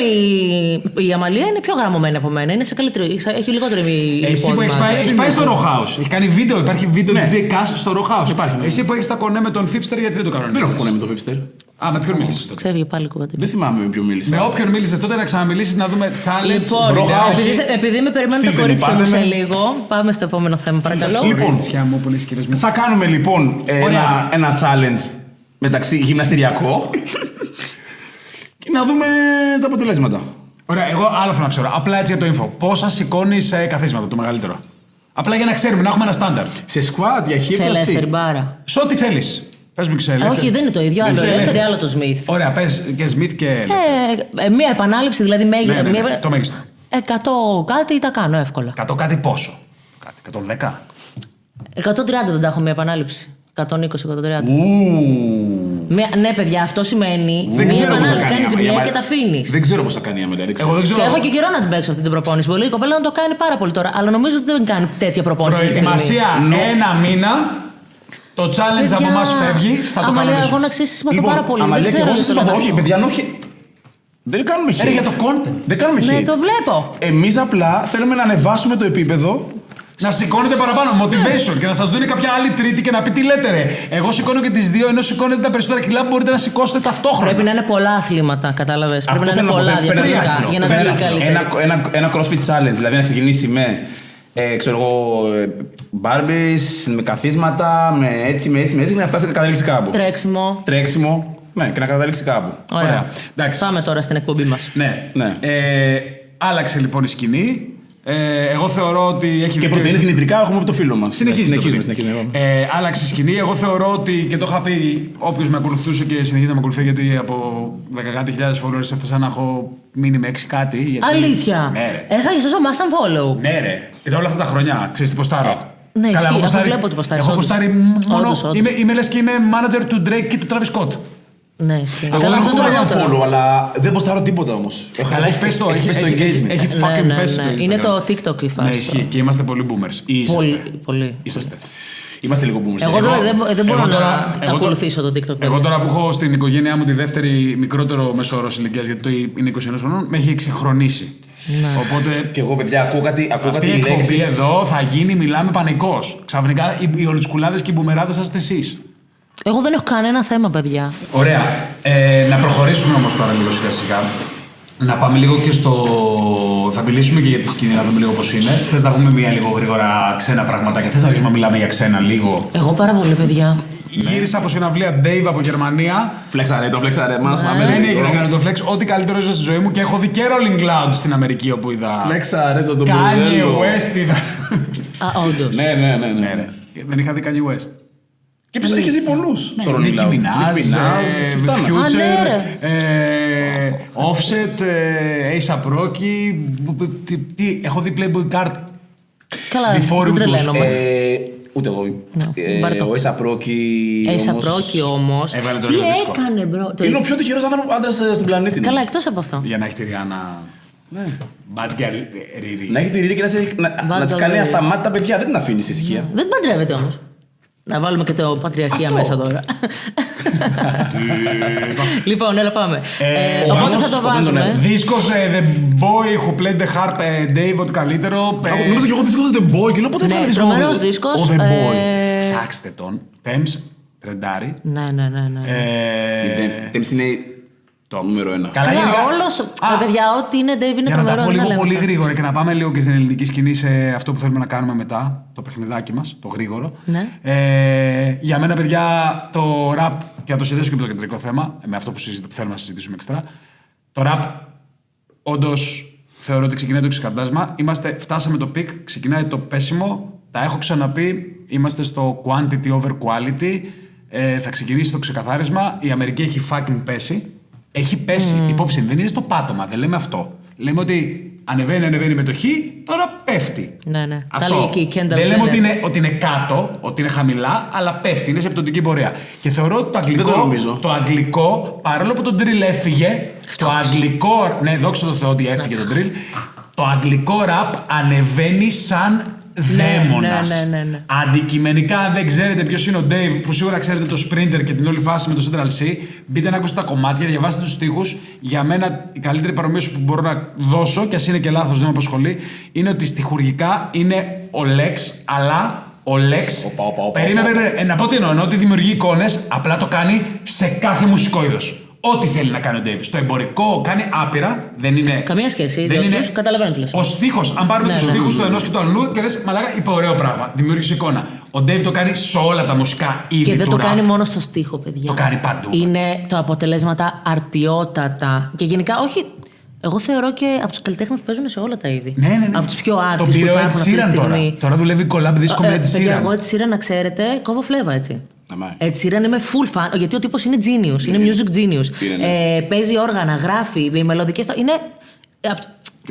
η Αμαλία είναι πιο γραμμωμένη από μένα. Είναι σε καλύτερη. Έχει λιγότερο η. Εσύ που έχει πάει στο Raw House. Έχει κάνει βίντεο, υπάρχει βίντεο DJ Cash στο Raw House. Εσύ που έχει τα κονέ με τον Fipster, γιατί δεν το κάνουν? Δεν έχω κονέ με τον Fipster. Α, με ποιον μίλησες τότε? Ξέφυγε πάλι κουβέντα. Δεν θυμάμαι με ποιον μίλησα. Με όποιον μίλησες τότε να ξαναμιλήσεις να δούμε challenge. Λοιπόν, επειδή με περιμένουν τα κορίτσια μου σε λίγο, πάμε στο επόμενο θέμα, παρακαλώ. Λοιπόν, θα κάνουμε λοιπόν ένα challenge μεταξύ γυμναστηριακό και να δούμε τα αποτελέσματα. Ωραία, εγώ άλλο θέλω να ξέρω. Απλά έτσι για το info. Πόσα σηκώνεις καθίσματα, το μεγαλύτερο? Απλά για να ξέρουμε, να έχουμε ένα στάνταρ. Σε squat, για hip, σε ελεύθερη μπάρα. Σε ό,τι θέλεις. Πες μου και σε ελεύθερη. Όχι, δεν είναι το ίδιο. Άλλο ελεύθερη, άλλο το Smith. Ωραία, πες και Smith και ελεύθερη. Μία επανάληψη, δηλαδή το μέγιστο. 100 κάτι τα κάνω εύκολα. 100 κάτι πόσο? 110. 130 δεν τα έχω μία επανάληψη. 120-130. Ναι, παιδιά, αυτό σημαίνει. Δεν ξέρω πώς θα κάνεις μία και τα αφήνεις. Δεν ξέρω πώς θα κάνει η Αμαλία. Και έχω και καιρό να την παίξω αυτή την προπόνηση. Μπορεί η κοπέλα να το κάνει πάρα πολύ τώρα, αλλά νομίζω ότι δεν κάνει τέτοια προπόνηση. Προετοιμασία ένα μήνα. Το challenge από εμάς φεύγει. Θα το κάνουμε. Εγώ να ξέρεις, συμπαθώ πάρα πολύ. Αμαλία, και εγώ συμπαθώ. Όχι, παιδιά, όχι. Δεν κάνουμε hate. Για το content. Δεν κάνουμε hate. Ναι, το βλέπω. Εμείς απλά θέλουμε να ανεβάσουμε το επίπεδο Να σηκώνετε παραπάνω, motivation και να σας δίνει κάποια άλλη τρίτη και να πει τι λέτε ρε. Εγώ σηκώνω και τις δύο, ενώ σηκώνετε τα περισσότερα κιλά που μπορείτε να σηκώσετε ταυτόχρονα. Πρέπει να είναι πολλά αθλήματα, κατάλαβες. Πρέπει να είναι πολλά διαφορετικά για να βγει καλύτερα. Ένα CrossFit challenge, δηλαδή να ξεκινήσει με μπάρμπες, με καθίσματα, με έτσι, και να φτάσει να καταλήξει κάπου. Τρέξιμο. Ναι, και να καταλήξει κάπου. Ωραία. Πάμε τώρα στην εκπομπή μας. Ναι. Άλλαξε λοιπόν η σκηνή. Εγώ θεωρώ ότι έχει. Και πρωτεΐνες γεννητρικά έχουμε από το φίλο μας. Συνεχίζουμε. Άλλαξε η σκηνή. Εγώ θεωρώ ότι, και το είχα πει, όποιος με ακολουθούσε και συνεχίζει να με ακολουθεί, γιατί από 10.000 followers έφτασα να έχω μείνει με 6 κάτι. Γιατί... Αλήθεια. Ναι, ρε. Έχαγες τόσο mass unfollow. Ναι, ρε. Όλα αυτά τα χρόνια, ξέρεις τι ποστάρω. Ναι, καλά, εγώ βλέπω τι ποστάρεις. Έχω ποστάρει μόνο. Είμαι λες και είμαι manager του Drake και του Travis Scott. Ναι, ισχύει. Εγώ δεν έχω ένα follow, αλλά δεν ποστάρω τίποτα όμως. Καλά, έχει πέσει το engagement. Έχει fucking πέσει. Είναι το TikTok η φάση. Ναι, ισχύει. Και είμαστε πολύ boomers. Πολύ. Είσαστε. Είμαστε λίγο boomers. Εγώ δεν μπορώ να ακολουθήσω το TikTok. Εγώ τώρα που έχω στην οικογένειά μου τη δεύτερη μικρότερο μέσο όρος ηλικίας, γιατί είναι 21 χρονών, με έχει εξυγχρονίσει. Ναι. Οπότε. Και εγώ, παιδιά, ακούω κάτι λέξεις. Η εκπομπή εδώ θα γίνει, μιλάμε πανικός. Ξαφνικά οι ολτσκουλάδες και οι μπουμεράδες είστε εσείς. Εγώ δεν έχω κανένα θέμα, παιδιά. Ωραία. Να προχωρήσουμε όμως τώρα λίγο σιγά-σιγά. Να πάμε λίγο και στο. Θα μιλήσουμε και για τη σκηνή, να δούμε λίγο πώς είναι. Θες να πούμε μια λίγο γρήγορα ξένα πραγματάκια. Θες να αρχίσουμε να μιλάμε για ξένα λίγο. Εγώ πάρα πολύ, παιδιά. Γύρισα από συναυλία Dave από Γερμανία. Φλεξαρέ. Δεν έγινε να κάνω το flex. Ό,τι καλύτερο έζησα στη ζωή μου και έχω δει και Rolling Cloud στην Αμερική όπου είδα. Φλεξαρέ το Kanye West είδα. Όντως. Ναι. Δεν είχα δει Kanye West. Και πίσω έχεις δει πολλούς. Nicki Minaj, Future, Offset, A$AP Rocky. Έχω δει Playboy Card. Καλά, δεν τρελαίνομαι. Ούτε εγώ. Ο A$AP Rocky όμως. Τι έκανε, μπρο. Είναι ο πιο τυχερός άντρας στην πλανήτη. Καλά, εκτός από αυτό. Για να έχει τη Ριάννα. Bad girl, Riri. Να έχει τη Riri και να της κάνει ασταμάτητα παιδιά. Δεν την αφήνει ησυχία. Δεν την παντρεύεται όμως. Να βάλουμε και το πατριαρχία μέσα τώρα. Λοιπόν, έλα πάμε. Οπότε θα το βάζουμε. Δίσκος The Boy Who Played the Harp, Dave, ό,τι καλύτερο. Νομίζω και εγώ δίσκος The Boy και λέω πότε βγάλει δίσκο. Τρομερός δίσκος. The Boy. Ψάξτε τον. Thames, τρεντάρι. Ναι. Thames είναι το νούμερο 1. Καλά, όλος. Παιδιά, ό,τι είναι Dave είναι τρομερό. Για να τα πω λίγο πολύ γρήγορα και να πάμε λίγο και στην ελληνική σκηνή σε αυτό που θέλουμε να κάνουμε μετά, το παιχνιδάκι μας, το γρήγορο. Ναι. Για μένα, παιδιά, το rap, και να το συνδέσω και με το κεντρικό θέμα, με αυτό που θέλουμε να συζητήσουμε εξτρά. Το rap, όντως, θεωρώ ότι ξεκινάει το ξεκαντάσμα. Φτάσαμε το peak, ξεκινάει το πέσιμο. Τα έχω ξαναπεί, είμαστε στο quantity over quality. Θα ξεκινήσει το ξεκαθάρισμα. Η Αμερική έχει fucking πέσει. Έχει πέσει. Υπόψη, δεν είναι στο πάτωμα, δεν λέμε αυτό. Λέμε ότι ανεβαίνει με το χ, τώρα πέφτει. Ναι. Αυτό. Δεν λέμε ότι είναι κάτω, ότι είναι χαμηλά, αλλά πέφτει. Είναι σε πτωτική πορεία. Και θεωρώ ότι το αγγλικό, παρόλο που το drill έφυγε, το αγγλικό. Ναι, δόξα τω Θεώ ότι έφυγε το drill. Το αγγλικό rap ανεβαίνει σαν δαίμονας. Ναι. Αντικειμενικά, αν δεν ξέρετε ποιος είναι ο Dave, που σίγουρα ξέρετε το Sprinter και την όλη φάση με το Central C, μπείτε να ακούσετε τα κομμάτια, διαβάστε τους στίχους. Για μένα, η καλύτερη παρομοίωση που μπορώ να δώσω, και ας είναι και λάθος, δεν με απασχολεί, είναι ότι στιχουργικά είναι ο Lex, αλλά ο Lex. Περίμενε, να πω τι εννοώ, ότι δημιουργεί εικόνες, απλά το κάνει σε κάθε μουσικό είδος. Ό,τι θέλει να κάνει ο Dave. Στο εμπορικό κάνει άπειρα. Δεν είναι. Καμία σχέση. Δεν είναι. Καταλαβαίνω τι λες. Ο στίχος, αν πάρουμε τους στίχους του ενός και του αλλού, και λες, μαλάκα, είπε ωραίο πράγμα. Δημιούργησε εικόνα. Ο Dave το κάνει σε όλα τα μουσικά είδη. Και δεν το κάνει μόνο στο στίχο, παιδιά. Το κάνει παντού. Είναι τα αποτελέσματα αρτιότατα. Και γενικά, όχι. Εγώ θεωρώ και από τους καλλιτέχνες που παίζουν σε όλα τα είδη. Ναι. Από τους πιο artists που υπάρχουν αυτή τη στιγμή. Τώρα δουλεύει collab δίσκο με Ed Sheeran. Εγώ Ed Sheeran, να ξέρετε, κόβω φλέβα έτσι. Ed Sheeran είμαι full fan, γιατί ο τύπος είναι genius, είναι music genius. Παίζει όργανα, γράφει, οι μελωδικές. Είναι.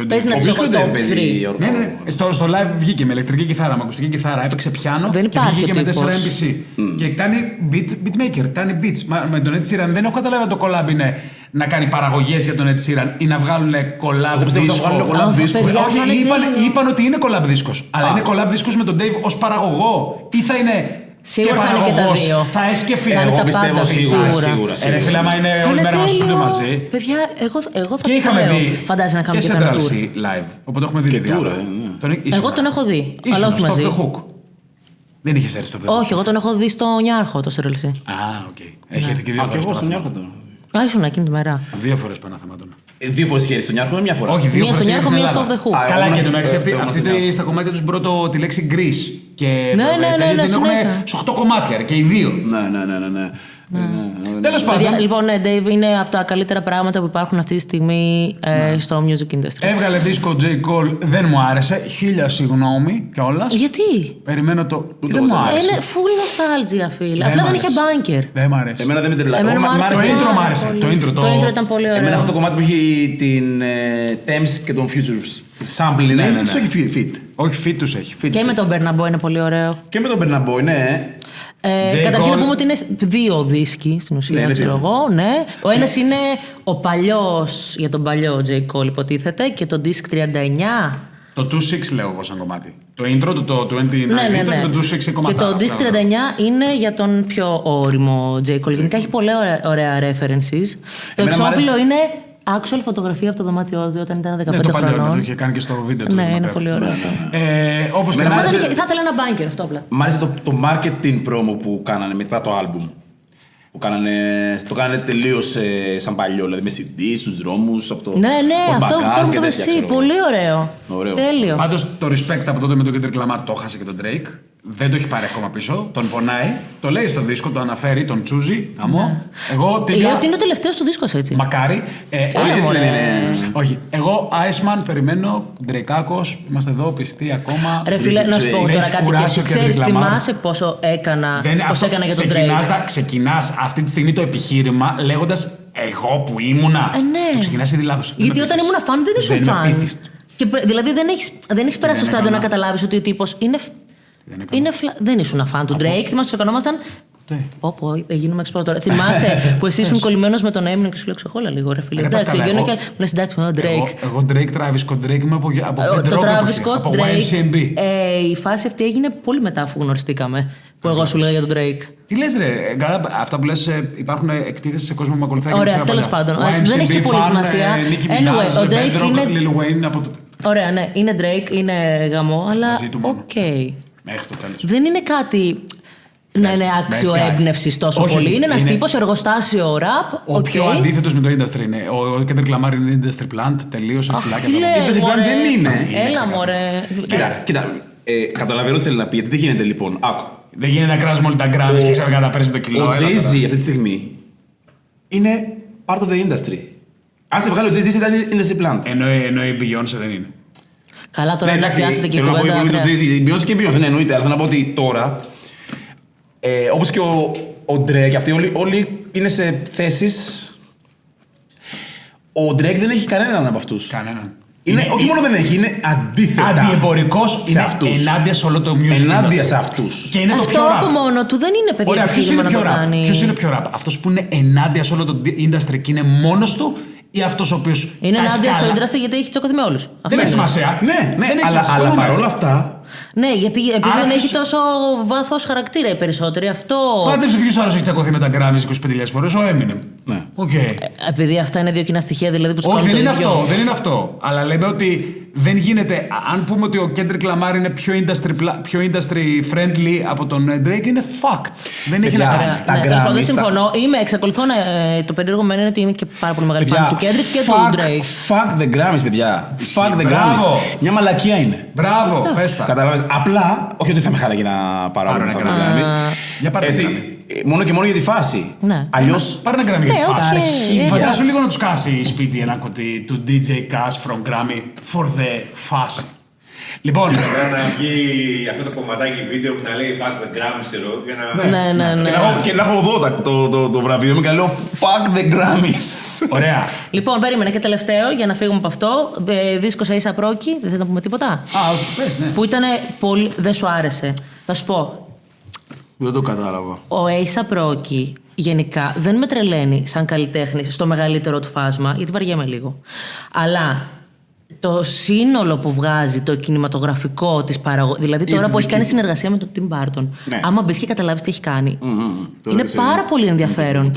Παίζει να τις έχω top 3. Ναι. Στο live βγήκε με ηλεκτρική κιθάρα, με ακουστική κιθάρα, έπαιξε πιάνο και βγήκε με 4 MPC. Και κάνει beatmaker, κάνει beats. Με τον Ed Sheeran δεν έχω καταλάβει αν το collab είναι να κάνει παραγωγές για τον Ed Sheeran ή να βγάλουν collab δίσκο. Όχι, είπαν ότι είναι collab δίσκος. Αλλά είναι collab δίσκος με τον Dave ως παραγωγό. Ή θα είναι Σίγουρα θα είναι και τα δύο. Θα έχει και φίλο. Εγώ πιστεύω σίγουρα. Ρε φίλε, άμα είναι όλη μέρα να σου μαζί. Παιδιά, εγώ θα Και είχαμε δει. Φαντάζεσαι να κάνουμε και και ένα Central tour. C live. Οπότε έχουμε δει. Και tour, Εγώ τον έχω δει. Αλλά όχι μαζί. Δεν είχε έρθει στο δεύτερο. Όχι, εγώ τον έχω δει στο Νιάρχο το Central C. Α, οκ. Έχει έρθει και δύο φορές. Εγώ στον Νιάρχο τον. Α, ήσουν εκείνη τη μέρα. 2 φορές πέρα θεμάτων. 2 φορές είχε έρθει στον Νιάρχο ή μια φορά? Όχι, 2 Μία φορές. στον Νιάρχο, μία στο Off the Hook. Καλά, και τον αυτή στα κομμάτια του πρώτο τη λέξη Greece. Και την έχουν σε 8 κομμάτια και οι δύο. Ναι. Τέλος πάντων. Λοιπόν, ναι, Dave είναι από τα καλύτερα πράγματα που υπάρχουν αυτή τη στιγμή στο music industry. Έβγαλε δίσκο J. Cole, δεν μου άρεσε. 1000 συγγνώμη κιόλας. Γιατί? Περιμένω το. Δεν μου άρεσε. Είναι full nostalgia, φίλε. Απλά δεν είχε bunker. Δεν μ' άρεσε. Εμένα δεν με τρελάει. Το intro μ' άρεσε. Το intro ήταν πολύ ωραίο. Εμένα αυτό το κομμάτι που έχει την Thames και τον Futures sample είναι. Δεν τους έχει fit. Όχι, fit τους έχει. Και με τον Burna Boy είναι πολύ ωραίο. Και με τον Burna Boy, ναι. Καταρχήν να πούμε ότι είναι 2 δίσκοι στην ουσία, ξέρω εγώ. Ναι. Ο ένας είναι ο παλιός, για τον παλιό J. Cole υποτίθεται, και το disc 39. Το 2-6 λέω εγώ σαν κομμάτι. Το intro, το 29, Ναι. το 2-6 κομμάτι. Και το disc 39 είναι για τον πιο όριμο J. Cole. Γενικά έχει πολλά ωραία references. Το εξώφυλλο είναι actual φωτογραφία από το δωμάτιό του όταν ήταν 15 το χρονών. παλιό, το είχε κάνει και στο βίντεο του. Ναι, είναι πολύ ωραίο. Όπως και να Θα ήθελα ένα banker αυτό απλά. Μ' άρεσε το marketing promo που κάνανε μετά το album. Το κάνανε τελείως σαν παλιό, δηλαδή με CD στους δρόμους, από το Ναι, αυτό μπαγκάζ το εσύ. Πολύ ωραίο. Τέλειο. Πάντως το respect από τότε με τον Kendrick Lamar το χάσε και τον Drake. Δεν το έχει πάρει ακόμα πίσω. Τον πονάει. Το λέει στο δίσκο, το αναφέρει, τον τσούζει. Αμό. Εγώ λέει ότι είναι ο τελευταίος του δίσκος έτσι. Μακάρι. Όχι. Εγώ, Iceman, περιμένω. Ντρεκάκος, είμαστε εδώ, πιστοί ακόμα. Ρε φίλε, να σου πω τώρα κάτι και εσύ ξέρεις, θυμάσαι πόσο έκανα για τον Drake. Ξεκινάς αυτή τη στιγμή το επιχείρημα λέγοντας εγώ που ήμουνα. Ναι. Το ξεκινάς ήδη λάθος. Γιατί όταν ήμουν φαν δεν ήσουν φαν. Δηλαδή δεν έχεις περάσει στο στάδιο να καταλάβεις ότι ο τύπος είναι. Δεν ήσουν φαν του Drake. Θυμάσαι, τσακωνόμασταν. Πω, γίνουμε εξπρότορα. Θυμάσαι που εσύ ήσουν κολλημένος με τον Eminem και σου λέω ξεχόλα λίγο, ρε φίλε. Εντάξει, γίνω και μου λες εντάξει, ο Drake. Εγώ Drake, Travis Scott Drake είμαι από το Travis Scott από Drake. YMCMB. Η φάση αυτή έγινε πολύ μετά αφού γνωριστήκαμε. Που εγώ σου λέγα για τον Drake. Τι λες ρε, αυτά που λες υπάρχουν εκτίθεση σε κόσμο που με ακολουθάει. Ωραία, τέλος πάντων. Δεν έχει και πολύ σημασία. Anyway, ο Drake είναι. Lil Wayne από το. Ωραία, ναι, είναι Drake, είναι γαμό, αλλά. Οκ. Μέχρι το τέλος. Δεν είναι κάτι. Να είναι άξιο έμπνευση τόσο πολύ. Είναι ένας τύπος εργοστάσιο ραπ. Ο πιο αντίθετος με το industry είναι. Ο Kendrick Lamar είναι industry plant, τελείωσε φυλάκια. Industry plant δεν είναι. Έλα μωρέ. Κοίτα, καταλαβαίνω τι θέλει να πει. Γιατί τι γίνεται λοιπόν. Άκου. Δεν γίνεται να κράζουμε όλοι τα grams και ξαφνικά να παίρνει το κιλό. Ο Jay-Z αυτή τη στιγμή είναι part of the industry. Αν σε βγάλει ο Jay-Z ήταν industry plant. Ενώ η Beyoncé δεν είναι. Καλά, τώρα να πιάσετε και κουβέντα. Η Beyoncé και η Beyoncé, εννοείται. Αλλά θέλω να πω ότι τώρα, όπως και ο Drake, αυτοί όλοι είναι σε θέσεις. Ο Drake δεν έχει κανέναν από αυτούς. Κανέναν. Όχι μόνο δεν έχει, είναι αντίθετα. Αντιεμπορικός, είναι ενάντια σε όλο το music. Ενάντια σε αυτούς. Και είναι αυτό το πιο rap. από μόνο του δεν είναι παιδί. Ωραία, ποιος είναι πιο rap? Ποιος είναι πιο rap? Αυτός που είναι ενάντια σε όλο το industry και είναι μόνος του, ή αυτός ο οποίος. Είναι ενάντια στο industry γιατί έχει τσακωθεί με όλους. Δεν έχει σημασία. Ναι, αλλά παρόλα αυτά. Ναι, γιατί επειδή δεν έχει τόσο βάθος χαρακτήρα οι περισσότεροι. Αυτό. Πάντε ποιος άλλος έχει τσακωθεί με τα Grammys 25.000 φορές? Ο Eminem. Ναι. Επειδή αυτά είναι δύο κοινά στοιχεία, δηλαδή που όχι, δεν είναι αυτό. Δεν είναι αυτό. Αλλά λέμε ότι δεν γίνεται. Αν πούμε ότι ο Kendrick Lamar είναι πιο industry friendly από τον Drake, είναι fact. Δεν έχει να κάνει. Δεν συμφωνώ. Εξακολουθώ να. Το περίεργο με είναι ότι είμαι και πάρα πολύ μεγάλη φαν του Kendrick και του Drake. Fuck the Grammys, παιδιά. Fuck the Grammys. Μια μαλακία είναι. Μπράβο, πες τα. Καταλαβαίνεις. Απλά, όχι ότι θα με χαράγει να πάρω ένα Grammy. Για πάρε μόνο και μόνο για τη φάση. Ναι. Αλλιώς. Πάρε ένα Grammy για τη φάση. Φαντάσου λίγο να τους κάσει σπίτι ένα κωτή του DJ Cash from Grammy for the φάση. Λοιπόν. Να βγει αυτό το κομματάκι βίντεο που να λέει Fuck the Grammys, ξέρω. Ναι. Και να έχω εδώ το βραβείο μου και να λέω Fuck the Grammys. Ωραία. Λοιπόν, περίμενε και τελευταίο για να φύγουμε από αυτό. Δίσκος A$AP Rocky, δεν θες να πούμε τίποτα? Όχι, πες, ναι. Που ήταν πολύ. Δεν σου άρεσε. Θα σου πω. Δεν το κατάλαβα. Ο A$AP Rocky γενικά δεν με τρελαίνει σαν καλλιτέχνη στο μεγαλύτερο του φάσμα, γιατί βαριέμαι λίγο. Αλλά το σύνολο που βγάζει το κινηματογραφικό της παραγωγής. Δηλαδή τώρα που έχει κάνει συνεργασία με τον Tim Burton. Ναι. Άμα μπεις και καταλάβεις τι έχει κάνει. Είναι πάρα πολύ ενδιαφέρον.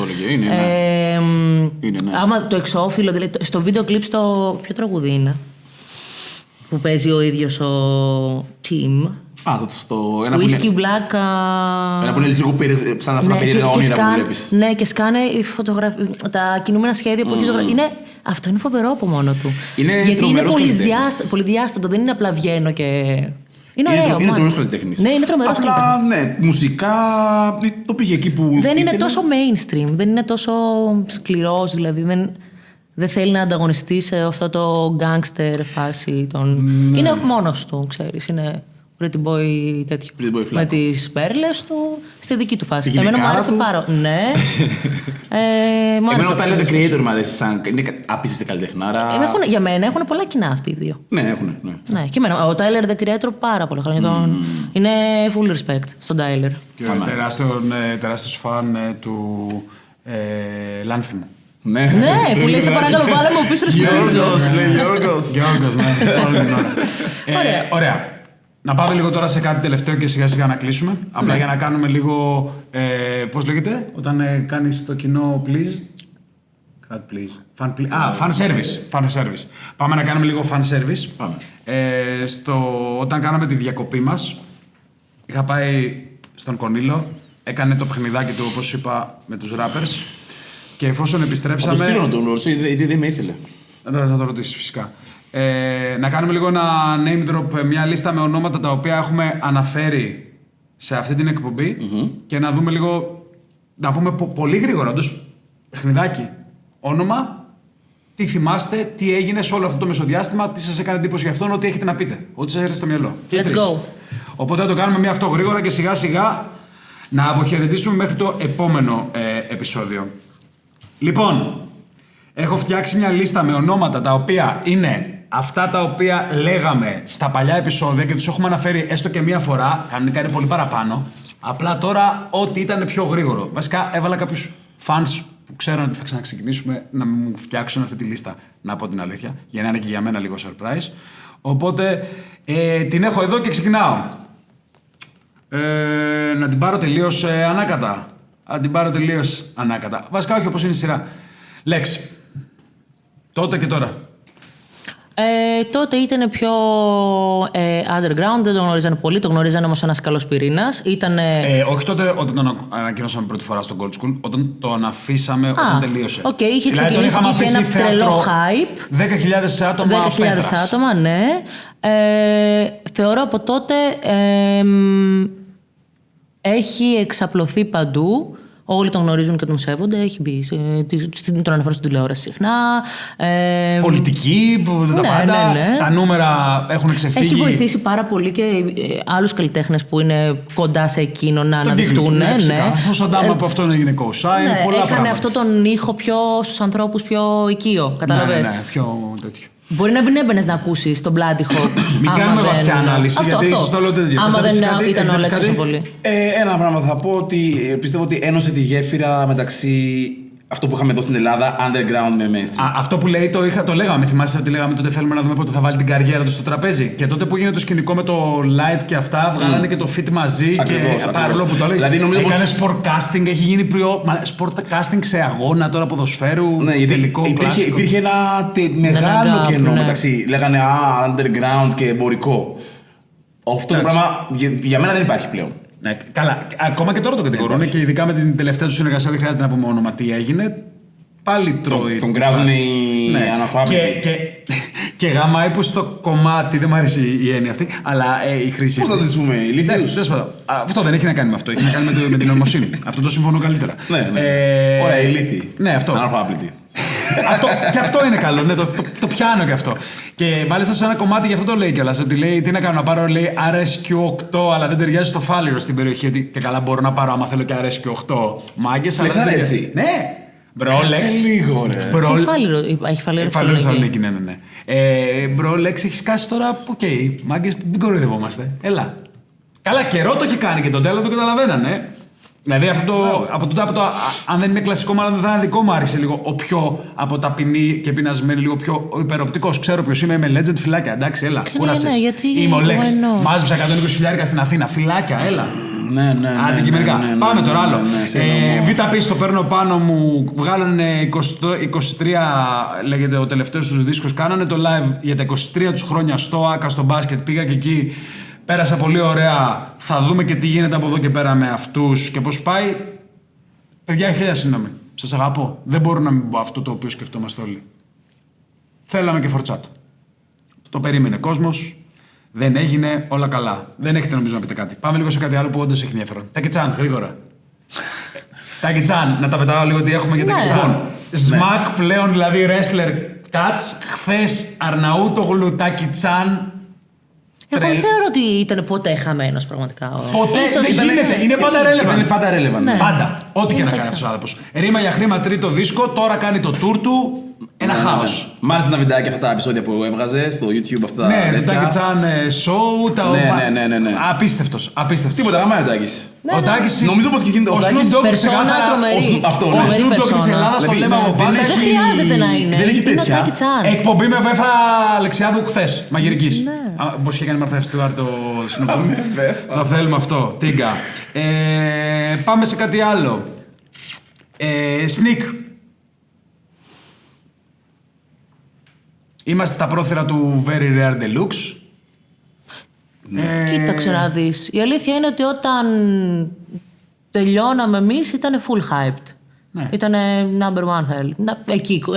Άμα το εξώφυλλο, δηλαδή στο βίντεο κλιπ στο. Ποιο τραγούδι είναι που παίζει ο ίδιος ο Tim. Ένα Whiskey Black. Ένα που είναι λίγο σαν αυτά τα περίεργα όνειρα που βλέπεις. Ναι, και σκάνε τα κινούμενα σχέδια που έχει ζωγραφίσει. Αυτό είναι φοβερό από μόνο του. Γιατί είναι πολυδιάστατο, δεν είναι απλά βγαίνω και. Είναι τρομερός καλλιτέχνης. Ναι, είναι τρομερός καλλιτέχνης. Απλά, ναι, μουσικά το πήγε εκεί που. Δεν είναι τόσο mainstream, δεν είναι τόσο σκληρός, δηλαδή δεν θέλει να ανταγωνιστεί σε αυτό το gangster φάση. Είναι μόνος του, ξέρεις. Είναι pretty boy τέτοιο. Με τις πέρλες του στη δική του φάση. Εμένα μου άρεσε πάρα. Ναι. Εμένα όταν λέω το creator μου αρέσει σαν. Είναι απίστευτη καλλιτεχνάρα. Για μένα έχουν πολλά κοινά αυτοί οι δύο. Ναι, έχουν. Ναι, και εμένα. Ο Tyler the Creator πάρα πολλά χρόνια. Είναι full respect στον Tyler. Τεράστιος φαν του Λάνθιμου. Ναι, που λέει σε παρακαλώ βάλε μου πίσω να σπουδίζω. Γιώργος, ναι. Ωραία. Να πάμε λίγο τώρα σε κάτι τελευταίο και σιγά σιγά να κλείσουμε. Απλά για να κάνουμε λίγο. Πώς λέγεται, όταν κάνεις το κοινό please. Fan service. Πάμε να κάνουμε λίγο fan service. Όταν κάναμε τη διακοπή μας, είχα πάει στον Κονίλο, έκανε το παιχνιδάκι του, όπως είπα, με τους rappers. Και εφόσον επιστρέψαμε. Θα το στείλω να τον ρωτήσω, γιατί δεν με ήθελε. Θα το ρωτήσεις φυσικά. Να κάνουμε λίγο ένα name drop, μια λίστα με ονόματα τα οποία έχουμε αναφέρει σε αυτή την εκπομπή και να δούμε λίγο. Να πούμε πολύ γρήγορα, όντως, παιχνιδάκι. Όνομα, τι θυμάστε, τι έγινε σε όλο αυτό το μεσοδιάστημα, τι σας έκανε εντύπωση για αυτόν, ό,τι έχετε να πείτε. Ό,τι σας έρθει στο μυαλό. Let's go. Οπότε θα το κάνουμε μια αυτό γρήγορα και σιγά σιγά να αποχαιρετήσουμε μέχρι το επόμενο επεισόδιο. Λοιπόν, έχω φτιάξει μια λίστα με ονόματα τα οποία είναι αυτά τα οποία λέγαμε στα παλιά επεισόδια και τους έχουμε αναφέρει έστω και μία φορά. Κανονικά είναι πολύ παραπάνω. Απλά τώρα ό,τι ήταν πιο γρήγορο. Βασικά έβαλα κάποιους fans που ξέρουν ότι θα ξαναξεκινήσουμε να μου φτιάξουν αυτή τη λίστα, να πω την αλήθεια, για να είναι και για μένα λίγο surprise. Οπότε την έχω εδώ και ξεκινάω. Να την πάρω τελείως ανάκατα. Βασικά όχι, όπως είναι η σειρά. Λέξη. Τότε και τώρα. Τότε ήταν πιο underground, δεν το γνωρίζανε πολύ, το γνωρίζανε όμως ένας καλός πυρήνας. Όχι τότε όταν τον ανακοινώσαμε πρώτη φορά στο Gold School, όταν τον αφήσαμε όταν τελείωσε. Οκ, είχε ξεκινήσει και είχε ένα τρελό hype. 10.000 άτομα. 10.000 άτομα, ναι. Θεωρώ από τότε έχει εξαπλωθεί παντού. Όλοι τον γνωρίζουν και τον σέβονται. Έχει μπει. Τον αναφέρω στην τηλεόραση συχνά. Πολιτική, τα πάντα. Ναι. Τα νούμερα έχουν ξεφύγει. Έχει βοηθήσει πάρα πολύ και άλλους καλλιτέχνες που είναι κοντά σε εκείνο να αναδειχτούν. Ναι. Ο Σαντάμα από αυτόν έγινε co-sign. Ναι, έκανε αυτό τον ήχο στους ανθρώπους πιο οικείο. Κατάλαβες. Ναι, πιο τέτοιο. Μπορεί να μην έμπαινες να ακούσεις τον Bloody Hawk. Μην κάνουμε βαθιά ανάλυση, γιατί ίσως το λέω τέτοιο. Άμα δεν ήταν ο Αλέξης τόσο πολύ. Ένα πράγμα θα πω ότι πιστεύω ότι ένωσε τη γέφυρα μεταξύ αυτό που είχαμε εδώ στην Ελλάδα, underground με mainstream. Αυτό που λέει το λέγαμε. Θυμάσαι ότι λέγαμε τότε θέλουμε να δούμε πότε θα βάλει την καριέρα του στο τραπέζι. Και τότε που έγινε το σκηνικό με το light και αυτά, βγάλανε και το fit μαζί. Ακριβώς, και παρόλο που το λέει. Δηλαδή, έκανε sportcasting, έχει γίνει sportcasting σε αγώνα τώρα ποδοσφαίρου. Ναι, τελικό κλασικό. Υπήρχε ένα μεγάλο κενό μεταξύ. Λέγανε underground και εμπορικό. Αυτό το πράγμα για μένα δεν υπάρχει πλέον. Ναι, καλά. Ακόμα και τώρα το κατηγορούν και ειδικά με την τελευταία του συνεργασία, δεν χρειάζεται να πούμε όνομα τι έγινε. Πάλι τρώει. Τον κράζουν οι αναλφάβητοι. Και γαμάει που στο κομμάτι, δεν μου αρέσει η έννοια αυτή, αλλά η χρήση. Πώς θα το πούμε, ηλίθιος. Αυτό δεν έχει να κάνει με αυτό. Έχει να κάνει με την νοημοσύνη. Αυτό το συμφωνώ καλύτερα. Ναι. Ωραία, ηλίθιοι. Ναι, αυτό. Αναλφάβητοι. Και αυτό είναι καλό, ναι, το πιάνω και αυτό. Και μάλιστα σε ένα κομμάτι γι' αυτό το λέει κιόλας. Ότι λέει τι να κάνω, να πάρω λέει RSQ8, αλλά δεν ταιριάζει στο φάληρο στην περιοχή. Ότι και καλά μπορώ να πάρω άμα θέλω και RSQ8 μάγκες, αλλά. Δεν έτσι. Ναι! Μπρόλεξ. λίγο, ρε. Έχει φάληρο στη Θεσσαλονίκη. Ναι. Μπρόλεξ, έχει σκάσει τώρα. Οκ, μάγκες, μην κοροϊδευόμαστε. Έλα. Καλά, καιρό το έχει κάνει και τον τέλο το καταλαβαίνανε. Δηλαδή από το αν δεν είναι κλασικό, μάλλον δεν θα είναι δικό μου, άρχισε λίγο ο πιο από ταπεινή και πεινασμένη, λίγο πιο υπεροπτικός. Ξέρω ποιος είμαι legend, φυλάκια. Εντάξει, έλα, κούρασες. Είμαι ο Λέξ. Μάζεψα 120.000 στην Αθήνα, φυλάκια, έλα. Ναι. Αντικειμενικά. Πάμε τώρα άλλο. VTP το παίρνω πάνω μου. Βγάλανε 23, λέγεται ο τελευταίος τους δίσκος. Κάνανε το live για τα 23 τους χρόνια στο ΆΚΑ, στο μπάσκετ. Πήγα και εκεί. Πέρασα πολύ ωραία. Θα δούμε και τι γίνεται από εδώ και πέρα με αυτούς και πώς πάει. Παιδιά, χίλια συγγνώμη. Σας αγαπώ. Δεν μπορώ να μην πω αυτό το οποίο σκεφτόμαστε όλοι. Θέλαμε και φορτσάτο. Το περίμενε κόσμος. Δεν έγινε, όλα καλά. Δεν έχετε νομίζω να πείτε κάτι. Πάμε λίγο σε κάτι άλλο που όντως έχει ενδιαφέρον. Τάκη-τσάν, γρήγορα. Τάκη-τσάν, να τα πετάω λίγο τι έχουμε για Τάκη-τσάν. Σμακ πλέον, δηλαδή wrestler cuts. Χθες Αρναούτογλου, Τάκη-τσάν. Εγώ θεωρώ ότι ήταν ποτέ χαμένος πραγματικά. Ποτέ δεν γίνεται. Είναι πάντα relevant. Είναι πάντα relevant. Ναι. Πάντα. Ό,τι και να κάνει αυτός ο άνθρωπος. Ρήμα για χρήμα, τρίτο δίσκο, τώρα κάνει το tour του. Ένα χάος. Μ' άρεσε τα βιντεάκια αυτά τα επεισόδια που έβγαζε στο YouTube αυτά. Ναι, το Τάκη-τσάν show. Ναι. Απίστευτος. Τίποτα, γαμάει ο Τάκης. Ο Τάκης. Νομίζω πως και γίνεται ο Τάκης. Περσόνα τρομερή. Αυτό, Ο Snoop Dogg της Ελλάδας το λέμε από πάντα. Δεν χρειάζεται να είναι. Δεν έχει τέτοια. Εκπομπή με Βέφα Αλεξιάδου χθες, μαγειρικής. Πώς είχε κάνει Μαρθά Στουάρ το Snoop Dogg. Το θέλουμε αυτό. Τίγκα. Πάμε σε κάτι άλλο. Sneak. Είμαστε στα πρόθυρα του Very Rare Deluxe. Κοίταξε να δεις. Η αλήθεια είναι ότι όταν τελειώναμε εμείς ήταν full hyped. Ναι. Ήταν number one, θα έλεγα.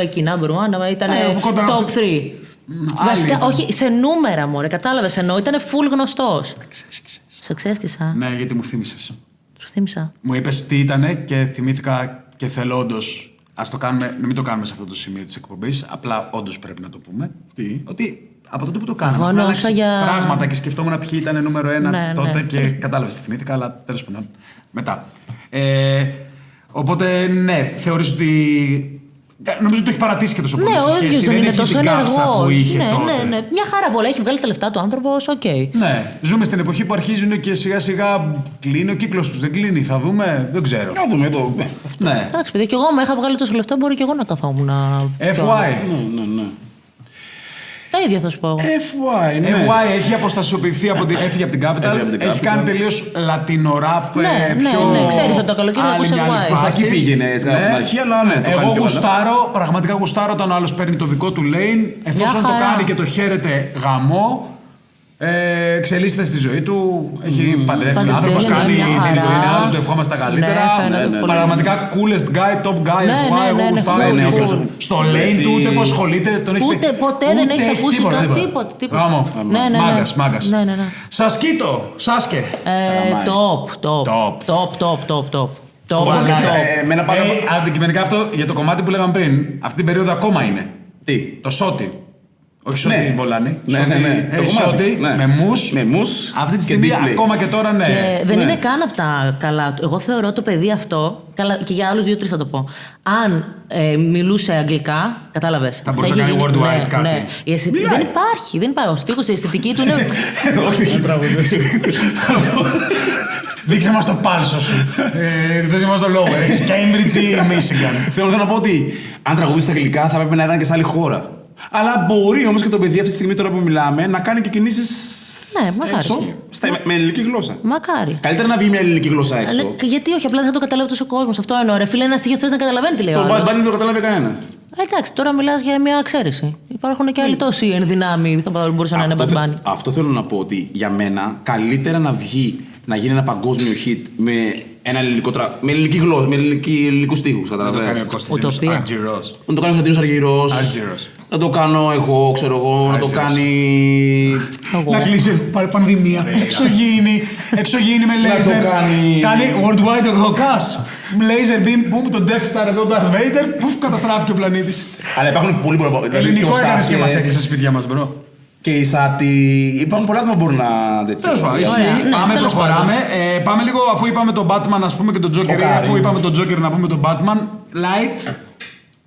Εκεί number one, ήταν top 3. Βασικά, όχι, σε νούμερα μωρέ, κατάλαβες εννοώ, ήταν full γνωστός. Σε ξέσκησα. Ναι, γιατί μου θύμισες. Σου θύμισα. Μου είπες τι ήτανε και θυμήθηκα και θέλω όντως. Ας το κάνουμε, να μην το κάνουμε σε αυτό το σημείο της εκπομπής, απλά όντως πρέπει να το πούμε. Τι? Ότι από τότε που το κάναμε, άλλαξε πράγματα και σκεφτόμουν ποιοι ήταν νούμερο 1 τότε και κατάλαβες τι θυμήθηκα, αλλά τέλος πάντων. Μετά. Οπότε, ναι, θεωρείς ότι. Νομίζω ότι το έχει παρατήσει και τόσο πολύ στη σχέση. Ναι, ο ίδιος δεν είναι τόσο ενεργός. Ναι. Μια χαρά βολά, έχει βγάλει τα λεφτά του άνθρωπος, οκ. Ναι, ζούμε στην εποχή που αρχίζουν και σιγά σιγά κλείνει ο κύκλος τους. Δεν κλείνει, θα δούμε, δεν ξέρω. Να δούμε εδώ. Ναι. Εντάξει, παιδί, και εγώ με είχα βγάλει τόσο λεφτά, μπορεί και εγώ να καθόμουν να. FY. Ναι. Τα ίδια θα σου πω. FY, ναι. FY έχει αποστασιοποιηθεί από την. Έφυγε από την Capital. Έχει κάνει τελείως λατινοράπ. Ναι, ξέρεις ότι το καλοκαίρι θα ακούσει FY. Προς τα εκεί πήγαινε έτσι από την αρχή, αλλά ναι. Εγώ γουστάρω, πραγματικά γουστάρω όταν ο άλλος παίρνει το δικό του lane. Εφόσον το κάνει και το χαίρεται γαμό. Εξελίσσεται στη ζωή του. Έχει παντρεύει άνθρωπος, κάνει την οικογένειά του, του ευχόμαστε τα καλύτερα. Πραγματικά coolest guy, top guy. Εγώ γουστάρω στο lane του, ούτε που ασχολείται. Ποτέ δεν έχει ακούσει τίποτα. Μάγκας. Σασκίτο, Σάσκε. Top. Αντικειμενικά αυτό για το κομμάτι που λέγαμε πριν, αυτή την περίοδο ακόμα είναι. Τι? Το Σότι. Όχι Σότι Βολάνη. Ναι. Σότι με μους. Αυτή τη στιγμή ακόμα και τώρα ναι. Και δεν είναι καν από τα καλά του. Εγώ θεωρώ το παιδί αυτό, και για άλλους 2-3 θα το πω, αν μιλούσε αγγλικά, κατάλαβες. Θα μπορούσε να κάνει worldwide κάτι. Ναι. Δεν υπάρχει. Ο στίχος, η αισθητική του είναι. Όχι. Δείξε μας το πάλσο σου. Δείξε μας το λόγο. Cambridge ή Michigan. Θέλω να πω ότι αν τραγουδίσει στα αγγλικά θα πρέπει να ήταν και σε άλλη χώρα. Αλλά μπορεί όμως και το παιδί αυτή τη στιγμή τώρα που μιλάμε να κάνει και κινήσεις έξω με ελληνική γλώσσα. Μακάρι. Καλύτερα να βγει μια ελληνική γλώσσα έξω. Γιατί όχι, απλά δεν θα το καταλάβει τόσο ο κόσμος. Αυτό εννοώ. Ρε φίλε, ένα στοιχείο θες να καταλαβαίνει τι λέει. Το μπάνι δεν το καταλάβει κανένας. Εντάξει, τώρα μιλάς για μια εξαίρεση. Υπάρχουν και άλλοι τόσοι ενδυνάμοι που θα μπορούσαν να είναι Bad Bunny. Αυτό θέλω να πω ότι για μένα καλύτερα να βγει να γίνει ένα παγκόσμιο hit με ένα ελληνικό με ελληνική γλώσσα, με ελληνικούς στίχους. Να το κάνει ο Κωνσταντίνος Αργυρός. Να το κάνει ο Κωνσταντίνος Αργυρός. Να το κάνω εγώ, ξέρω εγώ, να το κάνει. Να κλείσει πανδημία. Εξωγήινη με λέιζερ. Κάνει worldwide ο Χοκάς. Laser beam, boom, το Death Star εδώ, Darth Vader, πουφ, καταστράφηκε ο πλανήτης. Αλλά υπάρχουν πολύ πολλά. Ελληνικό έκανες και μας έκλεισε σπίτια μας, μπρο. Και η Σάτι. Υπάρχουν πολλά που μπορούν να. Τέλος πάντων, πάμε, προχωράμε. Πάμε λίγο, αφού είπαμε τον Batman, ας πούμε και τον Joker. Αφού είπαμε τον Joker, να πούμε τον Batman. Light.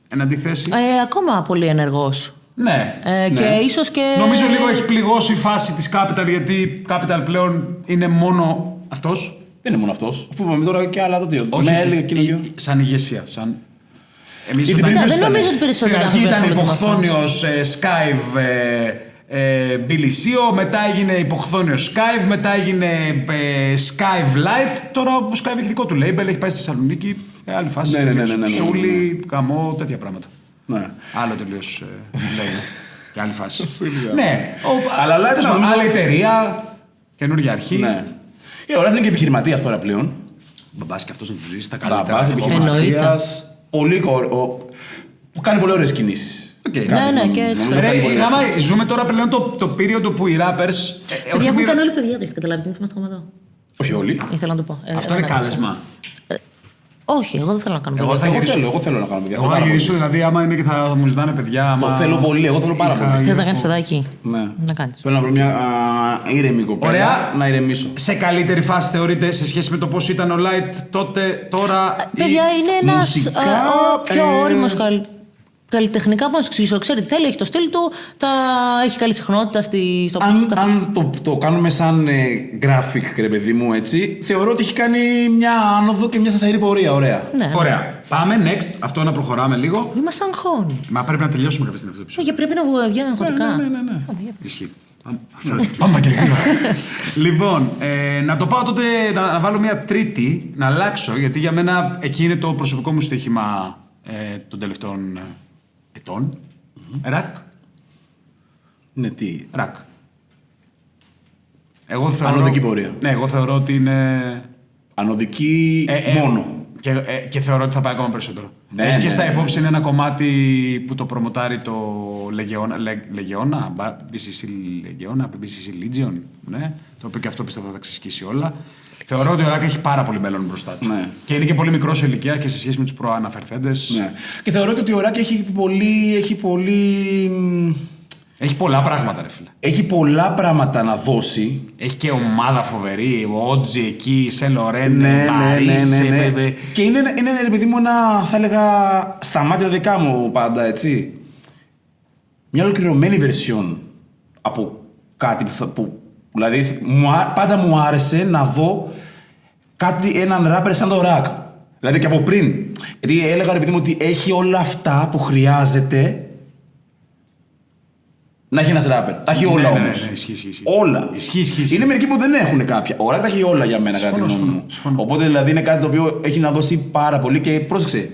Εν αντιθέσει. Ακόμα πολύ ενεργός. Ναι. Και ίσως και. Νομίζω λίγο έχει πληγώσει η φάση της Capital, γιατί Capital πλέον είναι μόνο αυτός. Δεν είναι μόνο αυτός. Αφού είπαμε τώρα και άλλα τότε. Σαν ηγεσία. Εμείς δεν νομίζω ότι περισσότερο. Στην αρχή ήταν υποχθόνιος Skype Μπιλισίο, μετά έγινε υποχθόνιος Skype, μετά έγινε Skype Light. Τώρα ο Skype έχει δικό του label, έχει πάει στη Θεσσαλονίκη. Άλλη φάση. Σούλη, καμό, τέτοια πράγματα. Άλλο τελείως λέει. Και άλλη φάση. Ναι, αλλά άλλη εταιρεία, καινούργια αρχή. Ο Light είναι και επιχειρηματίας τώρα πλέον. Μπαμπάς και αυτός να του ζήσει τα καλύτερα. Μπαμπάς επιχειρηματίας. Πολύ που κάνει πολύ ωραίες κινήσεις. Ναι, και έτσι. Ζούμε τώρα πλέον το περίοδο που οι rappers. Παιδιά που ήταν όλοι παιδιά, το έχετε καταλάβει, μην θυμάστε ακόμα εδώ. Όχι όλοι. Ήθελα να το πω. Αυτό είναι κάλεσμα. Όχι, εγώ δεν θέλω να κάνω παιδιά. Εγώ θέλω να κάνω παιδιά. Εγώ θα γυρίσω, δηλαδή, άμα είναι και θα μου ζητάνε παιδιά. Το θέλω πολύ, εγώ θέλω πάρα πολύ. Θες να κάνεις παιδάκι? Ναι. Να κάνεις. Θέλω να βρω μια ήρεμη κοπέλα να ηρεμήσω. Σε καλύτερη φάση θεωρείτε σε σχέση με το πώς ήταν ο Light τότε, τώρα. Παιδιά, είναι ένας πιο όριμος καλλιτεχνικά, πώς εξηγήσω, ξέρει τι θέλει, έχει το στυλ του, έχει καλή συχνότητα στο. Αν το κάνουμε σαν graphic, ρε παιδί μου, έτσι, θεωρώ ότι έχει κάνει μια άνοδο και μια σταθερή πορεία. Ωραία. Ναι. Ωραία. Πάμε next. Αυτό να προχωράμε λίγο. Μη μας αγχώνει. Μα πρέπει να τελειώσουμε κάποια στιγμή αυτό το επεισόδιο. Πρέπει να βγαίνουν αγχωτικά. Ναι. Ισχύει. Πάμε και λίγο. Λοιπόν, να το πάω τότε να βάλω μια τρίτη, να αλλάξω, γιατί για μένα εκεί είναι το προσωπικό μου στοίχημα των τελευταίων ετών. Ρακ. Ναι, τι. Ρακ. Ανωδική πορεία. Ναι, εγώ θεωρώ ότι είναι. Ανωδική μόνο. Και θεωρώ ότι θα πάει ακόμα περισσότερο. Έχει και στα υπόψη είναι ένα κομμάτι που το προμοτάρει το Λεγεώνα, BCC Legion, ναι, το οποίο και αυτό πιστεύω θα τα ξεσκίσει όλα. Θεωρώ ότι ο Ρακ έχει πάρα πολύ μέλλον μπροστά του. Ναι. Και είναι και πολύ μικρό σε ηλικία και σε σχέση με τους προαναφερθέντες. Ναι. Και θεωρώ και ότι ο Ρακ έχει πολλά πράγματα, ρε φίλε. Έχει πολλά πράγματα να δώσει. Έχει και ομάδα φοβερή, ο Ότζι εκεί, σε Λορέν, ναι. Και είναι ρε παιδί μου θα έλεγα, στα μάτια δικά μου πάντα, έτσι. Μια ολοκληρωμένη version από κάτι που δηλαδή, πάντα μου άρεσε να δω έναν ράπερ σαν το Ρακ. Δηλαδή και από πριν. Γιατί έλεγα ρε παιδί μου ότι έχει όλα αυτά που χρειάζεται να έχει ένας ράπερ. Τα έχει όλα όμως. Ναι, ισχύει. Όλα. Ισχύει. Είναι μερικοί που δεν έχουν κάποια. Ο Ρακ τα έχει όλα για μένα, κατά τη γνώμη μου. Οπότε δηλαδή είναι κάτι το οποίο έχει να δώσει πάρα πολύ και πρόσεξε.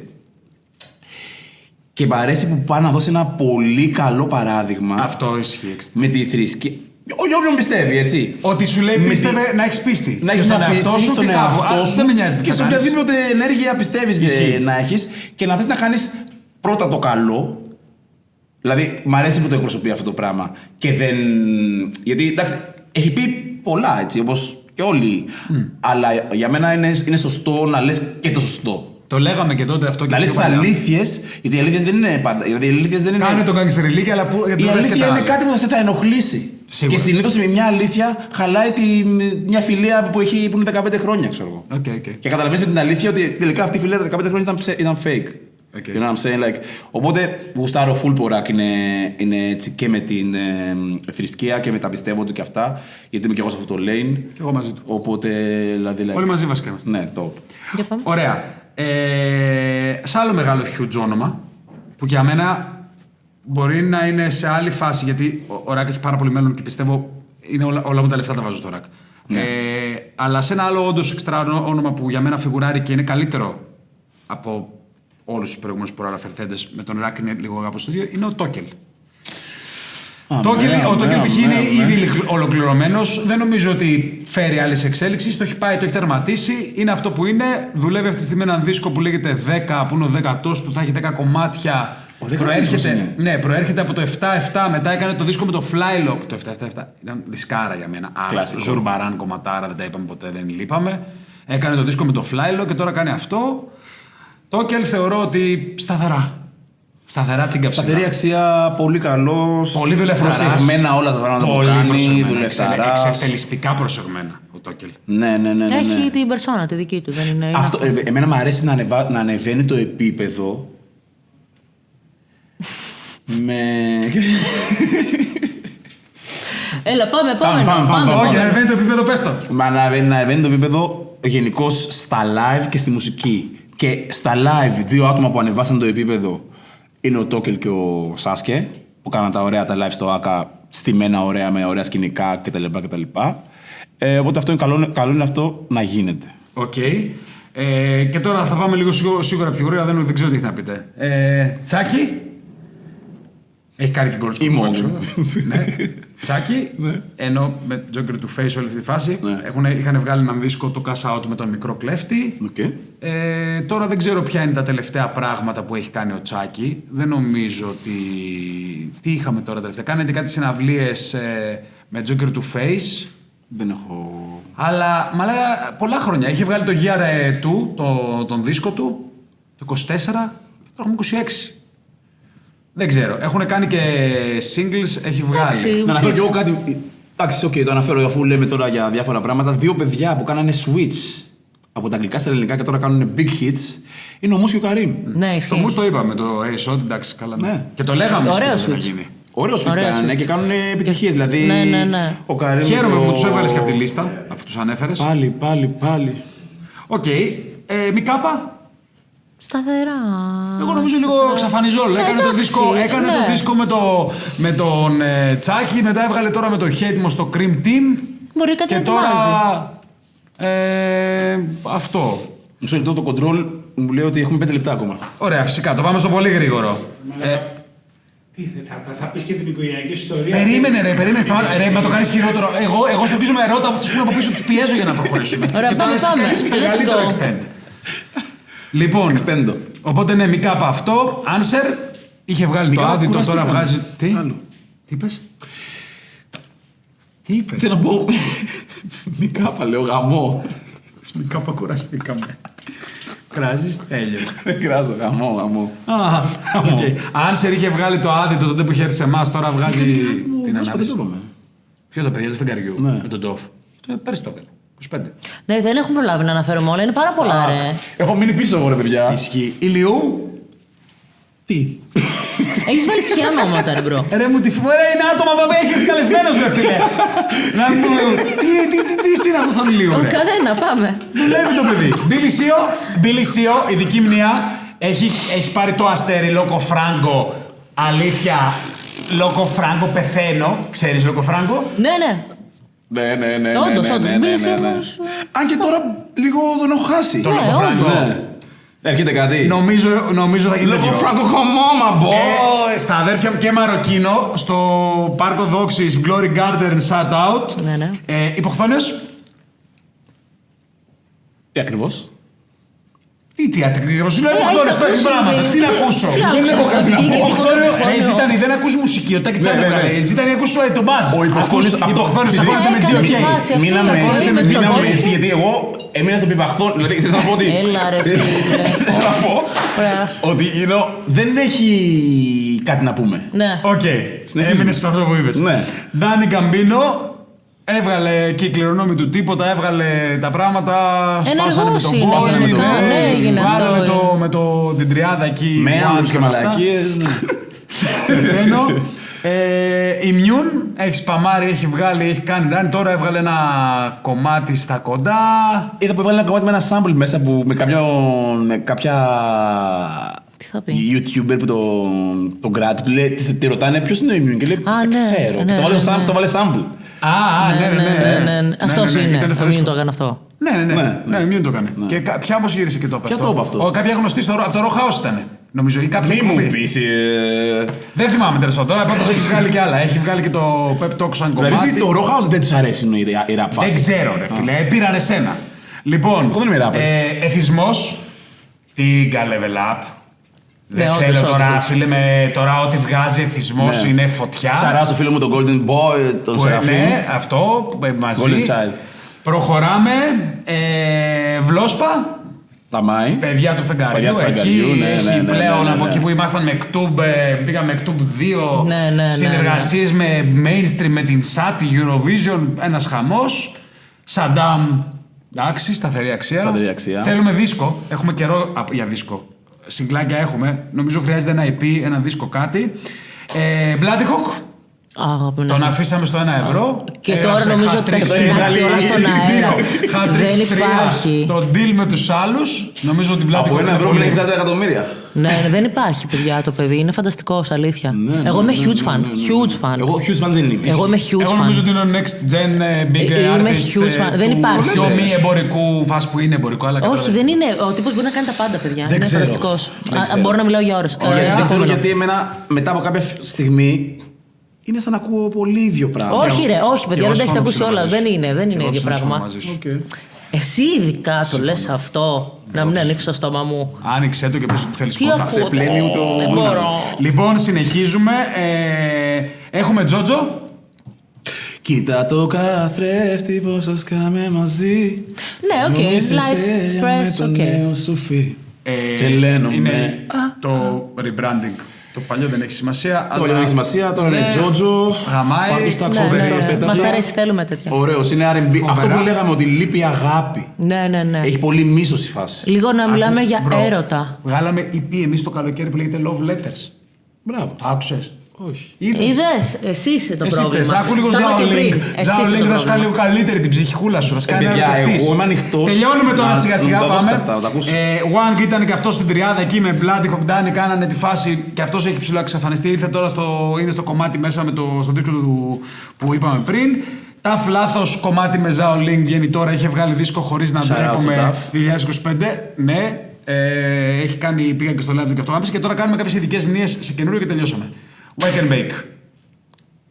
Και μ' αρέσει που πάει να δώσει ένα πολύ καλό παράδειγμα. Αυτό ισχύει. Με τη θρησκεία. Όχι όποιον πιστεύει, έτσι. Ότι σου λέει πίστευε να έχεις πίστη. Να έχεις μια πίστη στον εαυτό σου. Δεν με νοιάζει. Και σε οποιαδήποτε ενέργεια πιστεύεις να έχεις και να θες να κάνεις πρώτα το καλό. Δηλαδή, μ' αρέσει που το εκπροσωπεί αυτό το πράγμα. Και δεν. Γιατί εντάξει, έχει πει πολλά, έτσι, όπως και όλοι. Αλλά για μένα είναι σωστό να λες και το σωστό. Το λέγαμε και τότε αυτό και να λες τις αλήθειες, γιατί οι αλήθειες δεν είναι πάντα. Κάνε το γκαγκστεριλίκι, αλλά η αλήθεια είναι κάτι που θα ενοχλήσει. Σίγουρα. Και συνήθως μια αλήθεια χαλάει μια φιλία που είναι 15 χρόνια, ξέρω εγώ. Και καταλαβαίνεις με την αλήθεια ότι τελικά αυτή η φιλία 15 χρόνια ήταν fake. You know what I'm saying? Like, οπότε γουστάρω full που ο Ρακ είναι έτσι και με την θρησκεία και με τα πιστεύω του και αυτά. Γιατί είμαι και εγώ σε αυτό το lane. Και εγώ μαζί του. Οπότε δηλαδή. Όλοι μαζί βασικά είμαστε. Ναι, top. Ωραία. Σε άλλο μεγάλο huge όνομα που για μένα μπορεί να είναι σε άλλη φάση, γιατί ο Ρακ έχει πάρα πολύ μέλλον και πιστεύω είναι όλα μου τα λεφτά τα βάζω στο Ρακ. Ναι. Αλλά σε ένα άλλο όντως εξτρά όνομα που για μένα φιγουράρει και είναι καλύτερο από όλους τους προηγούμενους προαναφερθέντες, με τον Ρακ είναι λίγο κάπως το ίδιο, είναι ο Τόκελ. Ο Τόκελ π.χ. είναι ήδη ολοκληρωμένος. Δεν νομίζω ότι φέρει άλλες εξέλιξεις. Το έχει πάει, το έχει τερματίσει. Είναι αυτό που είναι. Δουλεύει αυτή τη στιγμή έναν δίσκο που λέγεται 10, που είναι ο 10ος του, θα έχει 10 κομμάτια. Προέρχεται από το 7-7. Μετά έκανε το δίσκο με το Flylock. Το 7-7 ήταν δισκάρα για μένα. Ζουρμπαράν κομματάρα, δεν τα είπαμε ποτέ, δεν λείπαμε. Έκανε το δίσκο με το Flylock και τώρα κάνει αυτό. Τόκελ θεωρώ ότι σταθερά την καψίνα. Σταθερή αξία, πολύ καλός. Πολύ δουλευταράς. Προσεγμένα όλα τα πράγματα που κάνει. Δουλευταράς. Εξευτελιστικά προσεγμένα ο Τόκελ. Ναι. Έχει την περσόνα τη δική του, δεν είναι. Εμένα μου αρέσει να ανεβαίνει το επίπεδο. Έλα, πάμε. Όχι, ανεβαίνει το επίπεδο, πες το. Να ανεβαίνει το επίπεδο γενικώς στα live και στη μουσική. Και στα live, 2 άτομα που ανεβάσαν το επίπεδο είναι ο Τόκελ και ο Σάσκε, που κάναν τα ωραία τα live στο ΆΚΑ, στημένα ωραία, με ωραία σκηνικά κτλ. Οπότε αυτό είναι καλό είναι αυτό να γίνεται. Οκ. Και τώρα θα πάμε λίγο σίγουρα πιο γρήγορα, δεν ξέρω τι έχει να πείτε. Τσάκι. Έχει κάνει και γκολ σκορ. Ναι. Τσάκι. Ενώ με Joker to Face όλη αυτή τη φάση. Είχαν βγάλει έναν δίσκο, το Cash Out, με τον μικρό κλέφτη. Τώρα δεν ξέρω ποια είναι τα τελευταία πράγματα που έχει κάνει ο Τσάκι. Δεν νομίζω ότι... Τι είχαμε τώρα τελευταία. Κάνετε κάτι συναυλίες με Joker to Face. Δεν έχω... Αλλά πολλά χρόνια. Είχε βγάλει το Year 2, τον δίσκο του, το 24, τώρα έχουμε 26. Δεν ξέρω. Έχουν κάνει και singles, έχει βγάλει. Να αναφέρω κι εγώ κάτι. Εντάξει, το αναφέρω αφού λέμε τώρα για διάφορα πράγματα. 2 παιδιά που κάνανε switch από τα αγγλικά στα ελληνικά και τώρα κάνουν big hits είναι ο Μους και ο Καρύμ. Ναι, το Μους το είπαμε, το A-Shot, εντάξει, καλά. Ναι. Και το λέγαμε ότι να γίνει. Ωραίο switch κάνανε και κάνουν επιτυχίες. Δηλαδή, ναι. ο Καρύμ. Χαίρομαι που τους έβγαλες και από τη λίστα, αφού τους ανέφερες. Πάλι. Οκ. Μικάπα. Σταθερά. Εγώ νομίζω λίγο ξαφανιζόλ. Έκανε το δίσκο με τον Τσάκι, μετά έβγαλε τώρα με το Hate στο Cream Team. Μπορεί κάτι και να τώρα αυτό. Μισό λεπτό, το control μου λέει ότι έχουμε 5 λεπτά ακόμα. Ωραία, φυσικά. Το πάμε στο πολύ γρήγορο. Τι, θα πεις και την οικογενειακή ιστορία. Περίμενε, σταμάτα. Ρε, μα το κάνεις χειρότερο. Εγώ στο πίσω με ρώτα από αυτούς που είναι από πίσω, τους πιέζω για να προχωρήσουμε. Ωραία, και τώρα εσύ κάνεις μεγαλύτερο extend. Λοιπόν, οπότε ναι, Μικάπα αυτό. Answer, είχε βγάλει το άδειτο, τώρα βγάζει... Τι είπες? Τι είπες? Θέλω να πω... Μικάπα, λέω, γαμό. Μικάπα, κουραστήκαμε. Κράζεις, τέλειο. Δεν κράζω, γαμό. Answer είχε βγάλει το άδειτο τότε που είχε έρθει σε εμάς, τώρα βγάζει την ανάπτυξη. Ποιο το παιδιά του φεγγαριού, με τον Ντόφ. Πέρυσι το έβγαλε. 25. Ναι, δεν έχουμε προλάβει να αναφέρουμε όλα, είναι πάρα πολλά, ρε. Έχω μείνει πίσω εγώ, ρε παιδιά. Ισχύει. Ηλιού. Τι. Έχεις βάλει τυχαία ονόματα, ρε μπρο. Ρε μου, είναι άτομα που έχει έρθει καλεσμένος, ρε φίλε. Να μου. Τι είναι αυτό τον Ηλιού, ρε. Κανένα, πάμε. Δουλεύει το παιδί. Μπίλι Σίο, ειδική μνήμα. Έχει πάρει το αστέρι Λόκο Φράγκο. Αλήθεια. Λόκο Φράγκο, πεθαίνω. Ξέρεις Λόκο Φράγκο? Ναι. Ναι. Όντως. Αν και τώρα λίγο τον έχω χάσει. Το Λόκο Φράγκο. Έρχεται κάτι. Νομίζω θα γίνει τέτοιο. Λόκο Φράγκο, come on, boy. Στα αδέρφια μου και Μαροκίνο, στο πάρκο Δόξης, Glory Garden, shout out. Ναι. Υποχθόνιος. Τι ακριβώς? Τι ακριβώς? Είναι υποχθόνιος, παίρνει πράγματα. Τι να ακούσω? Δεν έχω κάτι να πω. Ζήτανε, δεν ακούς μουσική, ο Τάκη Τσάνο έκανε. Ζήτανε, ακούς τον μπάζ. Ο υποχθόνιος, υποχθόνιος θα φαίνεται με GOK. Μείναμε έτσι, γιατί εγώ έμεινα στο πιπαχθόν. Δηλαδή, ξέρεις να πω ότι... Έλα ρε φίλε. Θέλω να πω ότι δεν έχει κάτι να πούμε. Ναι. Οκ, έμεινες σε αυτό που είπες. Ντάνι Γκαμπίνο. Έβγαλε και η κληρονόμη του τίποτα, έβγαλε τα πράγματα, σπάσανε με τον Πόλη, βγάλανε την τριάδα εκεί. Με άνδρους και μαλακίες, Immune, έχει σπαμάρει, έχει βγάλει, έχει κάνει run, τώρα έβγαλε ένα κομμάτι στα κοντά. Είδα που έβγαλε ένα κομμάτι με ένα sample μέσα που με κάποια YouTuber που τον κράτη, του λέει, τη ρωτάνε ποιος είναι ο Immune και λέει δεν ξέρω και το βάλε sample. Ναι. Αυτός είναι. Ο Immune το έκανε αυτό. Ναι, Immune το έκανε. Και ποια όπως γύρισε και το είπε αυτό. Ποια το είπε αυτό? Κάποια γνωστή από το Raw House ήταν. Νομίζω ή κάποια. Μη μου πεις. Δεν θυμάμαι τέλος πάντων. Τώρα πάντως έχει βγάλει και άλλα. Έχει βγάλει και το Pep Talk σαν κομμάτι. Δηλαδή το Raw House δεν τους αρέσει η rap φάση. Δεν ξέρω, ρε φίλε. Πήραν εσένα. Λοιπόν, εθισμός. Τι level up. Δεν θέλω τώρα, φίλε, τώρα ό,τι βγάζει εθισμός είναι φωτιά. Σαρά στο φίλο μου τον Golden Boy, τον Σεραφείμ. Ναι, αυτό μαζί. Golden Child. Προχωράμε. Βλόσπα. Ταμάι. Παιδιά του φεγγαριού. Εκεί έχει πλέον από εκεί που ήμασταν με Κτούμπ, πήγαμε με Κτούμπ 2. Συνεργασίες με mainstream, με την SAT, Eurovision, ένας χαμός. Σαντάμ, εντάξει, σταθερή αξία. Θέλουμε δίσκο. Έχουμε καιρό για δίσκο. Συγκλάκια έχουμε. Νομίζω χρειάζεται ένα EP, ένα δίσκο κάτι. Bloody Hawk. Τον αφήσαμε στο 1 ευρώ. Και τώρα νομίζω ότι τα έχει συνάξει όλα στον αέρα. Δεν υπάρχει. Το deal με τους άλλους. Νομίζω ότι από 1 ευρώ μιλάει πλάτη εκατομμύρια. Ναι, δεν υπάρχει, παιδιά, το παιδί. Είναι φανταστικό, αλήθεια. Εγώ είμαι huge fan. Huge fan. Εγώ huge fan δεν είμαι. Εγώ είμαι huge fan. Εγώ νομίζω ότι είναι ο next gen big artist. Είμαι huge fan. Δεν υπάρχει. Πιο μη εμπορικού φάση που είναι εμπορικό, αλλά όχι, δεν είναι. Ο τύπος μπορεί να κάνει τα πάντα, παιδιά. Είναι φανταστικό. Μπορώ να μιλάω για ώρες. Δεν ξέρω γιατί εμένα μετά από κάποια στιγμή. Είναι σαν να ακούω πολύ ίδιο πράγμα. Όχι, ρε, όχι, παιδιά, δεν τα έχετε ακούσει όλα. Δεν είναι ίδιο πράγμα. Εσύ ειδικά το λες αυτό, να μην ανοίξει το στόμα μου. Άνοιξε το και πες ότι θέλεις πώς. Σε πλένει ούτω. Δεν μπορώ. Λοιπόν, συνεχίζουμε. Έχουμε Τζότζο. Κοίτα το καθρέφτη πως το σκάμε μαζί. Ναι, οκ, light, fresh, οκ. Είναι το rebranding. Το παλιό δεν έχει σημασία. Το παλιό δεν έχει σημασία, τώρα είναι Τζότζο. Γαμάει. Μας αρέσει, θέλουμε τέτοια. Ωραίος, είναι R&B. Αυτό που λέγαμε ότι λείπει αγάπη. Ναι. Έχει πολύ μίσος η φάση. Λίγο να μιλάμε για έρωτα. Βγάλαμε EP εμείς το καλοκαίρι που λέγεται Love Letters. Μπράβο. Το άκουσες? Όχι. Είδες, εσύ είσαι το πρόβλημα. Άκου λίγο Ζάολινγκ, θα σου κάνει λίγο καλύτερη την ψυχικούλα σου. Θα σου κάνει εγώ είμαι ανοιχτός. Τελειώνουμε τώρα σιγά σιγά. Πάμε. Wang ήταν και αυτός στην τριάδα εκεί με Bloody Hawk Danny, κάνανε τη φάση και αυτός έχει ψηλό εξαφανιστεί. Ήρθε τώρα είναι στο κομμάτι μέσα στο δίσκο του που είπαμε πριν. Ταφ λάθος κομμάτι με Ζάολινγκ βγαίνει τώρα, είχε βγάλει δίσκο χωρίς να ντρέπομαι 2025. Ναι. Πήγα και στο live και αυτό και τώρα κάνουμε κάποιες ειδικές μνήες σε καινούριο και τελειώσαμε. Wake and Bake.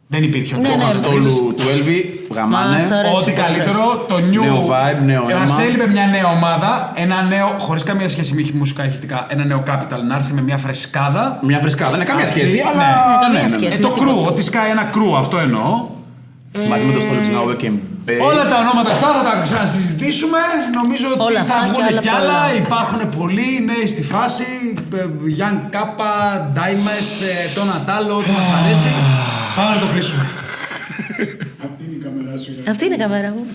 Δεν υπήρχε το χαστόλου του Έλβη, γαμάνε. Ό,τι καλύτερο, το νέο vibe, νέο αίμα. Μας έλειπε μια νέα ομάδα, ένα νέο, χωρίς καμία σχέση με μουσικά ηχητικά, ένα νέο Capital να έρθει με μια φρεσκάδα. Μια φρεσκάδα, δεν είναι καμία σχέση, αλλά. Καμία σχέση. Το κρου, ότι σκάει ένα κρου, αυτό εννοώ. Μαζί με το στόλο του Wake and Bake. Όλα τα ονόματα αυτά θα τα ξανασυζητήσουμε. Νομίζω ότι θα βγουν κι άλλα. Υπάρχουν πολλοί νέοι στη φάση. Young Kappa, Dimes, το Νατάλο, ό,τι μας αρέσει. Πάμε να το κλείσουμε. Αυτή είναι η καμερά σου. Αυτή είναι η καμερά μου.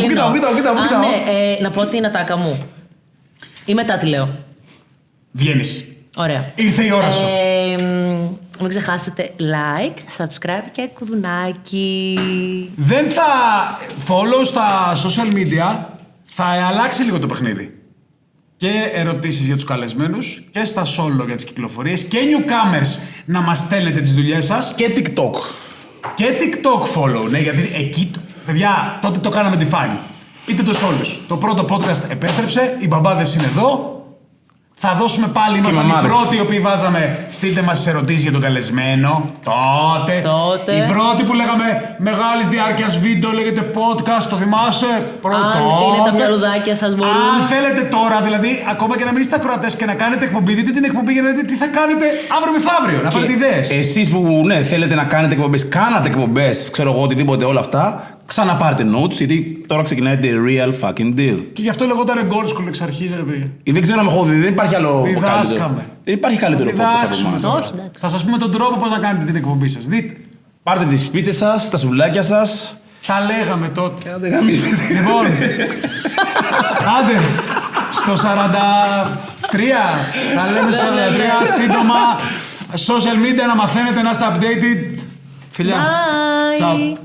Κοίτα. Να πω την ατάκα μου. Ή μετά τη λέω. Βγαίνεις. Ωραία. Ήρθε η ώρα σου. Μην ξεχάσετε like, subscribe και κουδουνάκι. Δεν θα follow στα social media, θα αλλάξει λίγο το παιχνίδι. Και ερωτήσεις για τους καλεσμένους και στα solo για τις κυκλοφορίες και newcomers να μας στέλνετε τις δουλειές σας. Και TikTok. Και TikTok follow, ναι, γιατί εκεί, παιδιά, τότε το κάναμε define. Πείτε το σε όλους. Το πρώτο podcast επέστρεψε, οι μπαμπάδες είναι εδώ. Θα δώσουμε πάλι, ήμασταν οι πρώτοι οι οποίοι βάζαμε στείλτε μας τις ερωτήσεις για τον καλεσμένο. Τότε. Οι πρώτοι που λέγαμε μεγάλης διάρκειας βίντεο, λέγεται podcast, το θυμάσαι. Είναι τα μυαλουδάκια σας μπορούν. Αν θέλετε τώρα, δηλαδή, ακόμα και να μην είστε ακροατές και να κάνετε εκπομπή, δείτε την εκπομπή για να δείτε τι θα κάνετε αύριο μεθαύριο, να πάρετε ιδέες. Εσείς που θέλετε να κάνετε εκπομπές, κάνατε εκπομπές, ξέρω εγώ, οτιδήποτε όλα αυτά. Ξαναπάρτε notes, γιατί τώρα ξεκινάει the real fucking deal. Και γι' αυτό λεγόταν gold school εξ αρχής, ρε παιδί. Δεν ξέρω αν έχω δει, δεν υπάρχει άλλο καλύτερο. Δεν υπάρχει καλύτερο podcast από εμάς. Όχι, εντάξει. Θα σας πούμε τον τρόπο πώς να κάνετε την εκπομπή σας. Δείτε. Πάρτε τις πίτσες σας, τα σουβλάκια σας. Τα λέγαμε τότε. Λοιπόν, άντε, στο 43, θα λέμε στο 43, σύντομα, social media να μαθαίνετε, να είστε updated. Φιλιά. Bye. Ciao.